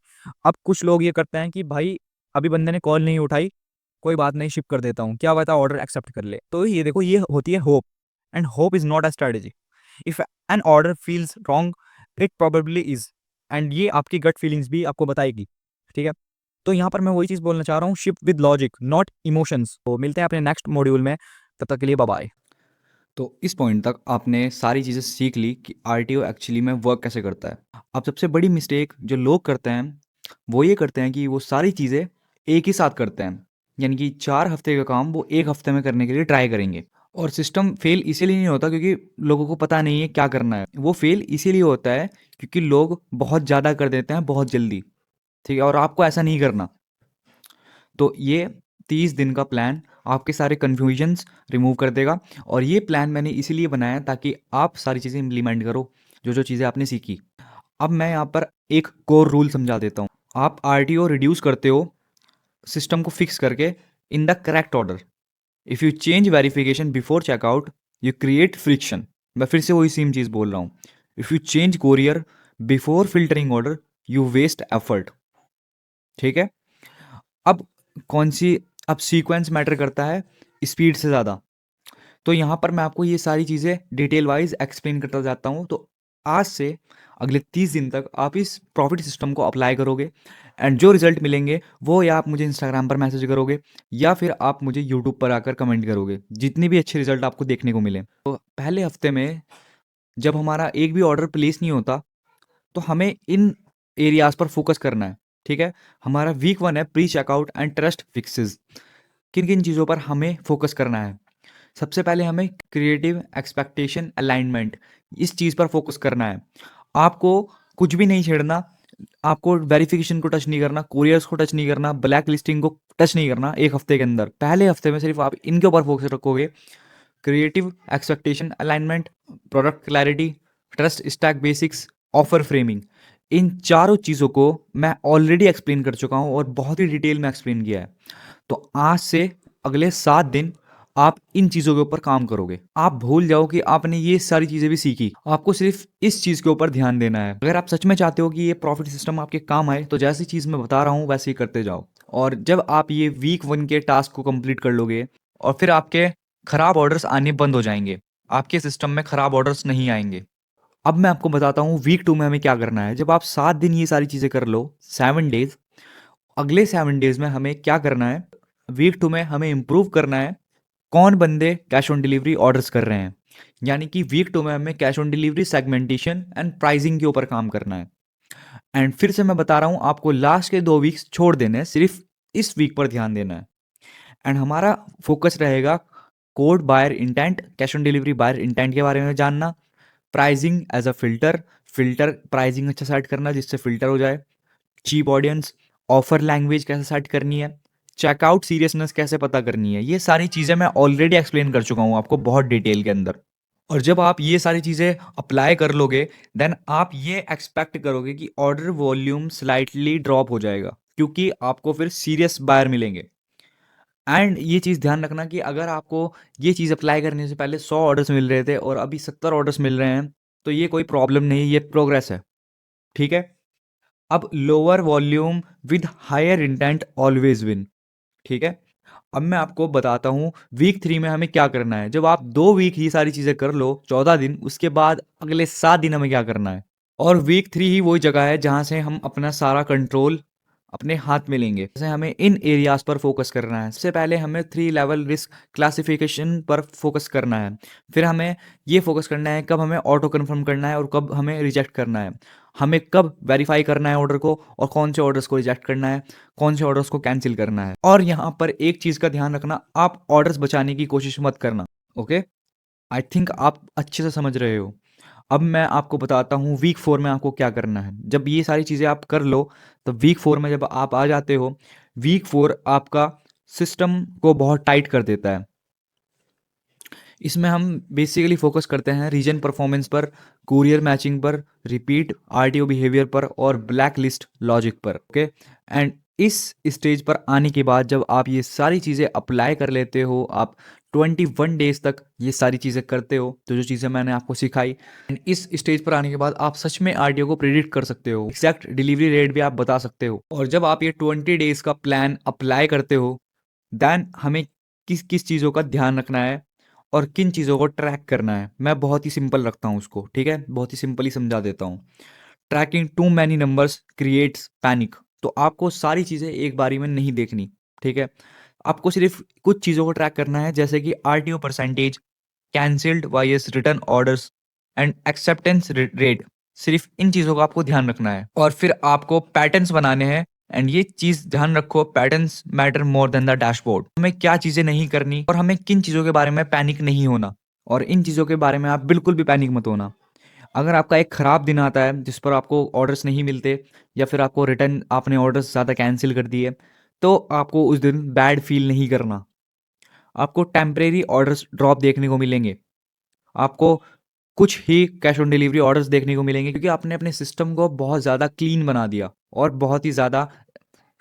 अब कुछ लोग ये करते हैं कि भाई अभी बंदे ने कॉल नहीं उठाई, कोई बात नहीं शिप कर देता हूँ, क्या पता ऑर्डर एक्सेप्ट कर ले। तो ये देखो ये होती है hope and hope is not a strategy. If an order feels wrong it probably is and ये आपकी गट फीलिंग्स भी आपको बताएगी, ठीक है? तो यहाँ पर मैं वही चीज़ बोलना चाह रहा हूँ, ship with logic not emotions. तो मिलते हैं अपने नेक्स्ट मॉड्यूल में, तब तक के लिए बाय बाय। तो इस पॉइंट तक आपने सारी चीज़ें सीख ली कि आरटीओ एक्चुअली में वर्क कैसे करता है। अब सबसे बड़ी मिस्टेक जो लोग करते हैं वो ये करते हैं कि वो सारी चीज़ें एक ही साथ करते हैं, यानी कि 4 हफ्ते का काम वो 1 हफ्ते में करने के लिए ट्राई करेंगे। और सिस्टम फेल इसीलिए नहीं होता क्योंकि लोगों को पता नहीं है क्या करना है, वो फेल इसीलिए होता है क्योंकि लोग बहुत ज़्यादा कर देते हैं बहुत जल्दी, ठीक है? और आपको ऐसा नहीं करना। तो ये 30 दिन का प्लान आपके सारे कन्फ्यूजन्स रिमूव कर देगा और ये प्लान मैंने इसीलिए बनाया ताकि आप सारी चीज़ें इम्प्लीमेंट करो जो चीज़ें आपने सीखी। अब मैं यहाँ पर एक कोर रूल समझा देता हूँ। आप आरटीओ रिड्यूस करते हो सिस्टम को फिक्स करके in the correct order. If you change verification before checkout you create friction. मैं फिर से वही सेम चीज़ बोल रहा हूँ। If you change courier before filtering order you waste effort, ठीक है? अब कौन सी अब सीक्वेंस मैटर करता है स्पीड से ज़्यादा। तो यहाँ पर मैं आपको ये सारी चीज़ें डिटेल वाइज एक्सप्लेन करता जाता हूँ। तो आज से अगले 30 दिन तक आप इस प्रॉफिट सिस्टम को अप्लाई करोगे एंड जो रिजल्ट मिलेंगे वो या आप मुझे इंस्टाग्राम पर मैसेज करोगे या फिर आप मुझे यूट्यूब पर आकर कमेंट करोगे, जितने भी अच्छे रिजल्ट आपको देखने को मिले। तो पहले हफ्ते में जब हमारा एक भी ऑर्डर प्लेस नहीं होता तो हमें इन एरियाज पर फोकस करना है, ठीक है। हमारा वीक 1 है pre checkout and trust fixes. किन किन चीज़ों पर हमें फोकस करना है? सबसे पहले हमें क्रिएटिव एक्सपेक्टेशन अलाइनमेंट, इस चीज़ पर फोकस करना है। आपको कुछ भी नहीं छेड़ना, आपको वेरिफिकेशन को टच नहीं करना, कोरियर्स को टच नहीं करना, ब्लैक लिस्टिंग को टच नहीं करना। एक हफ्ते के अंदर, पहले हफ्ते में सिर्फ आप इनके ऊपर फोकस रखोगे। Creative expectation alignment, product clarity, trust stack basics, offer framing, इन चारों चीज़ों को मैं ऑलरेडी एक्सप्लेन कर चुका हूँ और बहुत ही डिटेल में एक्सप्लेन किया है। तो आज से अगले 7 दिन आप इन चीज़ों के ऊपर काम करोगे। आप भूल जाओ कि आपने ये सारी चीज़ें भी सीखी, आपको सिर्फ इस चीज़ के ऊपर ध्यान देना है। अगर आप सच में चाहते हो कि ये प्रॉफिट सिस्टम आपके काम आए तो जैसी चीज़ मैं बता रहा हूँ वैसे ही करते जाओ। और जब आप ये वीक 1 के टास्क को कंप्लीट कर लोगे और फिर आपके खराब ऑर्डर्स आने बंद हो जाएंगे, आपके सिस्टम में खराब ऑर्डर्स नहीं आएंगे। अब मैं आपको बताता हूँ वीक 2 में हमें क्या करना है। जब आप 7 दिन ये सारी चीज़ें कर लो, 7 डेज, अगले 7 डेज में हमें क्या करना है? वीक 2 में हमें इम्प्रूव करना है कौन बंदे कैश ऑन डिलीवरी ऑर्डर्स कर रहे हैं। यानी कि वीक 2 में हमें cash on delivery segmentation and pricing के ऊपर काम करना है। एंड फिर से मैं बता रहा हूँ, आपको लास्ट के 2 वीक्स छोड़ देने हैं, सिर्फ इस वीक पर ध्यान देना है। एंड हमारा फोकस रहेगा COD buyer intent, cash on delivery buyer intent के बारे में जानना, pricing as a filter, filter pricing अच्छा सेट करना जिससे फिल्टर हो जाए, चीप ऑडियंस, ऑफर लैंग्वेज कैसे सेट करनी है, चेकआउट सीरियसनेस कैसे पता करनी है। ये सारी चीज़ें मैं ऑलरेडी एक्सप्लेन कर चुका हूँ आपको बहुत डिटेल के अंदर। और जब आप ये सारी चीज़ें अप्लाई कर लोगे देन आप ये एक्सपेक्ट करोगे कि ऑर्डर वॉल्यूम स्लाइटली ड्रॉप हो जाएगा, क्योंकि आपको फिर सीरियस बायर मिलेंगे। एंड ये चीज़ ध्यान रखना कि अगर आपको ये चीज़ अप्लाई करने से पहले 100 ऑर्डर्स मिल रहे थे और अभी 70 ऑर्डर्स मिल रहे हैं तो ये कोई प्रॉब्लम नहीं, ये प्रोग्रेस है, ठीक है। अब lower volume with higher intent always win, ठीक है। अब मैं आपको बताता हूँ वीक 3 में हमें क्या करना है। जब आप 2 वीक ही सारी चीज़ें कर लो, 14 दिन, उसके बाद अगले 7 दिन हमें क्या करना है। और वीक 3 ही वही जगह है जहाँ से हम अपना सारा कंट्रोल अपने हाथ में लेंगे। जैसे हमें इन एरियाज पर फोकस करना है। सबसे पहले हमें 3 लेवल रिस्क क्लासिफिकेशन पर फोकस करना है। फिर हमें ये फोकस करना है कब हमें ऑटो कन्फर्म करना है और कब हमें रिजेक्ट करना है। हमें कब वेरीफाई करना है ऑर्डर को और कौन से ऑर्डर्स को रिजेक्ट करना है, कौन से ऑर्डर्स को कैंसिल करना है। और यहाँ पर एक चीज़ का ध्यान रखना, आप ऑर्डर्स बचाने की कोशिश मत करना, ओके। आई थिंक आप अच्छे से समझ रहे हो। अब मैं आपको बताता हूँ वीक 4 में आपको क्या करना है। जब ये सारी चीज़ें आप कर लो तो वीक 4 में जब आप आ जाते हो, वीक 4 आपका सिस्टम को बहुत टाइट कर देता है। इसमें हम बेसिकली फोकस करते हैं रीजन परफॉर्मेंस पर, कुरियर मैचिंग पर, रिपीट आरटीओ बिहेवियर पर और ब्लैक लिस्ट लॉजिक पर, ओके। एंड इस स्टेज पर आने के बाद जब आप ये सारी चीज़ें अप्लाई कर लेते हो, आप 21 डेज तक ये सारी चीज़ें करते हो, तो जो चीज़ें मैंने आपको सिखाई, एंड इस स्टेज पर आने के बाद आप सच में आरटीओ को प्रिडिक्ट कर सकते हो, एग्जैक्ट डिलीवरी रेट भी आप बता सकते हो। और जब आप ये 20 डेज का प्लान अप्लाई करते हो देन हमें किस किस चीज़ों का ध्यान रखना है और किन चीज़ों को ट्रैक करना है, मैं बहुत ही सिंपल रखता हूँ उसको, ठीक है। बहुत ही सिंपली समझा देता हूँ। Tracking too many numbers creates panic. तो आपको सारी चीज़ें एक बारी में नहीं देखनी, ठीक है। आपको सिर्फ कुछ चीज़ों को ट्रैक करना है, जैसे कि RTO percentage, cancelled vice return orders and acceptance rate. सिर्फ इन चीज़ों का आपको ध्यान रखना है और फिर आपको पैटर्न्स बनाने हैं। एंड ये चीज़ ध्यान रखो, patterns matter more than the dashboard. हमें क्या चीज़ें नहीं करनी और हमें किन चीज़ों के बारे में पैनिक नहीं होना, और इन चीज़ों के बारे में आप बिल्कुल भी पैनिक मत होना। अगर आपका एक ख़राब दिन आता है जिस पर आपको ऑर्डर्स नहीं मिलते या फिर आपको रिटर्न आपने ऑर्डर्स ज़्यादा कैंसिल कर दिए, तो आपको उस दिन बैड फील नहीं करना। आपको टेम्परेरी ऑर्डर्स ड्रॉप देखने को मिलेंगे, आपको कुछ ही कैश ऑन डिलीवरी ऑर्डर्स देखने को मिलेंगे, क्योंकि आपने अपने सिस्टम को बहुत ज़्यादा क्लीन बना दिया और बहुत ही ज़्यादा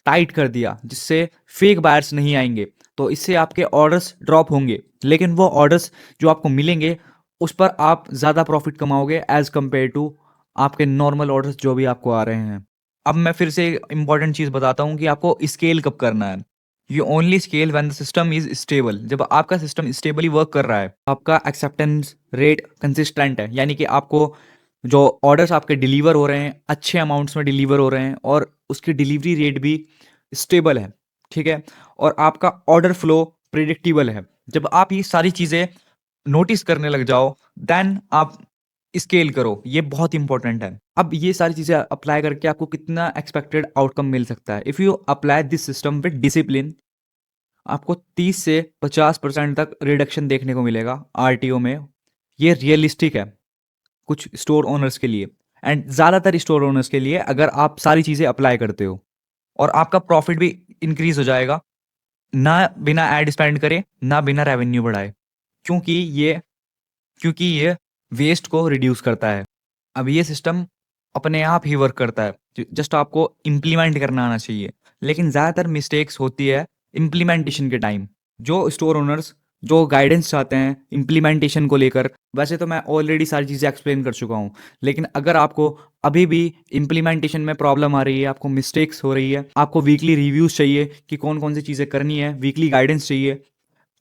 टाइट कर दिया, जिससे फेक बायर्स नहीं आएंगे। तो इससे आपके ऑर्डर्स ड्रॉप होंगे, लेकिन वो ऑर्डर्स जो आपको मिलेंगे उस पर आप ज़्यादा प्रॉफिट कमाओगे एज कंपेयर टू आपके नॉर्मल ऑर्डर्स जो भी आपको आ रहे हैं। अब मैं फिर से इंपॉर्टेंट चीज़ बताता हूँ कि आपको स्केल कब करना है। You only scale when the system is stable. जब आपका सिस्टम स्टेबली वर्क कर रहा है, आपका एक्सेप्टेंस रेट कंसिस्टेंट है, यानी कि आपको जो ऑर्डर्स आपके डिलीवर हो रहे हैं अच्छे अमाउंट्स में डिलीवर हो रहे हैं और उसकी डिलीवरी रेट भी स्टेबल है, ठीक है, और आपका ऑर्डर फ्लो प्रिडिक्टेबल है। जब आप ये सारी चीज़ें नोटिस करने लग जाओ, देन आप स्केल करो। ये बहुत इंपॉर्टेंट है। अब ये सारी चीज़ें अप्लाई करके आपको कितना एक्सपेक्टेड आउटकम मिल सकता है। If you apply this system with discipline, आपको 30 से 50% तक रिडक्शन देखने को मिलेगा आरटीओ में। ये रियलिस्टिक है कुछ स्टोर ओनर्स के लिए एंड ज़्यादातर स्टोर ओनर्स के लिए, अगर आप सारी चीज़ें अप्लाई करते हो, और आपका प्रॉफिट भी इंक्रीज हो जाएगा, ना बिना एड स्पेंड करे, ना बिना रेवेन्यू बढ़ाए, क्योंकि ये क्योंकि ये वेस्ट को रिड्यूस करता है। अब ये सिस्टम अपने आप ही वर्क करता है, जस्ट आपको इम्प्लीमेंट करना आना चाहिए। लेकिन ज़्यादातर मिस्टेक्स होती है इम्प्लीमेंटेशन के टाइम। जो स्टोर ओनर्स जो गाइडेंस चाहते हैं इम्प्लीमेंटेशन को लेकर, वैसे तो मैं ऑलरेडी सारी चीज़ें एक्सप्लेन कर चुका हूँ, लेकिन अगर आपको अभी भी इम्प्लीमेंटेशन में प्रॉब्लम आ रही है, आपको मिस्टेक्स हो रही है, आपको वीकली रिव्यूज़ चाहिए कि कौन कौन सी चीज़ें करनी है, वीकली गाइडेंस चाहिए,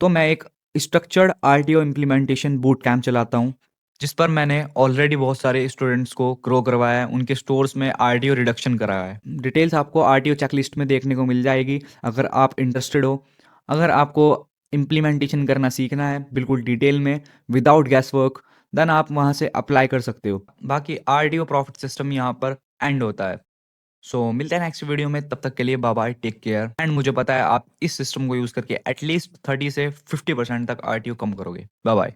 तो मैं एक structured RTO implementation boot camp चलाता हूँ, जिस पर मैंने ऑलरेडी बहुत सारे स्टूडेंट्स को ग्रो करवाया है, उनके स्टोर्स में आरटीओ रिडक्शन कराया है। डिटेल्स आपको आरटीओ चेकलिस्ट में देखने को मिल जाएगी अगर आप इंटरेस्टेड हो। अगर आपको इम्प्लीमेंटेशन करना सीखना है बिल्कुल डिटेल में विदाउट गैस वर्क, देन आप वहाँ से अप्लाई कर सकते हो। बाकी आरटीओ प्रॉफिट सिस्टम यहाँ पर एंड होता है। सो मिलते हैं नेक्स्ट वीडियो में, तब तक के लिए bye bye, take care. And मुझे पता है आप इस सिस्टम को यूज़ करके एटलीस्ट 30 से 50% तक आरटीओ कम करोगे। Bye bye.